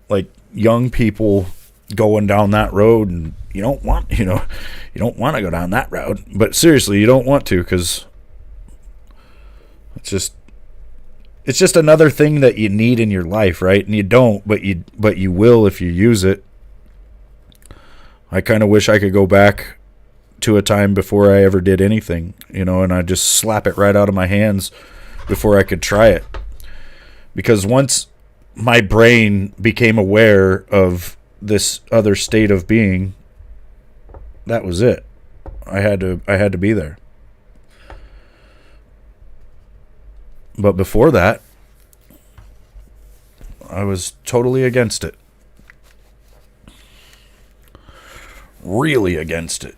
Speaker 2: like young people going down that road, and you don't want to go down that road. But seriously, you don't want to, because It's just another thing that you need in your life, right? And you don't, but you will if you use it. I kind of wish I could go back to a time before I ever did anything, and I just slap it right out of my hands before I could try it. Because once my brain became aware of this other state of being, that was it. I had to be there. But before that, I was totally against it. Really against it.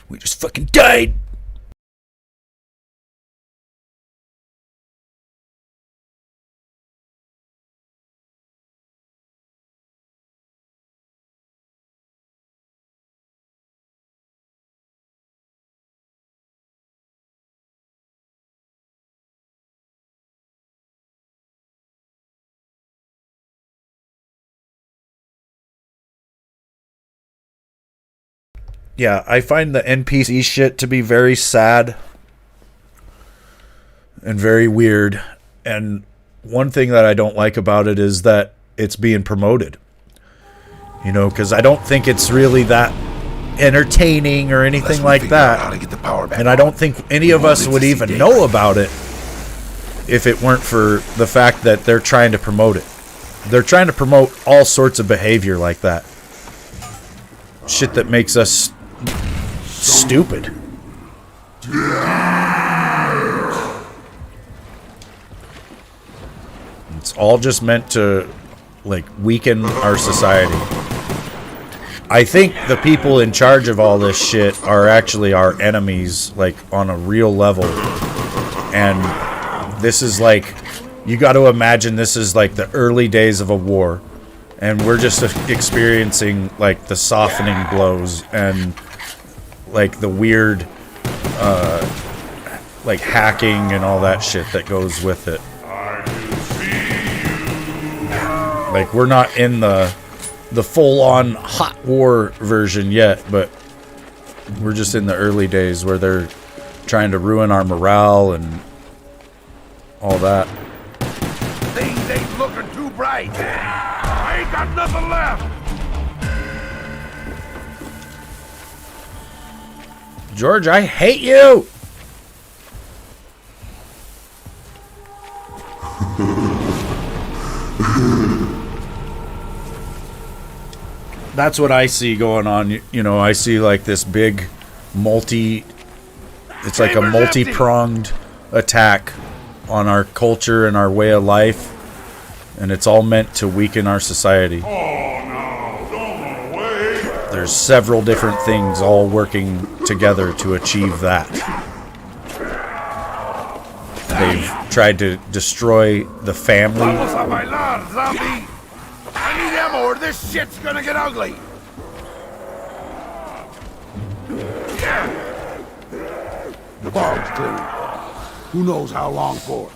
Speaker 2: We just fucking died. Yeah, I find the NPC shit to be very sad and very weird. And one thing that I don't like about it is that it's being promoted. Because I don't think it's really that entertaining or anything like that. And I don't think any of us would even know about it if it weren't for the fact that they're trying to promote it. They're trying to promote all sorts of behavior like that. Shit that makes us stupid. It's all just meant to, weaken our society. I think the people in charge of all this shit are actually our enemies, on a real level. And this is you got to imagine this is the early days of a war. And we're just experiencing, the softening blows and, the weird, hacking and all that shit that goes with it. We're not in the full-on hot war version yet, but we're just in the early days where they're trying to ruin our morale and all that.
Speaker 6: Things ain't looking too bright. I ain't got nothing left.
Speaker 2: George, I hate you! That's what I see going on. I see this big it's like a multi-pronged attack on our culture and our way of life. And it's all meant to weaken our society.
Speaker 9: Oh, no, don't run away.
Speaker 2: There's several different things all working together to achieve that. They've tried to destroy the family.
Speaker 6: Vamos a bailar, zombie. I need ammo or this shit's gonna get ugly. The fog's clearing. Who knows how long for?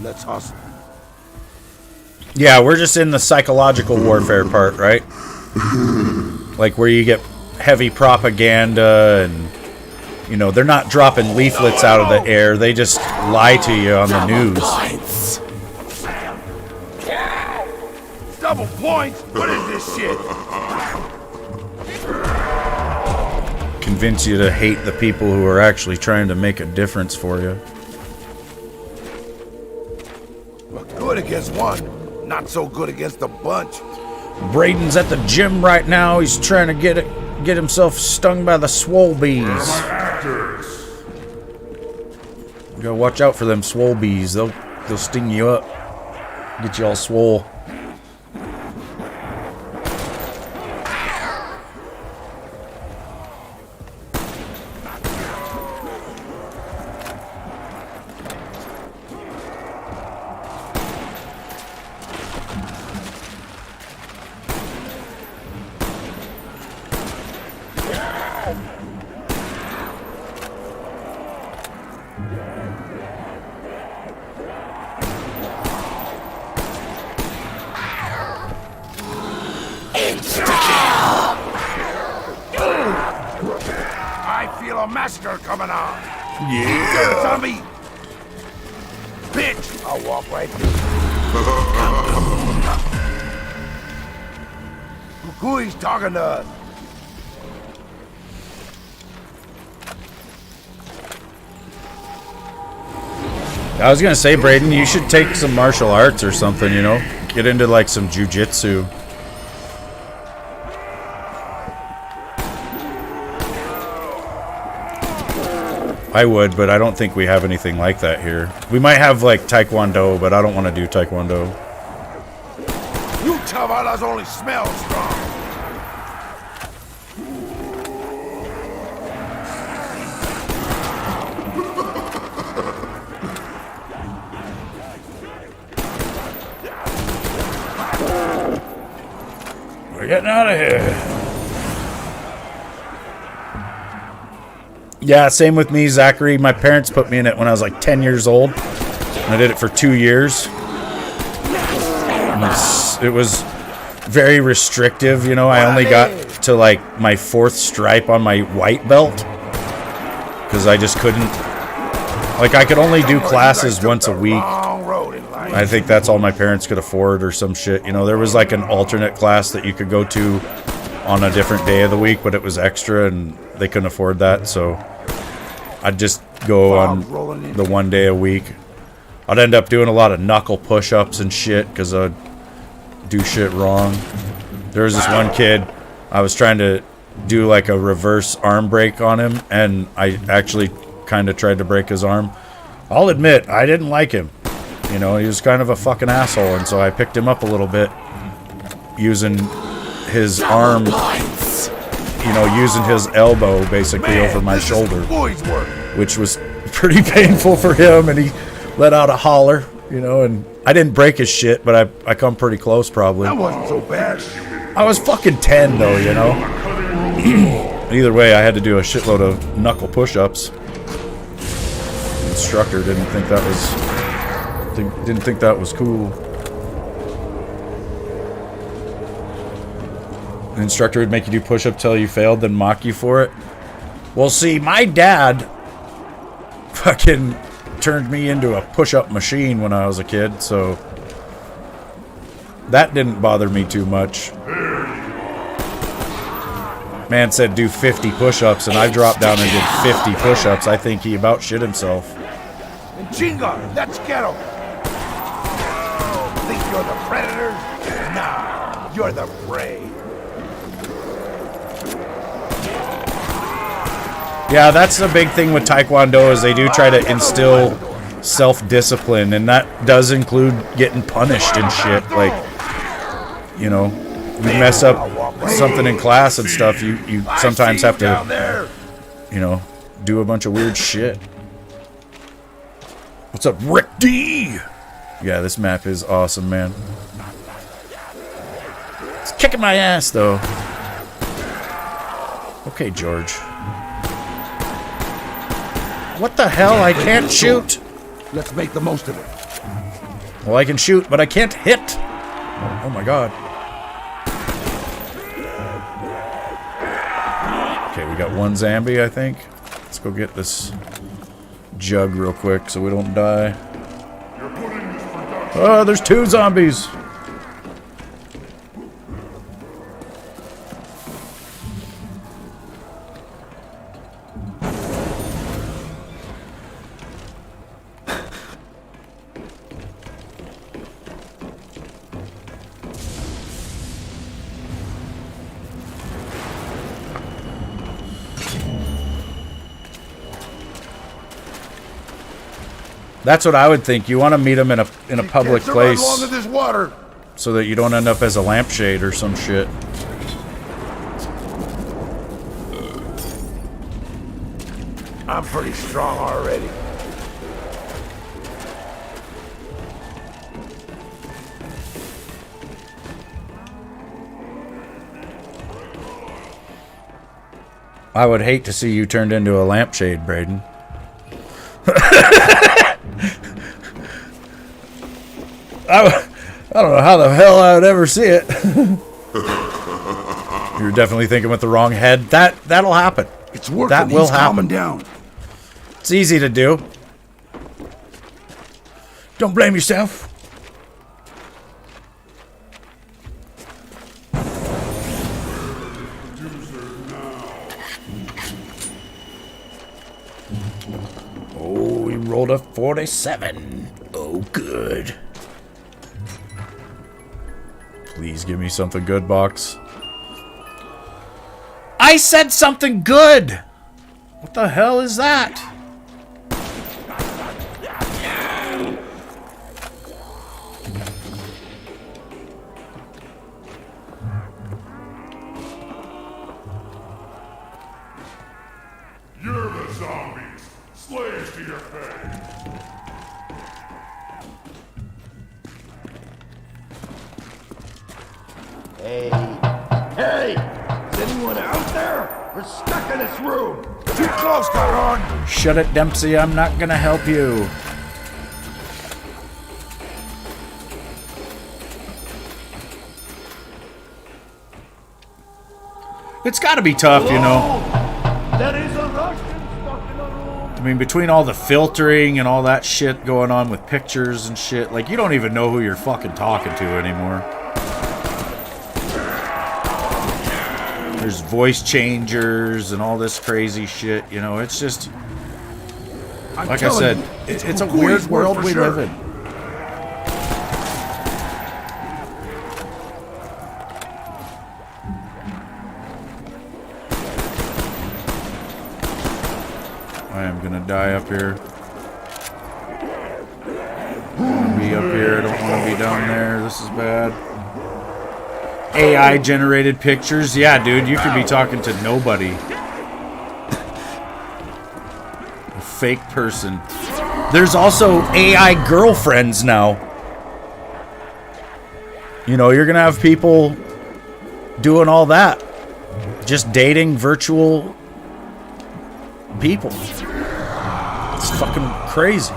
Speaker 6: Let's hustle.
Speaker 2: Yeah, we're just in the psychological warfare part, right? Where you get heavy propaganda and, they're not dropping leaflets out of the air. They just lie to you on the news.
Speaker 6: Double points? What is this shit?
Speaker 2: Convince you to hate the people who are actually trying to make a difference for you.
Speaker 6: Look good against one. Not so good against a bunch.
Speaker 2: Braden's at the gym right now. He's trying to get himself stung by the swole bees. You gotta watch out for them swole bees. They'll sting you up. Get you all swole.
Speaker 6: I feel a massacre coming on. Yeah. Zombie. Bitch. I'll walk right through. Who is talking to us?
Speaker 2: I was gonna say, Braden, you should take some martial arts or something, you know? Get into like some jujitsu. I would, but I don't think we have anything like that here. We might have like taekwondo, but I don't want to do taekwondo.
Speaker 6: You chavalas only smell strong.
Speaker 2: We're getting out of here. Yeah, same with me, Zachary. My parents put me in it when I was like 10 years old. And I did it for 2 years. It was very restrictive, you know. I only got to like my 4th stripe on my white belt. Because I just couldn't... Like, I could only do classes once a week. I think that's all my parents could afford or some shit. You know, there was like an alternate class that you could go to on a different day of the week, but it was extra and they couldn't afford that, so I'd just go on the 1 day a week. I'd end up doing a lot of knuckle push-ups and shit because I'd do shit wrong. There was this one kid, I was trying to do like a reverse arm break on him, and I actually kind of tried to break his arm. I'll admit, I didn't like him. You know, he was kind of a fucking asshole, and so I picked him up a little bit using his arm, you know, using his elbow basically over my shoulder, which was pretty painful for him, and he let out a holler, you know, and I didn't break his shit, but I come pretty close probably.
Speaker 6: That wasn't so bad.
Speaker 2: I was fucking 10 though, you know. Either way, I had to do a shitload of knuckle push-ups. The instructor didn't think that was cool. The instructor would make you do push-up till you failed, then mock you for it. Well, see, my dad fucking turned me into a push-up machine when I was a kid, so that didn't bother me too much. Man said do 50 push-ups, and I dropped down and did 50 push-ups. I think he about shit himself.
Speaker 6: Chinga, let's get him. Think you're the predators? Nah, you're the prey.
Speaker 2: Yeah, that's the big thing with Taekwondo is they do try to instill self-discipline, and that does include getting punished and shit. Like, you know, you mess up something in class and stuff, you sometimes have to, you know, do a bunch of weird shit. What's up, Rick D? Yeah, this map is awesome, man. It's kicking my ass, though. Okay, George. What the hell? I can't shoot.
Speaker 6: Let's make the most of it.
Speaker 2: Well, I can shoot, but I can't hit. Oh my god. Okay, we got one zombie, I think. Let's go get this jug real quick so we don't die. Oh, there's 2 zombies. That's what I would think. You want to meet them in a public place so that you don't end up as a lampshade or some shit.
Speaker 6: I'm pretty strong already.
Speaker 2: I would hate to see you turned into a lampshade, Braden. I don't know how the hell I would ever see it. You're definitely thinking with the wrong head. That'll happen.
Speaker 6: It's working.
Speaker 2: That will
Speaker 6: He's
Speaker 2: happen.
Speaker 6: calming down.
Speaker 2: It's easy to do. Don't blame yourself. Oh, he rolled a 47. Oh, good. Please give me something good, box. I said something good! What the hell is that?
Speaker 9: You're the zombies. Slaves to your fate.
Speaker 6: Hey. Hey! Is anyone out there? We're stuck in this room.
Speaker 9: Too close, Cartman.
Speaker 2: Shut it, Dempsey. I'm not gonna help you. It's gotta be tough, you know.
Speaker 6: There is a Russian stuck in a room.
Speaker 2: I mean, between all the filtering and all that shit going on with pictures and shit, like, you don't even know who you're fucking talking to anymore. There's voice changers and all this crazy shit, you know, it's just... Like I said, it's a weird world we live in. I am gonna die up here. I wanna be up here, I don't wanna be down there, this is bad. AI generated pictures, yeah dude, you could be talking to nobody. A fake person. There's also AI girlfriends now. You know, you're gonna have people doing all that. Just dating virtual people. It's fucking crazy.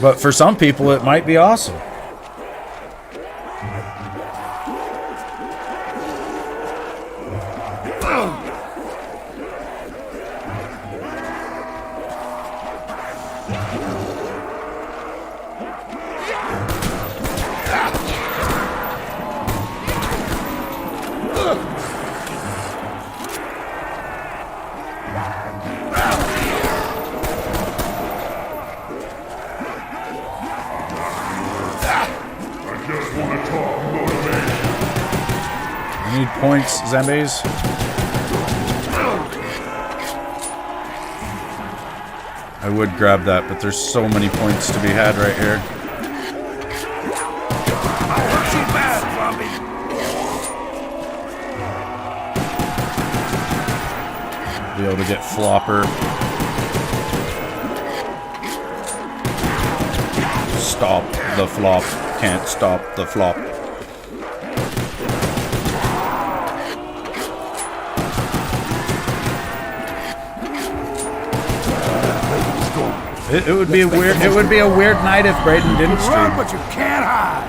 Speaker 2: But for some people, it might be awesome. Need points, zombies. I would grab that, but there's so many points to be had right here. Be able to get Flopper. Stop the flop. Can't stop the flop. It would be a weird. It would be a weird night if Brayden didn't stream.
Speaker 6: Run, but you can't hide.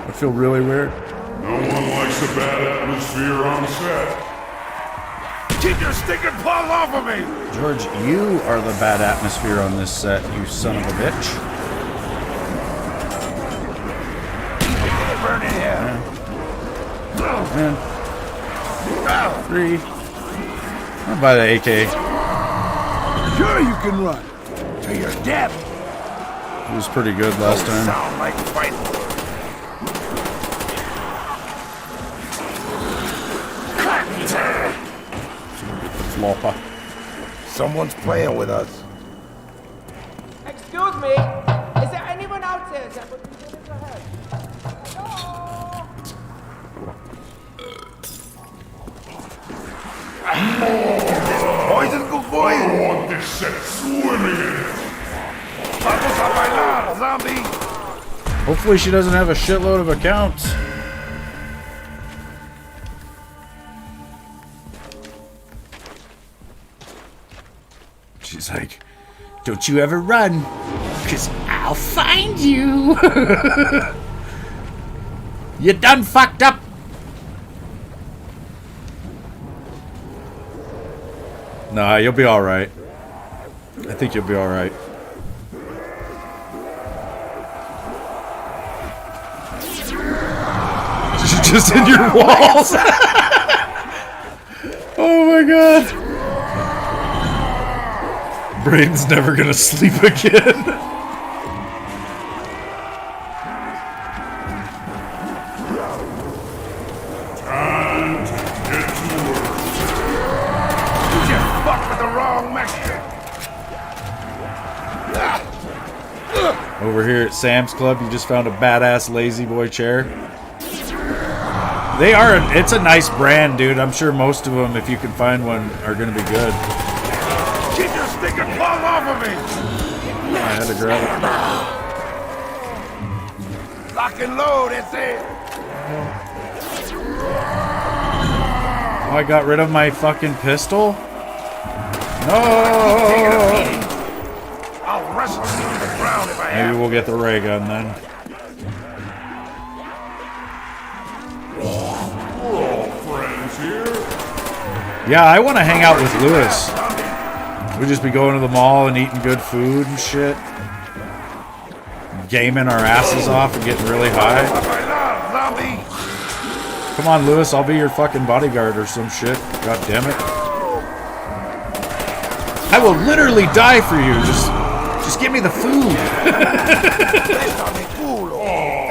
Speaker 2: It'd feel really weird.
Speaker 9: No one likes a bad atmosphere on set.
Speaker 6: Keep your stinking paws off of me.
Speaker 2: George, you are the bad atmosphere on this set, you son of a bitch.
Speaker 6: Burn in here.
Speaker 2: Man. 3. I'll buy the AK.
Speaker 6: Sure you can run. To your death.
Speaker 2: It was pretty good last time.
Speaker 6: Sound like fighting.
Speaker 2: Flopper.
Speaker 6: Someone's playing with us.
Speaker 8: Excuse me. Is there anyone out there that would be willing to help? Hello?
Speaker 6: Poison, good boy.
Speaker 9: I want this set swimming in it.
Speaker 6: Vamos a bailar, zombie.
Speaker 2: Hopefully she doesn't have a shitload of accounts. She's like, don't you ever run, 'cause I'll find you. You done fucked up. Nah, you'll be all right. I think you'll be all right. Just in your walls. Oh my god. Braden's never gonna sleep again.
Speaker 9: Time to get to work.
Speaker 6: You just fucked with the wrong Mexican.
Speaker 2: Over here at Sam's Club, you just found a badass Lazy Boy chair. They are, it's a nice brand, dude. I'm sure most of them, if you can find one, are going to be good.
Speaker 6: Keep your stinking claws off of me!
Speaker 2: I had to grab it.
Speaker 6: Lock and load, that's it.
Speaker 2: Oh, I got rid of my fucking pistol? No!
Speaker 6: I'll wrestle you to the ground if I have.
Speaker 2: Maybe we'll get the ray gun then. Yeah, I want to hang out with Lewis. We'd just be going to the mall and eating good food and shit. Gaming our asses off and getting really high. Come on, Lewis, I'll be your fucking bodyguard or some shit. God damn it. I will literally die for you. Just give me the food.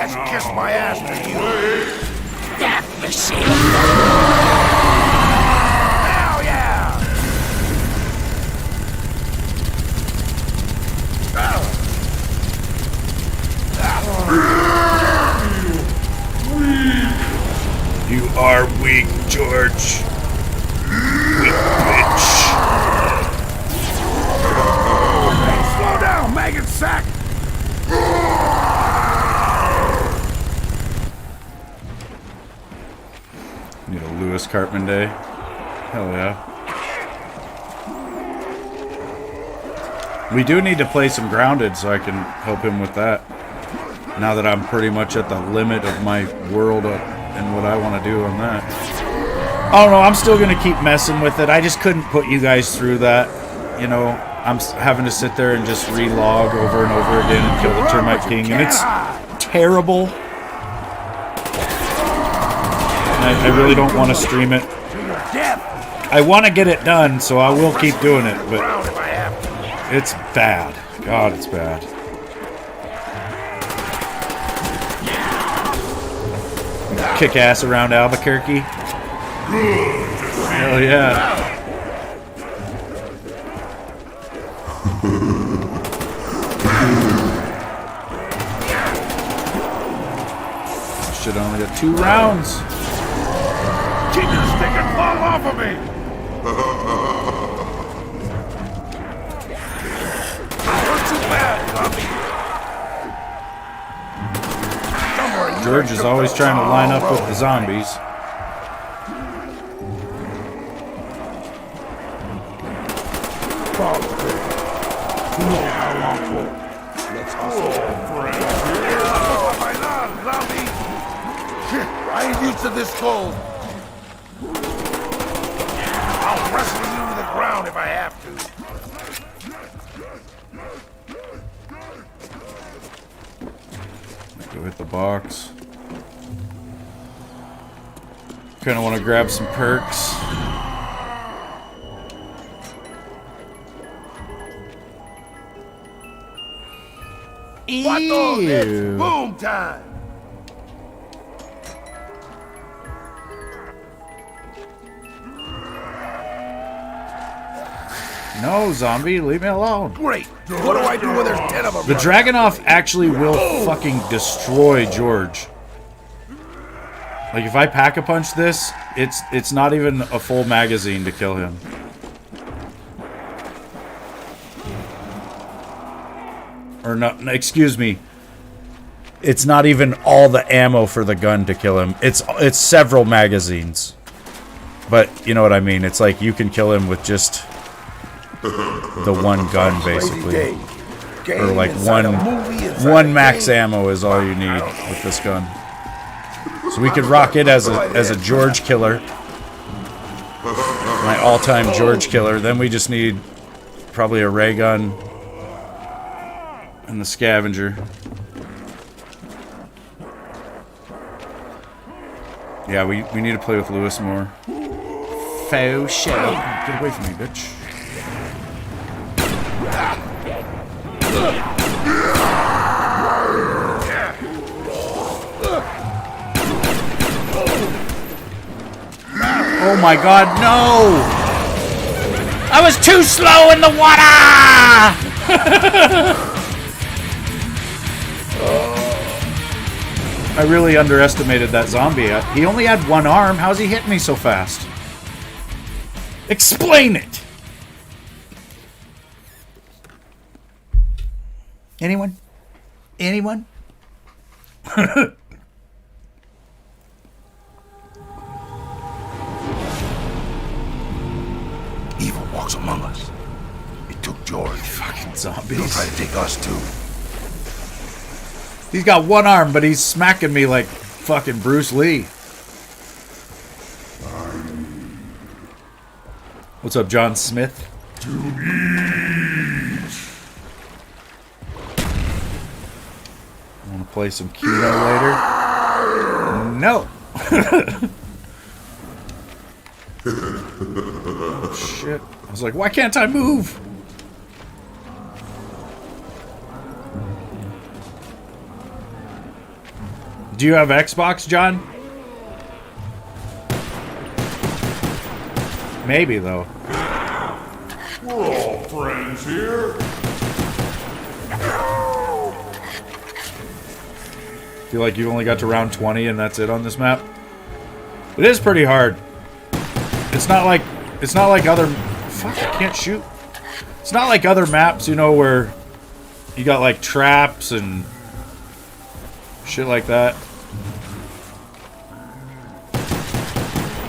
Speaker 6: That's kiss my ass to you.
Speaker 7: That machine.
Speaker 6: Hell yeah!
Speaker 2: You are weak, George. Weak bitch.
Speaker 6: Slow down, maggot sack!
Speaker 2: Need a Lewis Cartman day. Hell yeah. We do need to play some Grounded so I can help him with that. Now that I'm pretty much at the limit of my world and what I want to do on that. I don't know, I'm still going to keep messing with it. I just couldn't put you guys through that. You know, I'm having to sit there and just re-log over and over again and kill the Termite King. And it's terrible. I really don't want to stream it. I want to get it done, so I will keep doing it, but it's bad. God, it's bad. Kick ass around Albuquerque. Hell yeah. Shit, only got 2 rounds.
Speaker 6: Keep your stinking claws off of me! Hurt too bad, zombie.
Speaker 2: George is always trying to line up with the zombies.
Speaker 6: Let's hustle, friends. Zombie! I ain't used to this cold. I'll wrestle you to the ground if I have to.
Speaker 2: Go hit the box. Kind of want to grab some perks.
Speaker 6: Vato, it's
Speaker 2: Ew.
Speaker 6: boom time!
Speaker 2: No, zombie, leave me alone.
Speaker 6: Great! What do I do when there's 10 of them?
Speaker 2: The Dragonoff actually will fucking destroy George. Like, if I pack-a-punch this, it's not even a full magazine to kill him. Or no, excuse me. It's not even all the ammo for the gun to kill him. It's several magazines. But you know what I mean. It's like you can kill him with just the one gun, basically. Or like one max ammo is all you need with this gun. So we could rock it as a George killer. My all-time George killer. Then we just need probably a ray gun and the scavenger. Yeah, we need to play with Lewis more. Faux shit. Get away from me, bitch. Oh my god, no! I was too slow in the water! I really underestimated that zombie. He only had one arm. How's he hitting me so fast? Explain it! Anyone? Anyone?
Speaker 6: Evil walks among us. It took George.
Speaker 2: Fucking zombies.
Speaker 6: He'll try to take us too.
Speaker 2: He's got one arm, but he's smacking me like fucking Bruce Lee. What's up, John Smith?
Speaker 9: To eat.
Speaker 2: Want to play some Kino later? No. Oh, shit. I was like, why can't I move? Do you have Xbox, John? Maybe, though.
Speaker 9: We're all friends here.
Speaker 2: Feel like you only got to round 20 and that's it on this map? It is pretty hard. It's not like other... Fuck, I can't shoot. It's not like other maps, you know, where you got like traps and shit like that.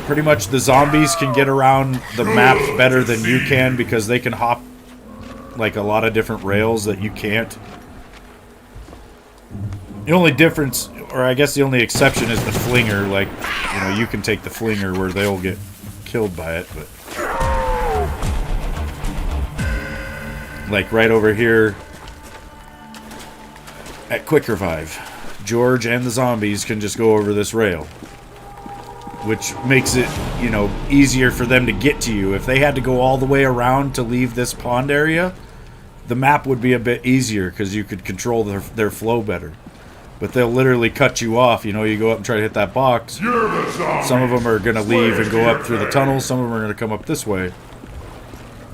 Speaker 2: Pretty much the zombies can get around the map better than you can because they can hop like a lot of different rails that you can't. The only difference, or I guess the only exception, is the flinger. Like, you know, you can take the flinger where they'll get killed by it, but like right over here at Quick Revive, George and the zombies can just go over this rail, which makes it, you know, easier for them to get to you. If they had to go all the way around to leave this pond area, the map would be a bit easier because you could control their flow better. But they'll literally cut you off. You know, you go up and try to hit that box.
Speaker 9: You're the zombie.
Speaker 2: Some of them are going to leave and go up through the tunnels. Some of them are going to come up this way.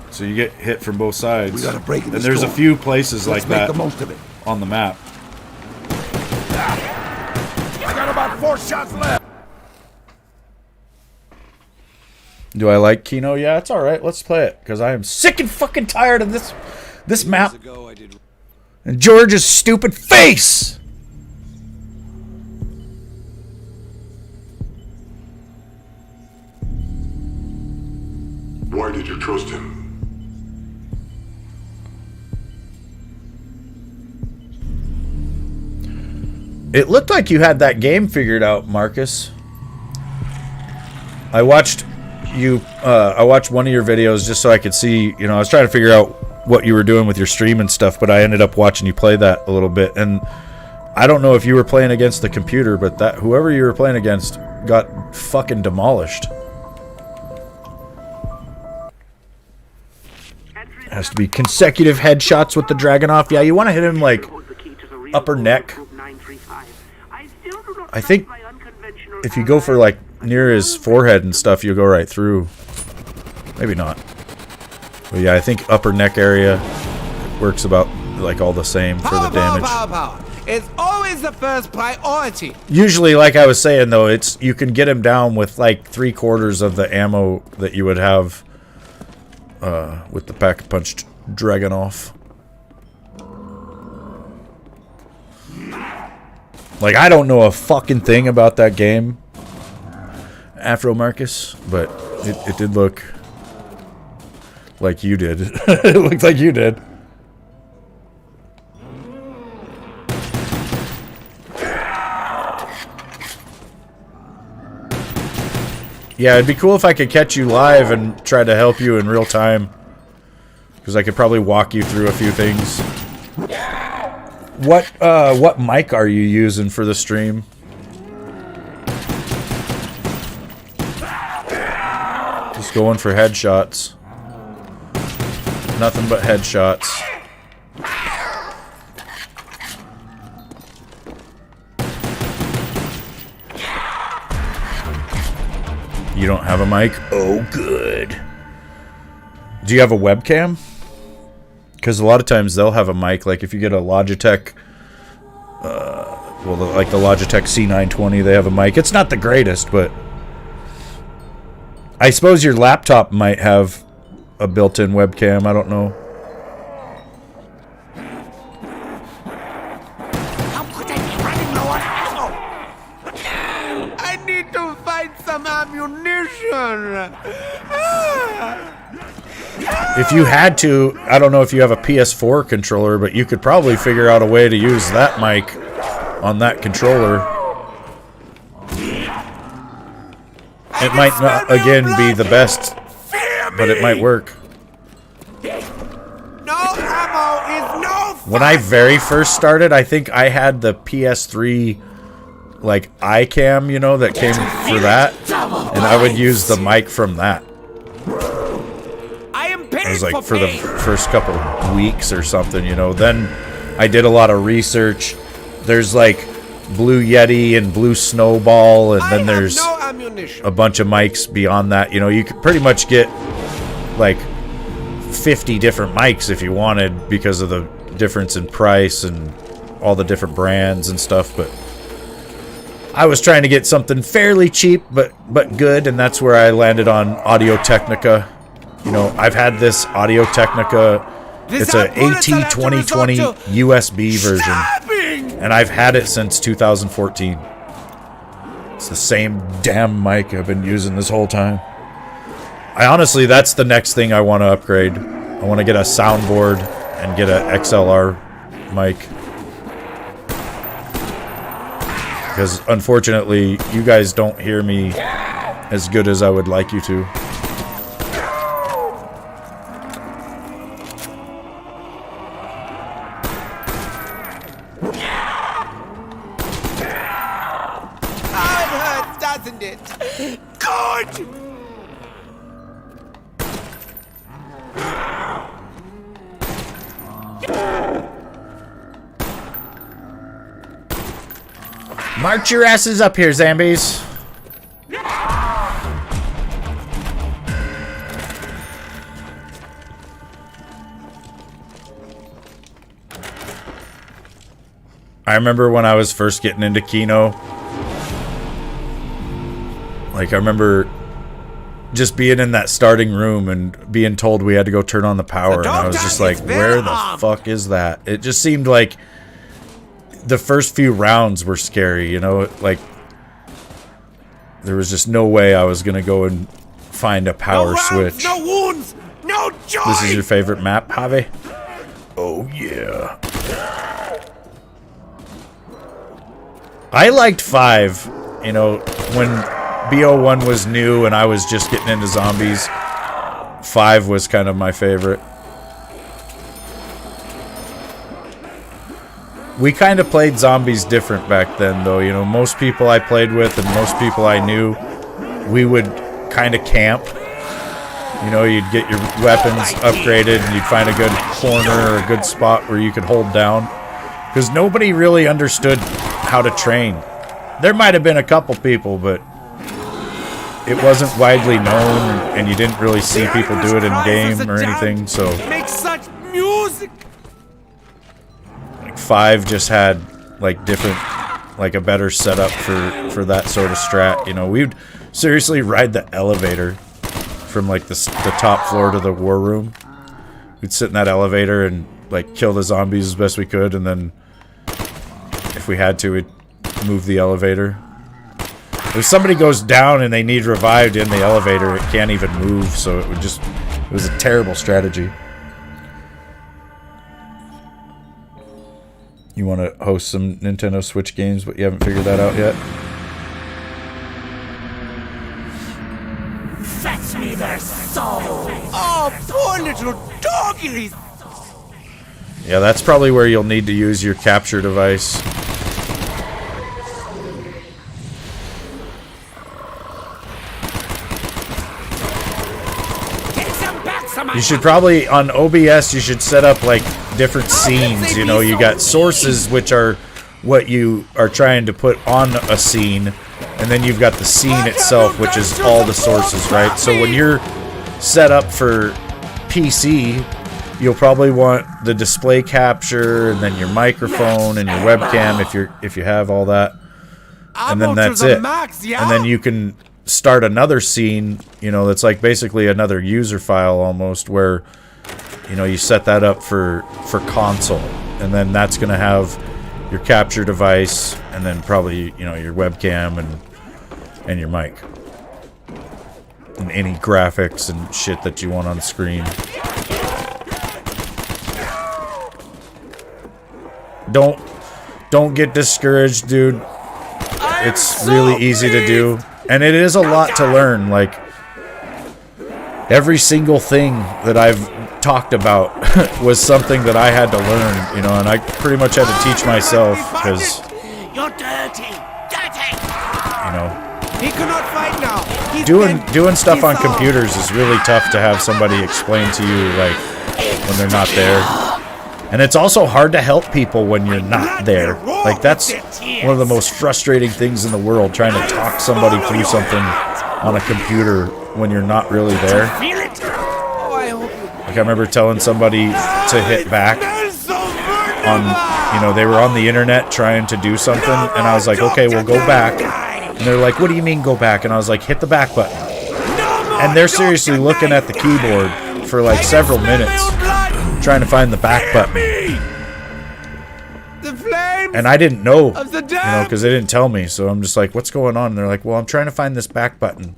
Speaker 2: So you get hit from both sides.
Speaker 6: We gotta break
Speaker 2: and there's a few places like that
Speaker 6: the most of it.
Speaker 2: on the map.
Speaker 6: I got about 4 shots left.
Speaker 2: Do I like Kino? Yeah, it's alright. Let's play it. Because I am sick and fucking tired of this map. And George's stupid face!
Speaker 9: Why did you trust him?
Speaker 2: It looked like you had that game figured out, Marcus. I watched one of your videos just so I could see, you know, I was trying to figure out what you were doing with your stream and stuff, but I ended up watching you play that a little bit, and I don't know if you were playing against the computer, but that whoever you were playing against got fucking demolished. Has to be consecutive headshots with the Dragunov. Yeah, you want to hit him like upper neck. I think if you go for like near his forehead and stuff, you'll go right through. Maybe not. But yeah, I think upper neck area works about like all the same for the damage.
Speaker 8: Power. It's always the first priority.
Speaker 2: Usually, like I was saying though, it's you can get him down with like 3/4 of the ammo that you would have with the pack-punched Dragunov. Like, I don't know a fucking thing about that game, Afro Marcus, but it did look like you did. It looked like you did. Yeah, it'd be cool if I could catch you live and try to help you in real time. Because I could probably walk you through a few things. What mic are you using for the stream? Just going for headshots. Nothing but headshots. You don't have a mic? Oh, good. Do you have a webcam? Because a lot of times they'll have a mic. Like if you get a Logitech, like the Logitech C920, they have a mic. It's not the greatest, but I suppose your laptop might have a built-in webcam. I don't know.
Speaker 7: How could I be running low on ammo? I need to find some ammunition.
Speaker 2: If you had to, I don't know if you have a PS4 controller, but you could probably figure out a way to use that mic on that controller. It might not, again, be the best, but it might work.
Speaker 7: No ammo is no fun.
Speaker 2: When I very first started, I think I had the PS3, like, iCam, you know, that came for that. And I would use the mic from that. It was like for the first couple weeks or something, you know. Then I did a lot of research. There's like Blue Yeti and Blue Snowball, and then there's a bunch of mics beyond that. You know, you could pretty much get like 50 different mics if you wanted because of the difference in price and all the different brands and stuff. But I was trying to get something fairly cheap but good, and that's where I landed on Audio-Technica. You know, I've had this Audio-Technica. It's a AT2020 USB version, and I've had it since 2014. It's the same damn mic I've been using this whole time. Honestly, that's the next thing I want to upgrade. I want to get a soundboard and get a XLR mic. Because, unfortunately, you guys don't hear me as good as I would like you to.
Speaker 7: Good!
Speaker 2: March your asses up here, zombies. I remember when I was first getting into Kino. Like, I remember just being in that starting room and being told we had to go turn on the power. And I was just like, where the fuck is that? It just seemed like the first few rounds were scary, you know? Like, there was just no way I was going to go and find a power switch.
Speaker 7: No wounds! No joy!
Speaker 2: This is your favorite map, Javi? Oh, yeah. I liked 5, you know, when BO1 was new and I was just getting into zombies. 5 was kind of my favorite. We kind of played zombies different back then, though. You know, most people I played with and most people I knew, we would kind of camp. You know, you'd get your weapons upgraded and you'd find a good corner or a good spot where you could hold down. Because nobody really understood how to train. There might have been a couple people, but it wasn't widely known, and you didn't really see people do it in game or anything, so
Speaker 7: make such music.
Speaker 2: Like 5 just had like different, like a better setup for that sort of strat. You know, we'd seriously ride the elevator from like the top floor to the war room. We'd sit in that elevator and like kill the zombies as best we could, and then if we had to, we'd move the elevator. If somebody goes down and they need revived in the elevator, it can't even move, so it was a terrible strategy. You want to host some Nintendo Switch games, but you haven't figured that out yet?
Speaker 4: fetch me their souls.
Speaker 7: Oh, poor little doggies.
Speaker 2: Yeah, that's probably where you'll need to use your capture device. You should probably, on OBS, you should set up like different scenes. You know, you got sources, which are what you are trying to put on a scene, and then you've got the scene itself, which is all the sources, right? So when you're set up for PC, you'll probably want the display capture, and then your microphone and your webcam if you have all that, and then that's it. And then you can start another scene, you know, that's like basically another user file almost, where, you know, you set that up for console, and then that's going to have your capture device, and then probably, you know, your webcam and your mic and any graphics and shit that you want on screen. Don't get discouraged, dude. It's really easy to do. And it is a lot to learn. Like, every single thing that I've talked about was something that I had to learn, you know, and I pretty much had to teach myself, because,
Speaker 4: You're dirty.
Speaker 2: you know,
Speaker 7: He cannot fight now.
Speaker 2: doing stuff on computers is really tough to have somebody explain to you, like, when they're not there. And it's also hard to help people when you're not there. Like, that's one of the most frustrating things in the world, trying to talk somebody through something on a computer when you're not really there. Like, I remember telling somebody to hit back on, you know, they were on the internet trying to do something, and I was like, okay, well, go back. And they're like, what do you mean go back? And I was like, hit the back button. And they're seriously looking at the keyboard for like several minutes, trying to find the back button. And I didn't know, you know, because they didn't tell me. So I'm just like, what's going on? And they're like, well, I'm trying to find this back button.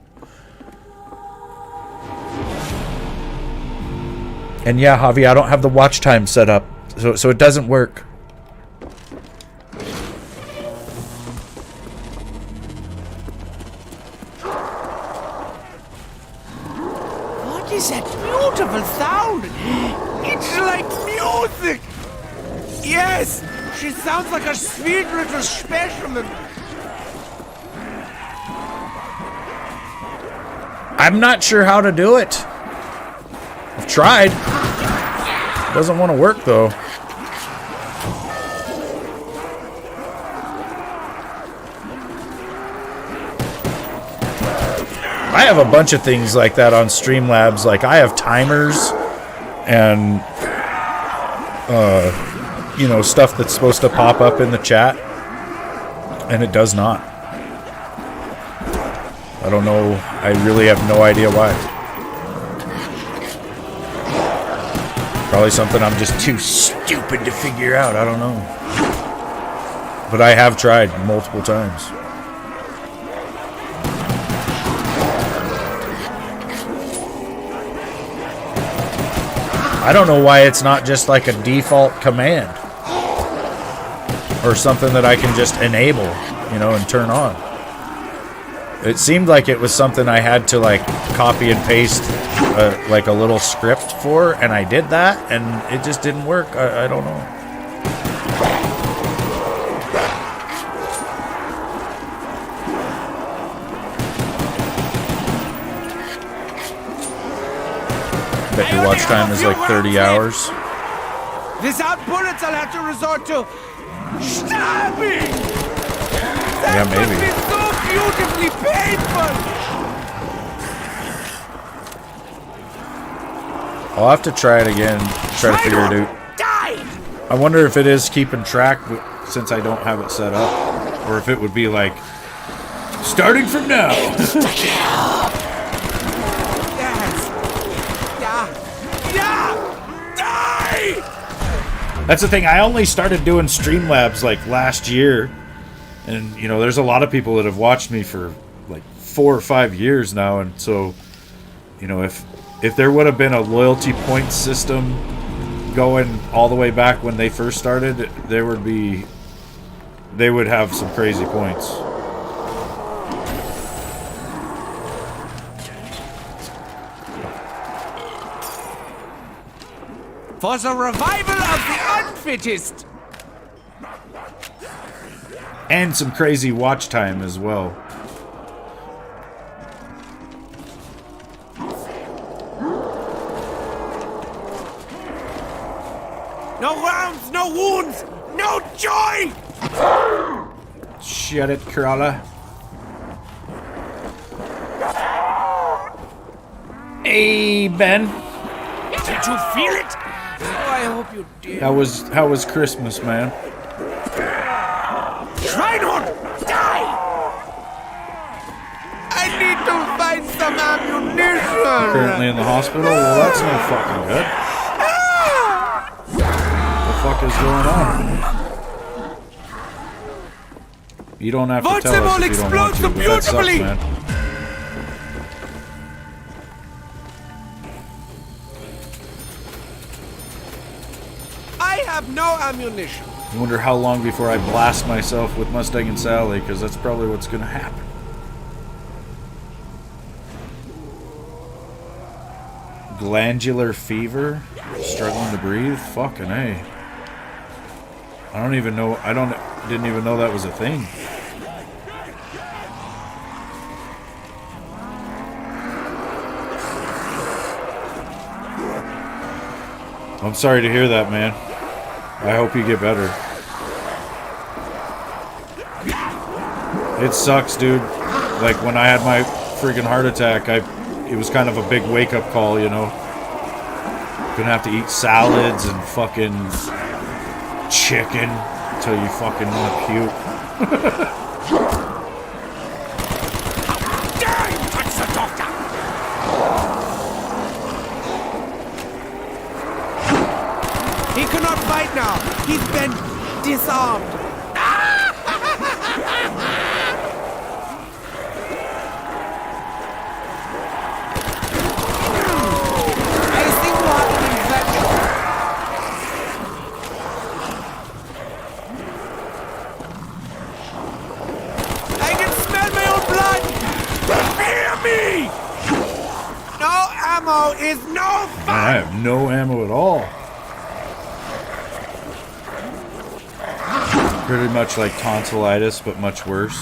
Speaker 2: And yeah, Javi, I don't have the watch time set up, so it doesn't work.
Speaker 7: What is that beautiful sound? It's like music. Yes, she sounds like a sweet little specimen.
Speaker 2: I'm not sure how to do it. I've tried. Doesn't want to work though. I have a bunch of things like that on Streamlabs. Like, I have timers and you know, stuff that's supposed to pop up in the chat, and it does not. I don't know. I really have no idea why. Probably something I'm just too stupid to figure out. I don't know. But I have tried multiple times. I don't know why it's not just like a default command or something that I can just enable, you know, and turn on. It seemed like it was something I had to like copy and paste like a little script for, and I did that, and it just didn't work. I don't know. Bet your watch time is like 30 hours.
Speaker 7: Without bullets, I'll have to resort to stabbing.
Speaker 2: Yeah, maybe.
Speaker 7: It's so beautifully painful.
Speaker 2: I'll have to try it again, try to figure it out. I wonder if it is keeping track since I don't have it set up, or if it would be like, starting from now. That's the thing. I only started doing Streamlabs like last year, and you know, there's a lot of people that have watched me for like 4 or 5 years now, and so, you know, if there would have been a loyalty point system going all the way back when they first started, they would have some crazy points.
Speaker 7: For the revival of the unfittest!
Speaker 2: And some crazy watch time as well.
Speaker 7: No rounds, no wounds, no joy!
Speaker 2: Shut it, Crawler. Hey, Ben.
Speaker 7: Did you feel it? Oh, I hope you did.
Speaker 2: How was Christmas, man?
Speaker 7: Schweinhund! Die! I need to find some ammunition!
Speaker 2: Currently in the hospital? Well, that's no fucking good. What the fuck is going on? You don't have to tell us if you don't want to, but that sucks, man.
Speaker 7: I have no ammunition.
Speaker 2: I wonder how long before I blast myself with Mustang and Sally, because that's probably what's going to happen. Glandular fever? Struggling to breathe? Fucking A. I don't even know. Didn't even know that was a thing. I'm sorry to hear that, man. I hope you get better. It sucks, dude. Like, when I had my freaking heart attack, it was kind of a big wake-up call, you know? Gonna have to eat salads and fucking chicken until you fucking want to puke.
Speaker 7: He cannot fight now. He's been disarmed. I think you have an infection. I can smell my own blood. Fear me! No ammo is no fun.
Speaker 2: Man, I have no ammo at all. Pretty much like tonsillitis, but much worse.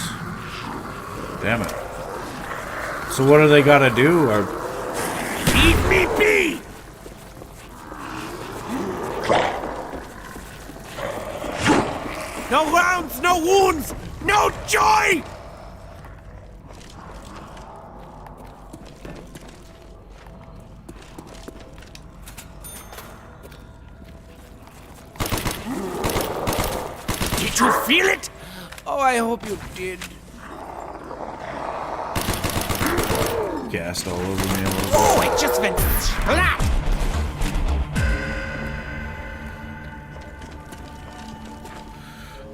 Speaker 2: Damn it. So what do they gotta do?
Speaker 7: Leave me be! No rounds, no wounds, no joy! Did you feel it? Oh, I hope you did.
Speaker 2: Gassed all over me a little bit.
Speaker 7: Oh, it just went splat!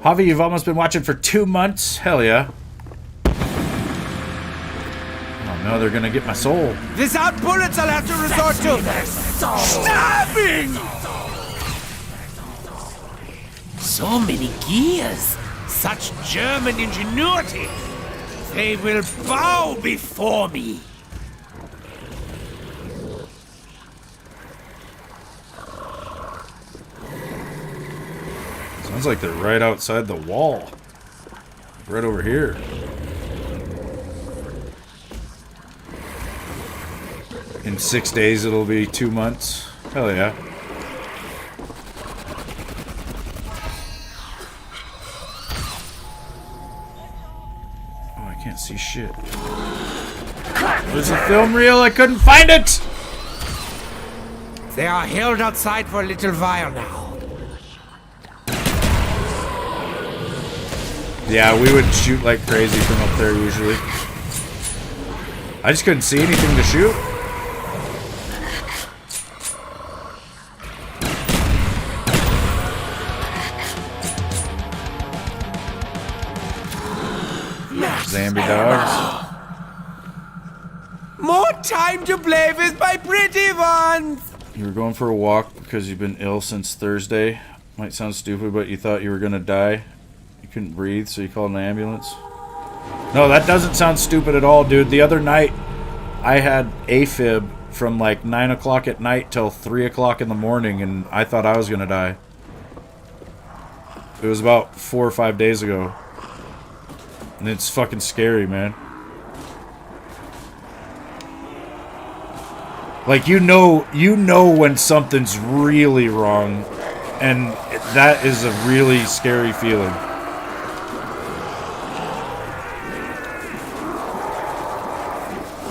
Speaker 2: Javi, you've almost been watching for 2 months? Hell yeah. Oh no, they're gonna get my soul.
Speaker 7: Without bullets, I'll have to resort to stabbing! So many gears. Such German ingenuity. They will bow before me.
Speaker 2: Sounds like they're right outside the wall. Right over here. In 6 days, it'll be 2 months. Hell yeah. Oh, I can't see shit. There's a film reel. I couldn't find it.
Speaker 7: They are held outside for a little while now.
Speaker 2: Yeah, we would shoot like crazy from up there usually. I just couldn't see anything to shoot. Zombie dogs.
Speaker 7: More time to play with my pretty ones!
Speaker 2: You were going for a walk because you've been ill since Thursday. Might sound stupid, but you thought you were gonna die. You couldn't breathe, so you called an ambulance. No, that doesn't sound stupid at all, dude. The other night, I had AFib from like 9 o'clock at night till 3 o'clock in the morning, and I thought I was gonna die. It was about 4 or 5 days ago. And it's fucking scary, man. Like, you know when something's really wrong, and that is a really scary feeling.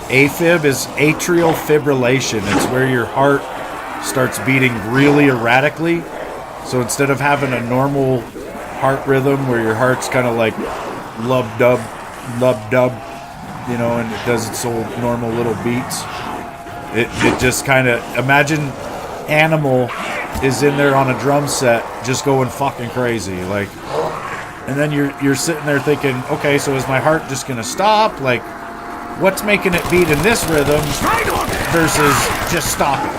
Speaker 2: AFib is atrial fibrillation. It's where your heart starts beating really erratically. So instead of having a normal heart rhythm where your heart's kind of like lub-dub, you know, and it does its old normal little beats, it just kind of, imagine Animal is in there on a drum set just going fucking crazy, like, and then you're sitting there thinking, okay, so is my heart just gonna stop? Like, what's making it beat in this rhythm versus just stopping?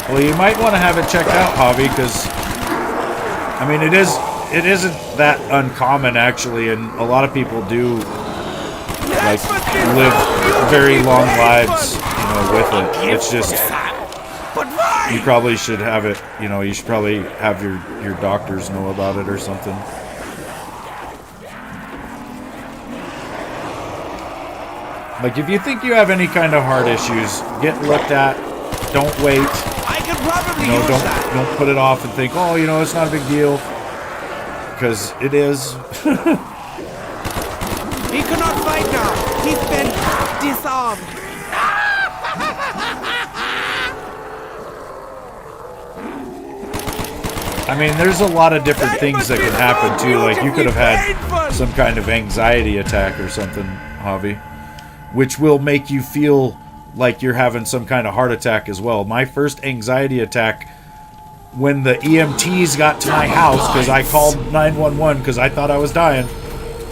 Speaker 2: Well, you might want to have it checked out, Javi, because I mean, it isn't that uncommon actually, and a lot of people do like live very long lives, you know, with it. It's just, you probably should have it, you know, you should probably have your doctors know about it or something. Like, if you think you have any kind of heart issues, get looked at. Don't wait.
Speaker 7: I could probably
Speaker 2: You know, don't put it off and think, oh, you know, it's not a big deal. Because it is.
Speaker 7: He cannot fight now. He's been disarmed.
Speaker 2: I mean, there's a lot of different things that can happen too. Like, you could have had some kind of anxiety attack or something, Javi, which will make you feel like you're having some kind of heart attack as well. My first anxiety attack, when the EMTs got to my house, because I called 911 because I thought I was dying,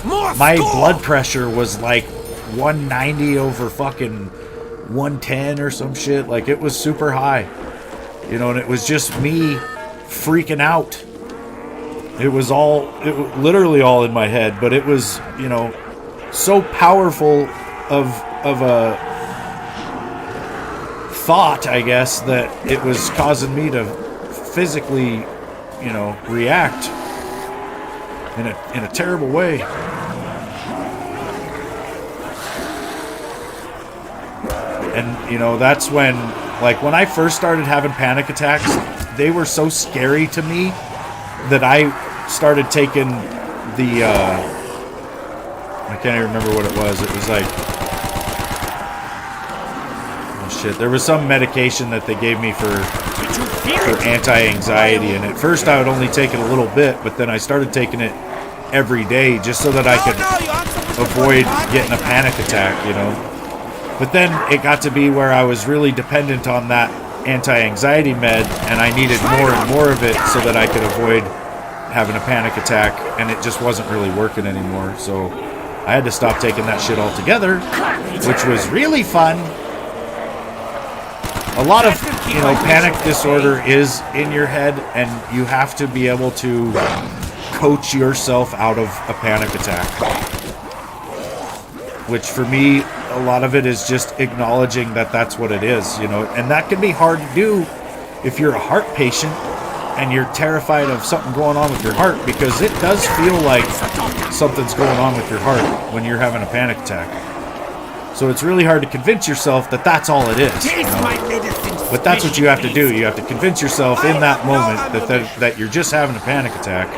Speaker 2: my blood pressure was like 190 over fucking 110 or some shit. Like, it was super high, you know, and it was just me freaking out. It was literally all in my head, but it was, you know, so powerful of a thought, I guess, that it was causing me to physically, you know, react in a terrible way. And, you know, that's when, like, when I first started having panic attacks, they were so scary to me that I started taking the, I can't even remember what it was. It was like, oh shit, there was some medication that they gave me for anti-anxiety, and at first I would only take it a little bit, but then I started taking it every day just so that I could avoid getting a panic attack, you know. But then it got to be where I was really dependent on that anti-anxiety med, and I needed more and more of it so that I could avoid having a panic attack, and it just wasn't really working anymore. So I had to stop taking that shit altogether, which was really fun. A lot of, you know, panic disorder is in your head, and you have to be able to coach yourself out of a panic attack. Which for me, a lot of it is just acknowledging that that's what it is, you know, and that can be hard to do if you're a heart patient and you're terrified of something going on with your heart, because it does feel like something's going on with your heart when you're having a panic attack. So it's really hard to convince yourself that that's all it is, you know? But that's what you have to do. You have to convince yourself in that moment that you're just having a panic attack.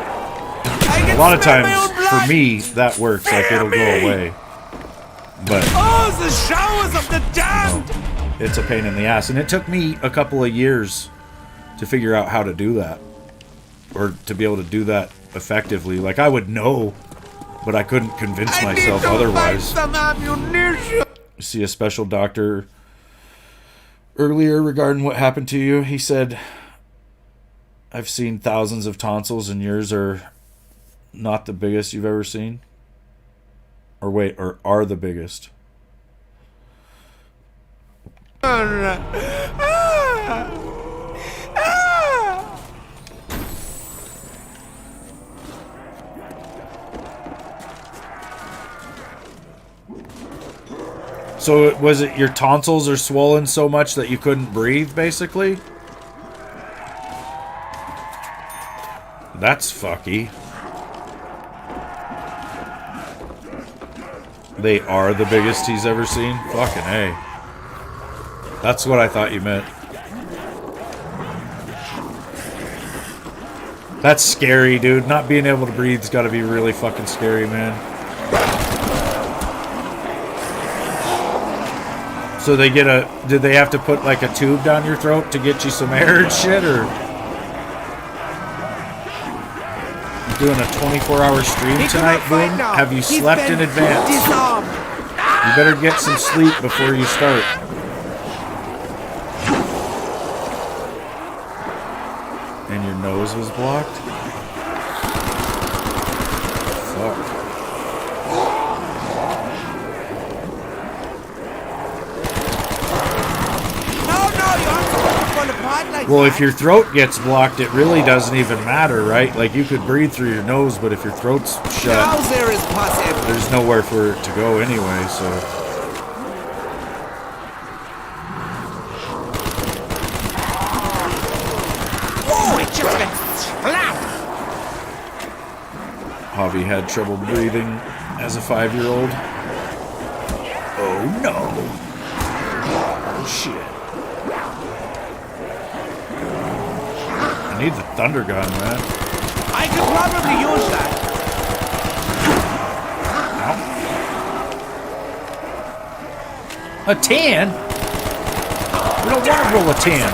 Speaker 2: And a lot of times, for me, that works. Like, it'll go away. But
Speaker 7: the showers of the damned!
Speaker 2: You know, it's a pain in the ass. And it took me a couple of years to figure out how to do that. Or to be able to do that effectively. Like, I would know, but I couldn't convince myself otherwise. See a special doctor earlier regarding what happened to you. He said, I've seen thousands of tonsils and yours are not the biggest you've ever seen. Or wait, or are the biggest. So was it your tonsils are swollen so much that you couldn't breathe, basically? That's fucky. They are the biggest he's ever seen? Fucking A. That's what I thought you meant. That's scary, dude. Not being able to breathe's gotta be really fucking scary, man. So they get a... Did they have to put like a tube down your throat to get you some air and shit, or... Doing a 24-hour stream tonight, Boom? Have you slept in advance? You better get some sleep before you start. And your nose was blocked? Fuck. Well, if your throat gets blocked, it really doesn't even matter, right? Like, you could breathe through your nose, but if your throat's shut, there's nowhere for it to go anyway, so...
Speaker 7: Oh, it just went splat!
Speaker 2: Javi had trouble breathing as a 5-year-old. Oh, no. Oh, shit. I need the thunder gun, man.
Speaker 7: I could probably use that.
Speaker 2: Ow. A 10? We don't want to roll a 10.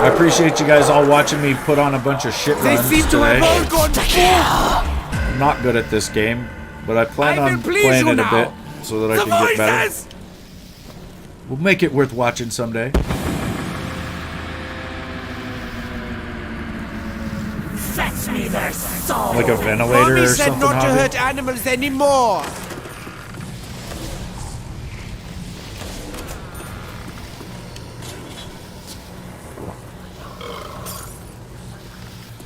Speaker 2: I appreciate you guys all watching me put on a bunch of shit runs today. I'm not good at this game, but I plan on playing it a bit so that I can get better. We'll make it worth watching someday.
Speaker 7: Fetch me their soul.
Speaker 2: Like a ventilator or something.
Speaker 7: Mommy said not to hurt animals anymore.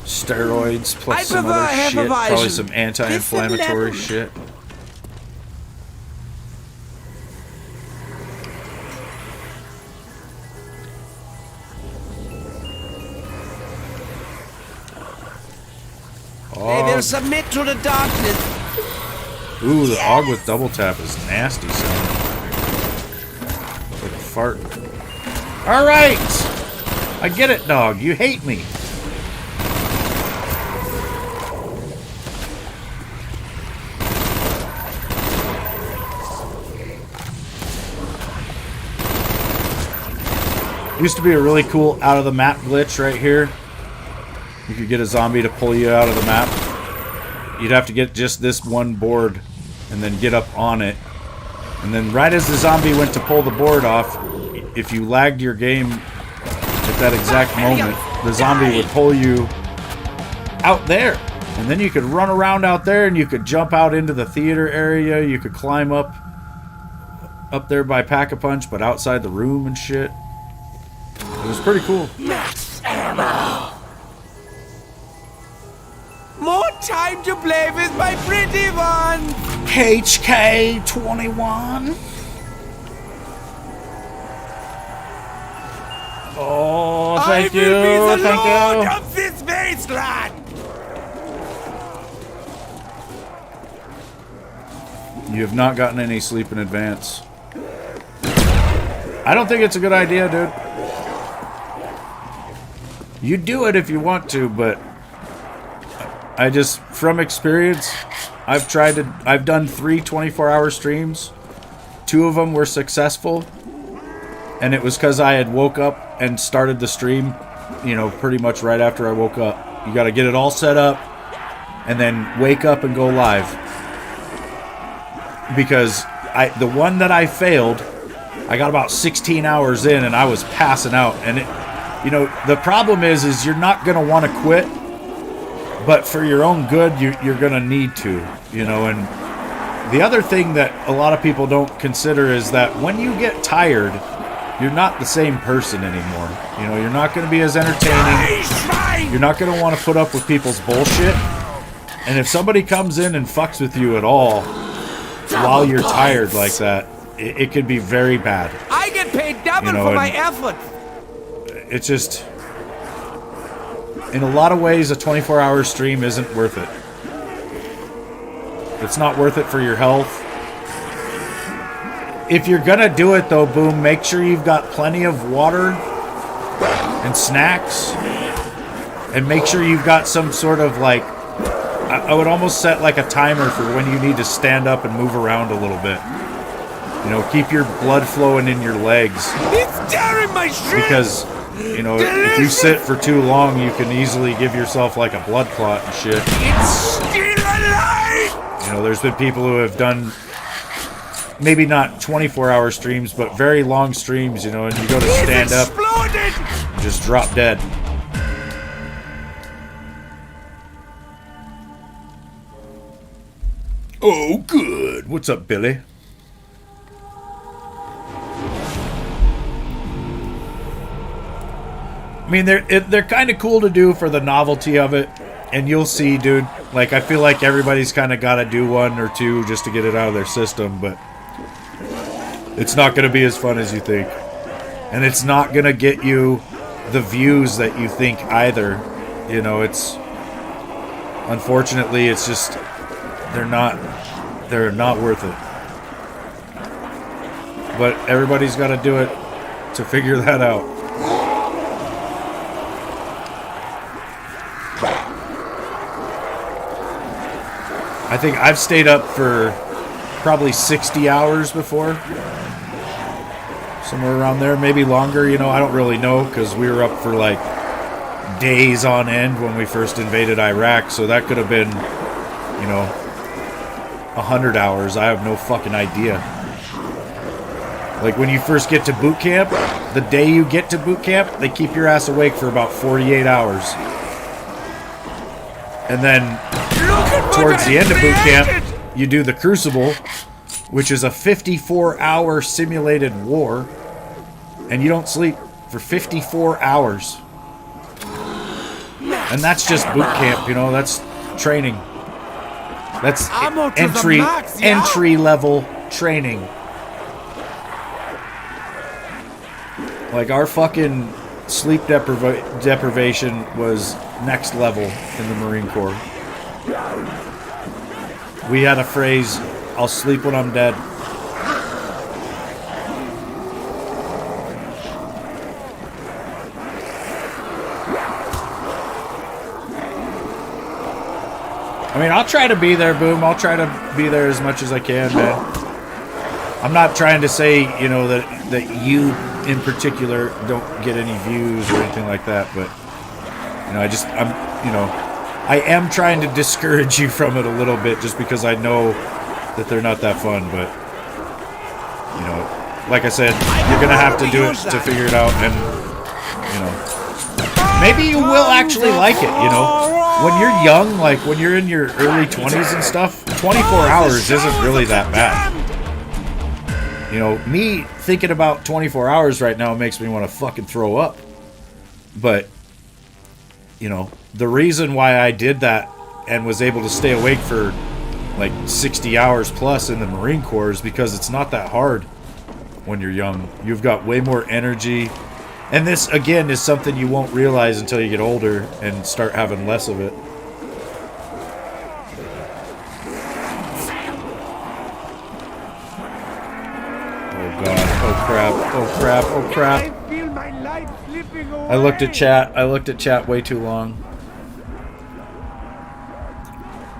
Speaker 2: Steroids plus some other shit. Probably some anti-inflammatory shit.
Speaker 7: They will submit to the darkness.
Speaker 2: Ooh, the AUG with double tap is nasty sound. Like a fart. Alright! I get it, dog. You hate me. Used to be a really cool out of the map glitch right here. You could get a zombie to pull you out of the map. You'd have to get just this one board and then get up on it. And then right as the zombie went to pull the board off, if you lagged your game at that exact moment, the zombie would pull you out there. And then you could run around out there and you could jump out into the theater area. You could climb up there by Pack-a-Punch, but outside the room and shit. It was pretty cool.
Speaker 7: Max ammo. More time to play with my pretty one.
Speaker 2: HK21. Oh, thank you.
Speaker 7: I will be the
Speaker 2: Thank
Speaker 7: lord
Speaker 2: you.
Speaker 7: of this wasteland.
Speaker 2: You have not gotten any sleep in advance. I don't think it's a good idea, dude. You do it if you want to, but I just, from experience, I've done 3 24-hour streams. 2 of them were successful, and it was because I had woke up and started the stream, you know, pretty much right after I woke up. You got to get it all set up, and then wake up and go live. Because the one that I failed, I got about 16 hours in, and I was passing out, and it. You know, the problem is you're not going to want to quit, but for your own good, you're going to need to, you know. And the other thing that a lot of people don't consider is that when you get tired, you're not the same person anymore. You know, you're not going to be as entertaining. You're not going to want to put up with people's bullshit. And if somebody comes in and fucks with you at all while you're tired like that, it could be very bad.
Speaker 7: I get paid double for my effort.
Speaker 2: It's just, in a lot of ways, a 24-hour stream isn't worth it. It's not worth it for your health. If you're gonna do it though, Boom, make sure you've got plenty of water and snacks. And make sure you've got some sort of like, I would almost set like a timer for when you need to stand up and move around a little bit. You know, keep your blood flowing in your legs.
Speaker 7: It's tearing my shit.
Speaker 2: Because, you know, if you sit for too long, you can easily give yourself like a blood clot and shit.
Speaker 7: It's still alive.
Speaker 2: You know, there's been people who have done maybe not 24-hour streams, but very long streams, you know, and you go to stand up and just drop dead. Oh, good. What's up, Billy? I mean, they're kind of cool to do for the novelty of it, and you'll see, dude. Like, I feel like everybody's kind of got to do one or two just to get it out of their system, but it's not going to be as fun as you think. And it's not going to get you the views that you think either. You know, it's... Unfortunately, it's just... They're not worth it. But everybody's got to do it to figure that out. I think I've stayed up for probably 60 hours before. Somewhere around there, maybe longer, you know, I don't really know, because we were up for like days on end when we first invaded Iraq, so that could have been, you know, 100 hours. I have no fucking idea. Like when you first get to boot camp, the day you get to boot camp, they keep your ass awake for about 48 hours. And then towards the end of boot camp, you do the Crucible, which is a 54-hour simulated war, and you don't sleep for 54 hours. And that's just boot camp, you know, that's training. That's entry level training. Like our fucking sleep deprivation was next level in the Marine Corps. We had a phrase, I'll sleep when I'm dead. I mean, I'll try to be there, Boom. I'll try to be there as much as I can, man. I'm not trying to say, you know, that you in particular don't get any views or anything like that, but, you know, I am trying to discourage you from it a little bit just because I know that they're not that fun, but, you know, like I said, you're going to have to do it to figure it out, and, you know, maybe you will actually like it, you know. When you're young, like when you're in your early 20s and stuff, 24 hours isn't really that bad. You know, me thinking about 24 hours right now makes me want to fucking throw up. But, you know, the reason why I did that and was able to stay awake for like 60 hours plus in the Marine Corps is because it's not that hard when you're young. You've got way more energy. And this, again, is something you won't realize until you get older and start having less of it. Oh, God. Oh, crap. Oh, crap. Oh, crap. I looked at chat. I looked at chat way too long.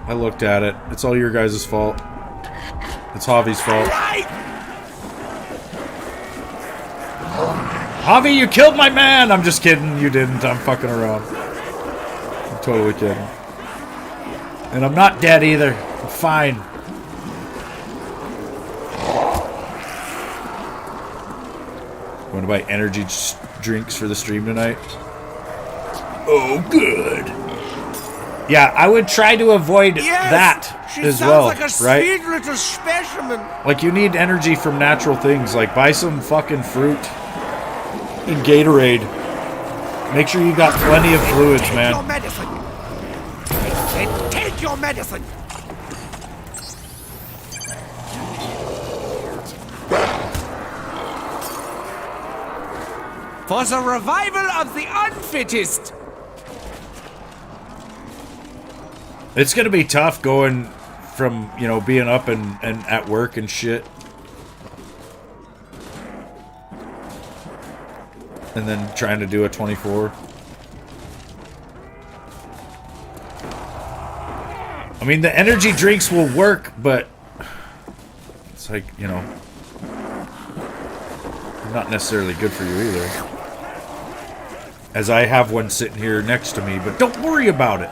Speaker 2: I looked at it. It's all your guys' fault. It's Javi's fault. Javi, you killed my man! I'm just kidding. You didn't. I'm fucking around. I'm totally kidding. And I'm not dead either. I'm fine. Going to buy energy drinks for the stream tonight? Oh, good. Yeah, I would try to avoid that as well,
Speaker 7: like a
Speaker 2: right?
Speaker 7: sweet little specimen.
Speaker 2: Like, you need energy from natural things. Like, buy some fucking fruit. And Gatorade. Make sure you got plenty of fluids,
Speaker 7: Take
Speaker 2: man.
Speaker 7: your medicine. I said take your medicine. For the revival of the unfittest.
Speaker 2: It's gonna be tough going from, you know, being up and at work and shit. And then trying to do a 24. I mean, the energy drinks will work, but it's like, you know, not necessarily good for you either. As I have one sitting here next to me, but don't worry about it.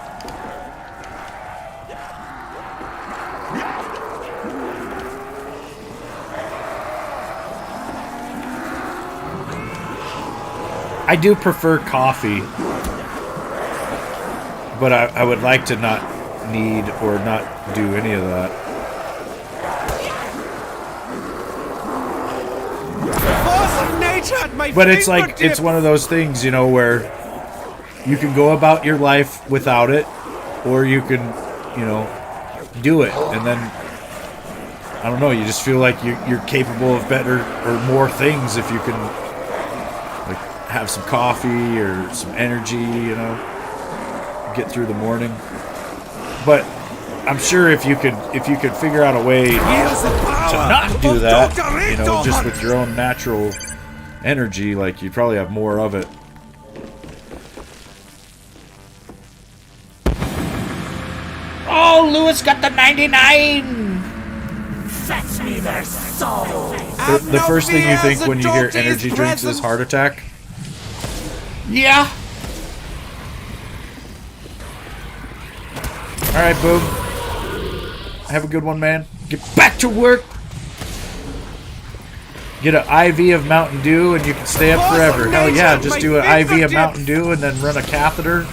Speaker 2: I do prefer coffee, but I would like to not need or not do any of that.
Speaker 7: Force of nature at my
Speaker 2: But it's like,
Speaker 7: fingertips.
Speaker 2: it's one of those things, you know, where you can go about your life without it, or you can, you know, do it. And then, I don't know, you just feel like you're capable of better or more things if you can, like, have some coffee or some energy, you know, get through the morning. But I'm sure if you could figure out a way to not do that, you know, just with your own natural energy, like, you'd probably have more of it.
Speaker 5: Oh, Lewis got the 99!
Speaker 4: Fetch me their soul.
Speaker 2: The first thing you think when you hear energy drinks is heart attack.
Speaker 5: Yeah.
Speaker 2: Alright, Boom. Have a good one, man. Get back to work! Get an IV of Mountain Dew and you can stay up forever. Hell yeah, just do an IV of Mountain Dew and then run a catheter.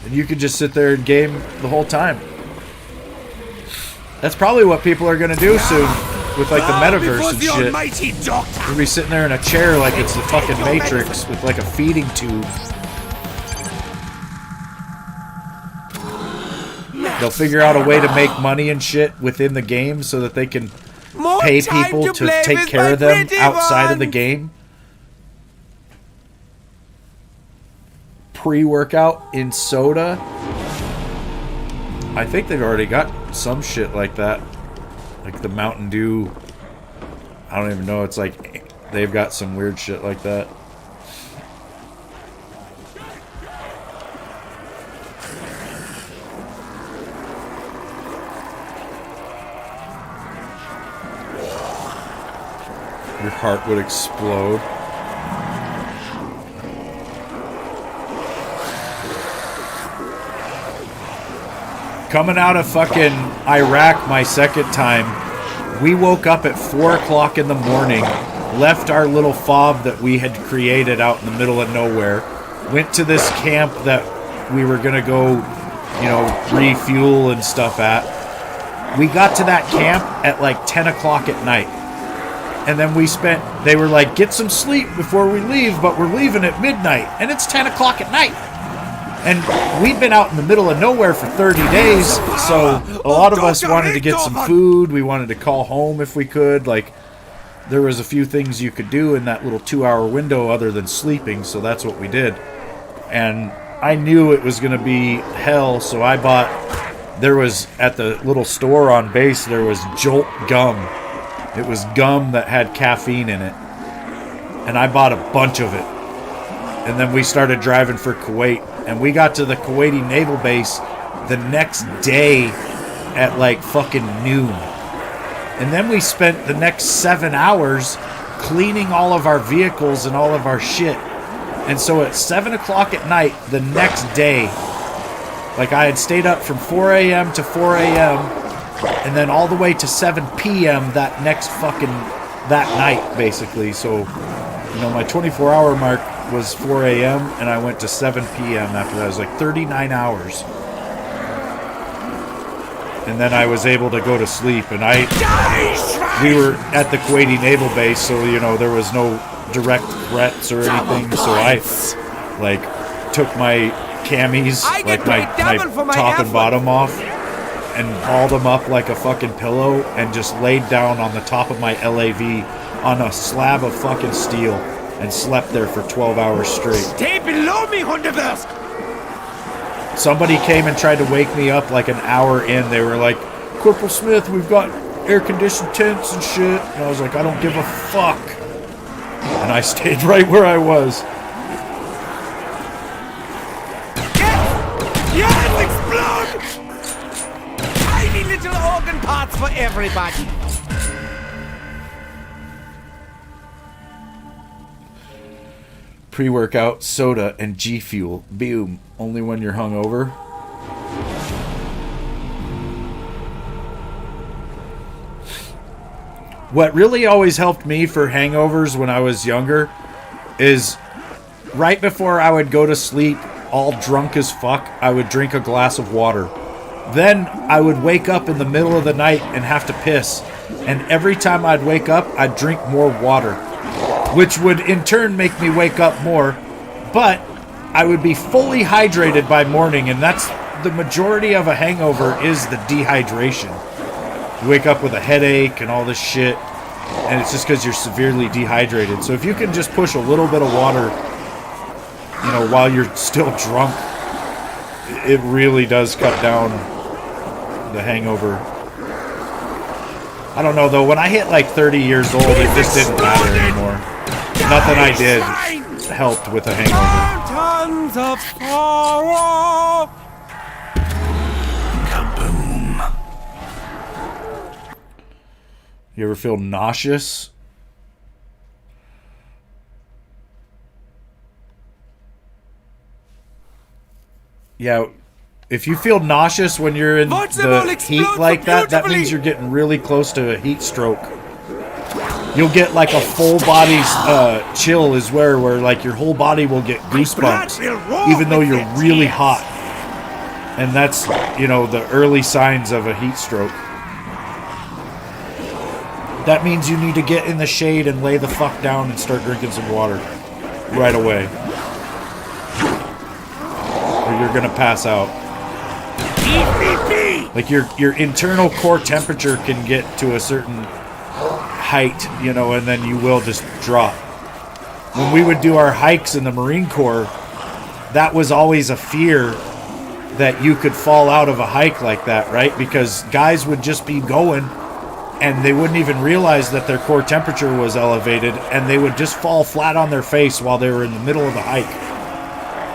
Speaker 2: And you can just sit there and game the whole time. That's probably what people are gonna do soon. With like the metaverse and shit. You'll be sitting there in a chair like it's the fucking Matrix with like a feeding tube. They'll figure out a way to make money and shit within the game so that they can pay people to take care of them outside of the game. Pre-workout in soda. I think they've already got some shit like that. Like the Mountain Dew. I don't even know. It's like they've got some weird shit like that. Your heart would explode. Coming out of fucking Iraq my second time, we woke up at 4 o'clock in the morning, left our little fob that we had created out in the middle of nowhere, went to this camp that we were gonna go, you know, refuel and stuff at. We got to that camp at like 10 o'clock at night. And then they were like, get some sleep before we leave, but we're leaving at midnight. And it's 10 o'clock at night. And we'd been out in the middle of nowhere for 30 days, so a lot of us wanted to get some food. We wanted to call home if we could. Like, there was a few things you could do in that little 2-hour window other than sleeping, so that's what we did. And I knew it was going to be hell, so I bought... There was, at the little store on base, there was Jolt gum. It was gum that had caffeine in it. And I bought a bunch of it. And then we started driving for Kuwait. And we got to the Kuwaiti naval base the next day at like fucking noon. And then we spent the next 7 hours cleaning all of our vehicles and all of our shit. And so at 7 o'clock at night the next day, like I had stayed up from 4 a.m. to 4 a.m. and then all the way to 7 p.m. that night, basically. So, you know, my 24-hour mark was 4 a.m. and I went to 7 p.m. after that. It was like 39 hours. And then I was able to go to sleep. And we were at the Kuwaiti naval base, so, you know, there was no direct threats or anything, so I like took my camis, like my top and bottom off, and balled them up like a fucking pillow, and just laid down on the top of my LAV on a slab of fucking steel and slept there for 12 hours straight.
Speaker 7: Stay below me, Hundewurst!
Speaker 2: Somebody came and tried to wake me up like an hour in. They were like, Corporal Smith, we've got air-conditioned tents and shit. And I was like, I don't give a fuck. And I stayed right where I was.
Speaker 7: Yes! Explode! Tiny little organ parts for everybody.
Speaker 2: Pre-workout, soda, and G Fuel. Boom. Only when you're hungover. What really always helped me for hangovers when I was younger is right before I would go to sleep, all drunk as fuck, I would drink a glass of water. Then I would wake up in the middle of the night and have to piss. And every time I'd wake up, I'd drink more water, which would in turn make me wake up more. But I would be fully hydrated by morning, and that's the majority of a hangover is the dehydration. You wake up with a headache and all this shit, and it's just because you're severely dehydrated. So if you can just push a little bit of water, you know, while you're still drunk, it really does cut down the hangover. I don't know, though. When I hit like 30 years old, it just didn't matter anymore. Nothing I did helped with a hangover.
Speaker 7: Tons of sorrow.
Speaker 2: You ever feel nauseous? Yeah, if you feel nauseous when you're in the heat like that, that means you're getting really close to a heat stroke. You'll get like a full body chill is where like your whole body will get goosebumps, even though you're really hot. And that's, you know, the early signs of a heat stroke. That means you need to get in the shade and lay the fuck down and start drinking some water right away. Or you're gonna pass out. Like your internal core temperature can get to a certain height, you know, and then you will just drop. When we would do our hikes in the Marine Corps, that was always a fear that you could fall out of a hike like that, right? Because guys would just be going and they wouldn't even realize that their core temperature was elevated, and they would just fall flat on their face while they were in the middle of the hike.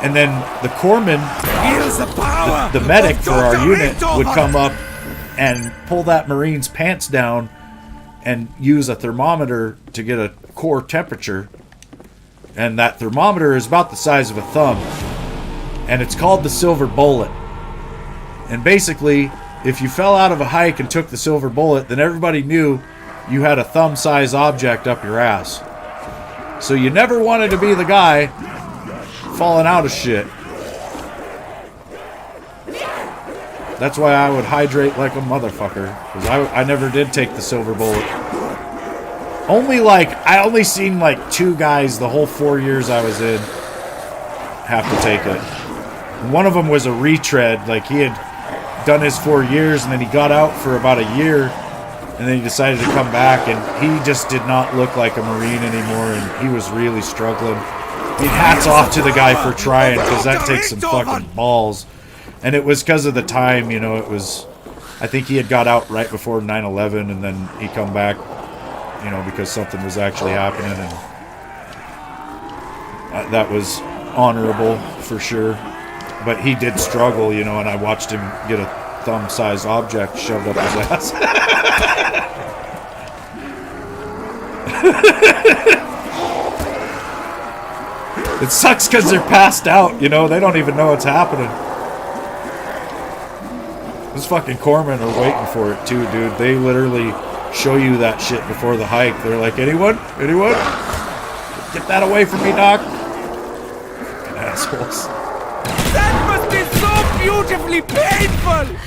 Speaker 2: And then the corpsman, the medic for our unit, would come up and pull that Marine's pants down and use a thermometer to get a core temperature. And that thermometer is about the size of a thumb. And it's called the silver bullet. And basically, if you fell out of a hike and took the silver bullet, then everybody knew you had a thumb-sized object up your ass. So you never wanted to be the guy falling out of shit. That's why I would hydrate like a motherfucker, because I never did take the silver bullet. I only seen like 2 guys the whole 4 years I was in have to take it. One of them was a retread, like he had done his 4 years and then he got out for about a year and then he decided to come back, and he just did not look like a Marine anymore, and he was really struggling. I mean, hats off to the guy for trying, because that takes some fucking balls. And it was because of the time, you know, it was, I think he had got out right before 9/11, and then he come back, you know, because something was actually happening, and that was honorable for sure. But he did struggle, you know, and I watched him get a thumb-sized object shoved up his ass. It sucks because they're passed out, you know, they don't even know what's happening. Those fucking corpsmen are waiting for it too, dude. They literally show you that shit before the hike. They're like, anyone? Anyone? Get that away from me, Doc. Fucking assholes.
Speaker 7: That must be so beautifully painful!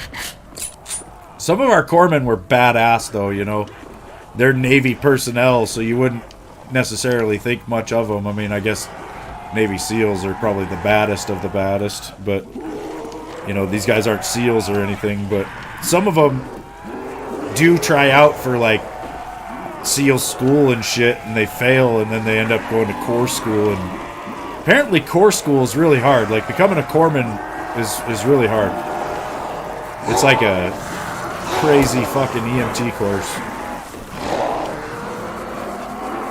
Speaker 2: Some of our corpsmen were badass, though, you know. They're Navy personnel, so you wouldn't necessarily think much of them. I mean, I guess Navy SEALs are probably the baddest of the baddest, but, you know, these guys aren't SEALs or anything, but some of them do try out for, like, SEAL school and shit, and they fail, and then they end up going to Corps school, and apparently Corps school is really hard. Like, becoming a corpsman is really hard. It's like a crazy fucking EMT course.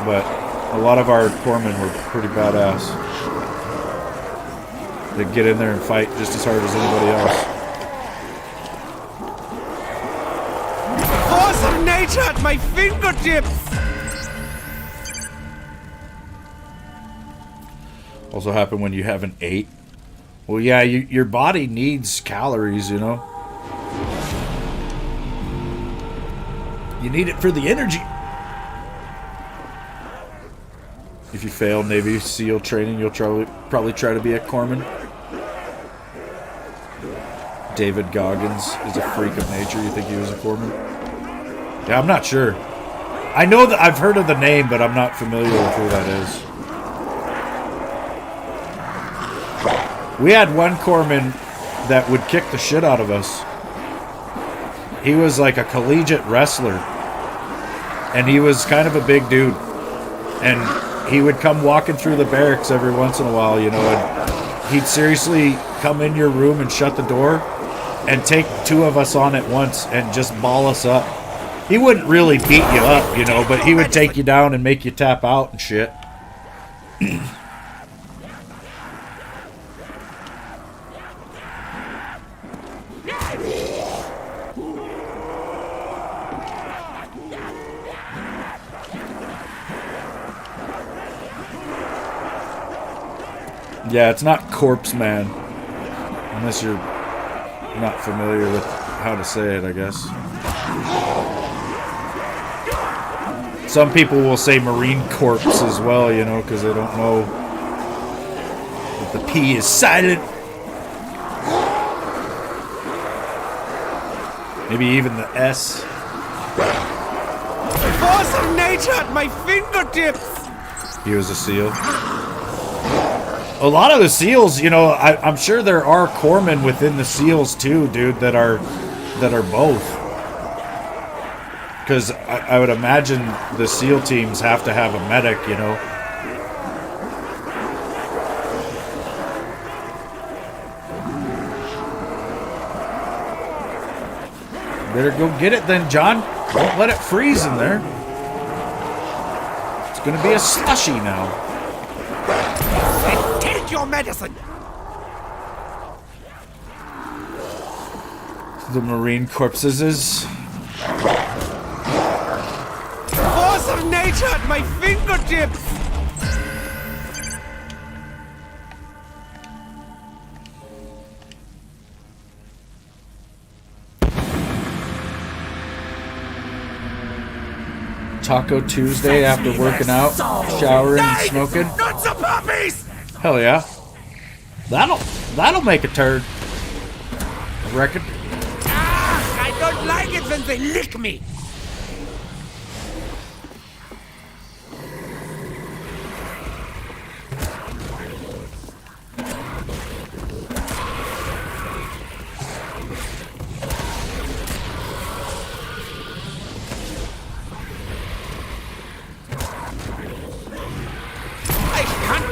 Speaker 2: But a lot of our corpsmen were pretty badass. They'd get in there and fight just as hard as anybody else.
Speaker 7: Force of nature at my fingertips!
Speaker 2: Also happen when you haven't ate. Well, yeah, your body needs calories, you know. You need it for the energy. If you fail Navy SEAL training, you'll probably try to be a corpsman. David Goggins is a freak of nature. You think he was a corpsman? Yeah, I'm not sure. I know that I've heard of the name, but I'm not familiar with who that is. We had one corpsman that would kick the shit out of us. He was like a collegiate wrestler. And he was kind of a big dude. And he would come walking through the barracks every once in a while, you know, and he'd seriously come in your room and shut the door and take two of us on at once and just ball us up. He wouldn't really beat you up, you know, but he would take you down and make you tap out and shit. Yeah, it's not Corpse Man. Unless you're not familiar with how to say it, I guess. Some people will say Marine Corps as well, you know, because they don't know that the P is silent. Maybe even the S.
Speaker 7: Force of nature at my fingertips!
Speaker 2: He was a SEAL. A lot of the SEALs, you know, I'm sure there are corpsmen within the SEALs too, dude, that are both. Because I would imagine the SEAL teams have to have a medic, you know. Better go get it then, John. Don't let it freeze in there. It's gonna be a slushy now.
Speaker 7: Your medicine.
Speaker 2: The Marine corpses.
Speaker 7: Force of nature at my fingertips.
Speaker 2: Taco Tuesday after working out, showering, and smoking.
Speaker 7: Nuts of puppies!
Speaker 2: Hell yeah. That'll make a turd. I reckon.
Speaker 7: Ah, I don't like it when they lick me.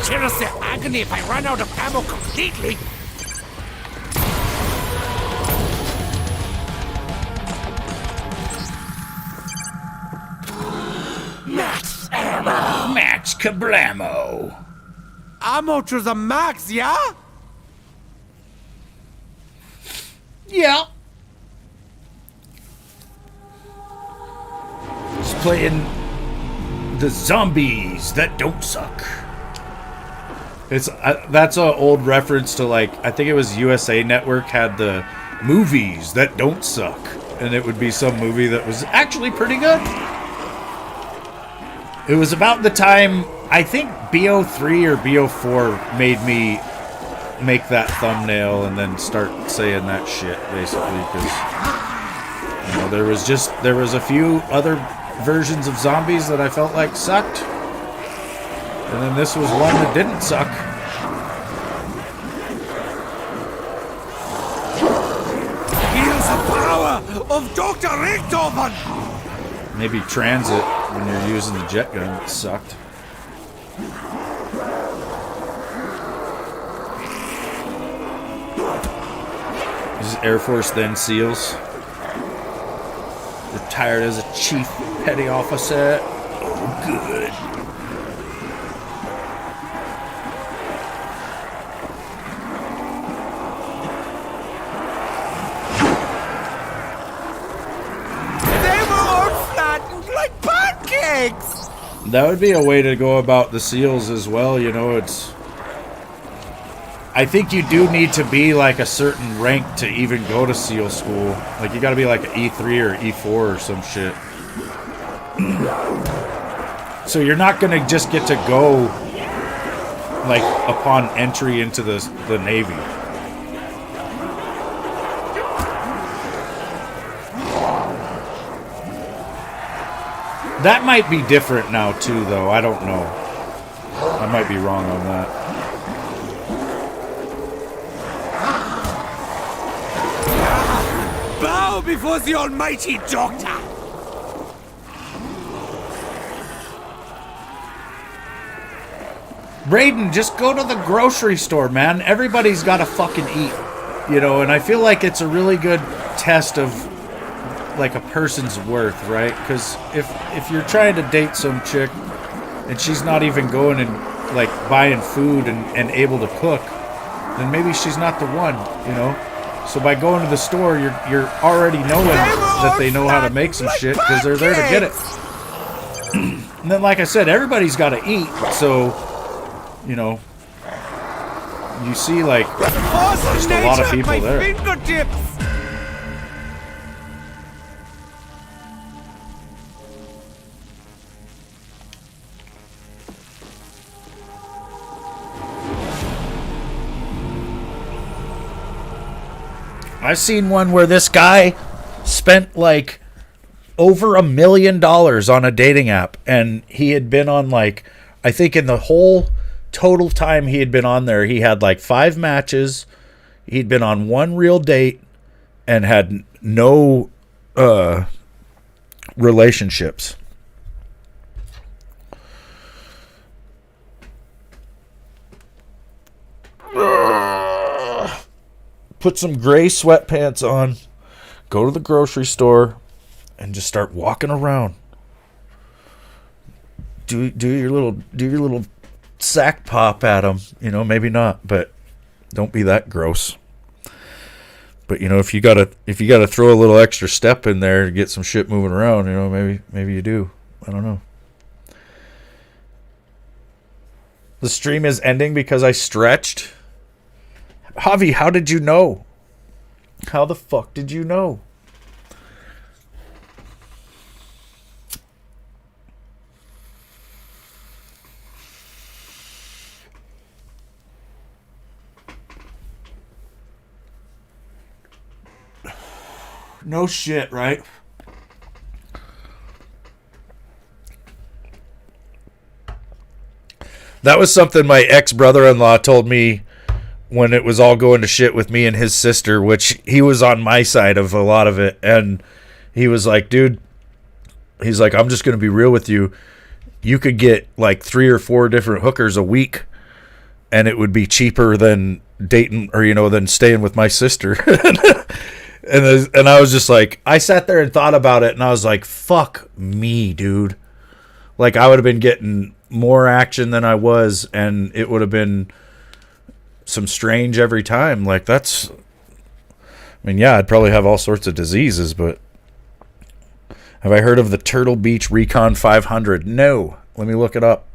Speaker 7: Cherish their agony if I run out of ammo completely.
Speaker 2: Max ammo. Max kablamo.
Speaker 7: Ammo to the max, yeah?
Speaker 2: Yeah. Just playing the zombies that don't suck. It's that's an old reference to, like, I think it was USA Network had the movies that don't suck, and it would be some movie that was actually pretty good. It was about the time, I think BO3 or BO4 made me make that thumbnail and then start saying that shit, basically, because, you know, there was a few other versions of zombies that I felt like sucked. And then this was one that didn't suck.
Speaker 7: Here's the power of Dr. Richtofen!
Speaker 2: Maybe transit when you're using the jet gun sucked. This is Air Force then SEALs. Retired as a chief petty officer. Oh, good.
Speaker 7: They were all flattened like pancakes!
Speaker 2: That would be a way to go about the SEALs as well, you know, it's... I think you do need to be like a certain rank to even go to SEAL school. Like you gotta be like an E3 or E4 or some shit. So you're not gonna just get to go like upon entry into the Navy. That might be different now too, though. I don't know. I might be wrong on that.
Speaker 7: Bow before the almighty doctor!
Speaker 2: Brayden, just go to the grocery store, man. Everybody's got to fucking eat. You know, and I feel like it's a really good test of like a person's worth, right? Because if you're trying to date some chick and she's not even going and like buying food and able to cook, then maybe she's not the one, you know? So by going to the store, you're already knowing that they know how to make some shit because they're there to get it. And then, like I said, everybody's got to eat, so, you know, you see, like, just a lot of people there.
Speaker 7: Fingertips.
Speaker 2: I've seen one where this guy spent like over $1 million on a dating app, and he had been on like, I think in the whole total time he had been on there, he had like 5 matches. He'd been on 1 real date and had no relationships. Put some gray sweatpants on, go to the grocery store, and just start walking around. Do your little sack pop at them. You know, maybe not, but don't be that gross. But you know, if you gotta throw a little extra step in there to get some shit moving around, you know, maybe you do. I don't know. The stream is ending because I stretched. Javi, how did you know? How the fuck did you know? No shit, right? That was something my ex-brother-in-law told me when it was all going to shit with me and his sister, which he was on my side of a lot of it. And he was like, dude, he's like, I'm just going to be real with you. You could get like 3 or 4 different hookers a week and it would be cheaper than dating or, you know, than staying with my sister. And I was just like, I sat there and thought about it and I was like, fuck me, dude. Like I would have been getting more action than I was, and it would have been some strange every time. Like that's, I mean, yeah, I'd probably have all sorts of diseases, but have I heard of the Turtle Beach Recon 500? No. Let me look it up.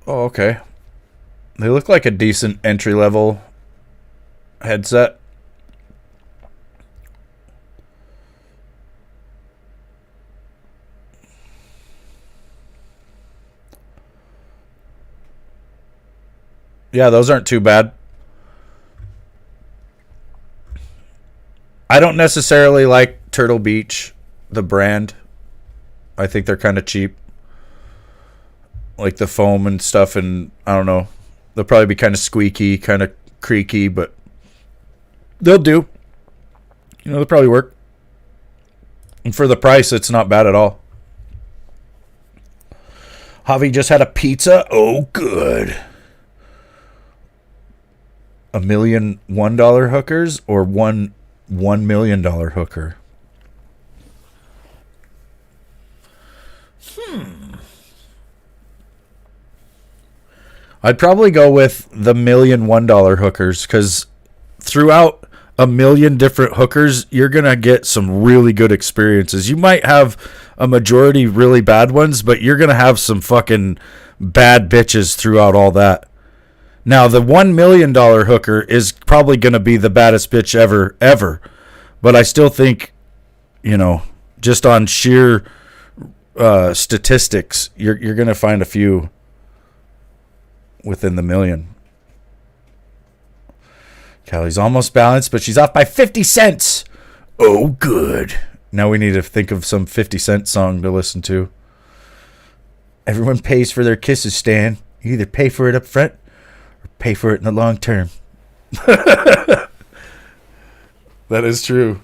Speaker 2: Oh, okay. They look like a decent entry-level headset. Yeah, those aren't too bad. I don't necessarily like Turtle Beach, the brand. I think they're kind of cheap. Like the foam and stuff, and I don't know. They'll probably be kind of squeaky, kind of creaky, but they'll do. You know, they'll probably work. And for the price, it's not bad at all. Javi just had a pizza. Oh, good. $1 million $1 hookers or $1 million hooker? I'd probably go with the $1 million $1 hookers, because throughout a million different hookers, you're going to get some really good experiences. You might have a majority really bad ones, but you're going to have some fucking bad bitches throughout all that. Now, the $1 million hooker is probably going to be the baddest bitch ever. But I still think, you know, just on sheer statistics, you're going to find a few within the million. Callie's almost balanced, but she's off by 50 cents. Oh, good. Now we need to think of some 50 Cent song to listen to. Everyone pays for their kisses, Stan. You either pay for it up front or pay for it in the long term. That is true.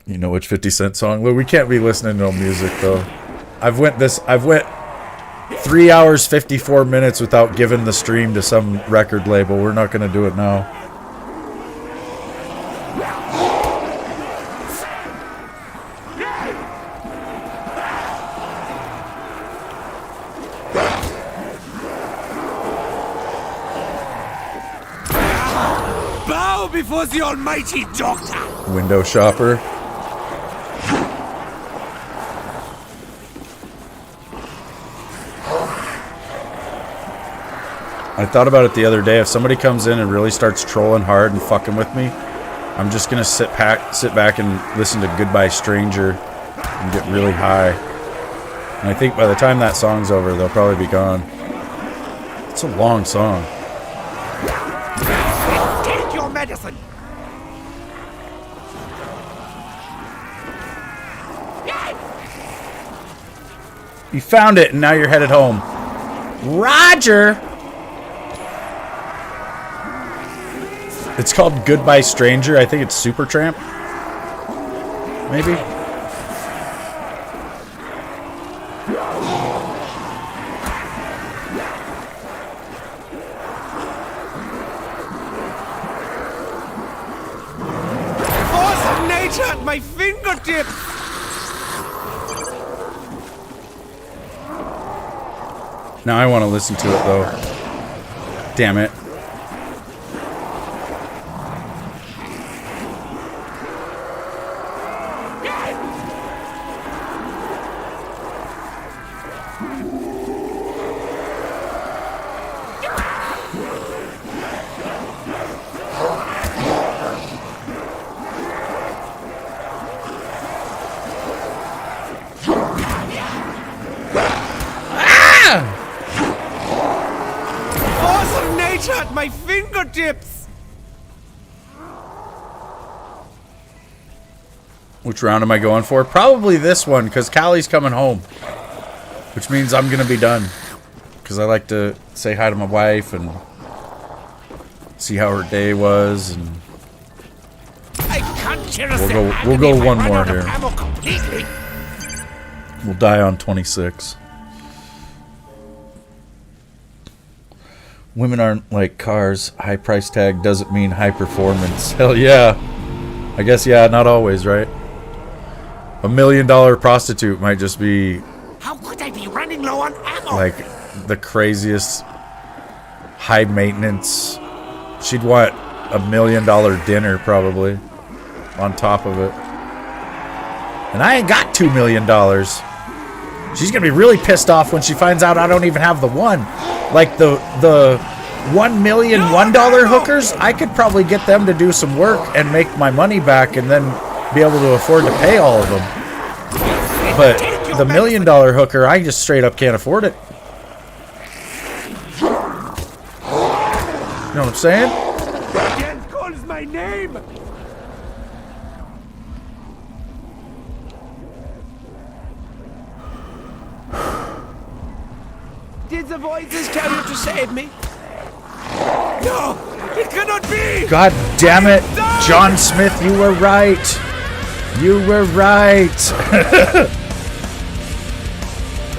Speaker 2: You know which 50 Cent song? Look, we can't be listening to no music though. I've went 3 hours 54 minutes without giving the stream to some record label. We're not going to do it now.
Speaker 7: Bow before the almighty doctor.
Speaker 2: Window shopper. I thought about it the other day. If somebody comes in and really starts trolling hard and fucking with me, I'm just gonna sit back and listen to Goodbye Stranger and get really high. And I think by the time that song's over, they'll probably be gone. It's a long song.
Speaker 7: Take your medicine.
Speaker 2: You found it, and now you're headed home. Roger! It's called Goodbye Stranger. I think it's Supertramp. Maybe.
Speaker 7: Force of nature at my fingertips.
Speaker 2: Now I want to listen to it, though. Damn it.
Speaker 7: At my fingertips.
Speaker 2: Which round am I going for? Probably this one, because Callie's coming home. Which means I'm going to be done. Because I like to say hi to my wife and see how her day was. And we'll go one more here. We'll die on 26. Women aren't like cars. High price tag doesn't mean high performance. Hell yeah. I guess, yeah, not always, right? $1 million prostitute might just be...
Speaker 7: How could I be running low on ammo?
Speaker 2: Like the craziest high maintenance. She'd want $1 million dinner probably on top of it. And I ain't got $2 million. She's gonna be really pissed off when she finds out I don't even have the one. Like the $1 million $1 hookers, I could probably get them to do some work and make my money back and then be able to afford to pay all of them. But the $1 million hooker, I just straight up can't afford it. You know what I'm saying?
Speaker 7: Again calls my name. Did the voices tell you to save me? No, it cannot be.
Speaker 2: God damn it, John Smith, you were right. You were right.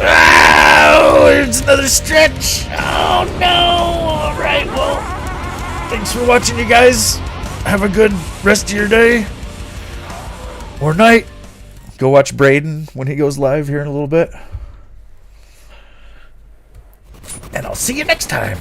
Speaker 2: Oh, here's another stretch. Oh no. All right, well, thanks for watching, you guys. Have a good rest of your day or night. Go watch Braden when he goes live here in a little bit. And I'll see you next time.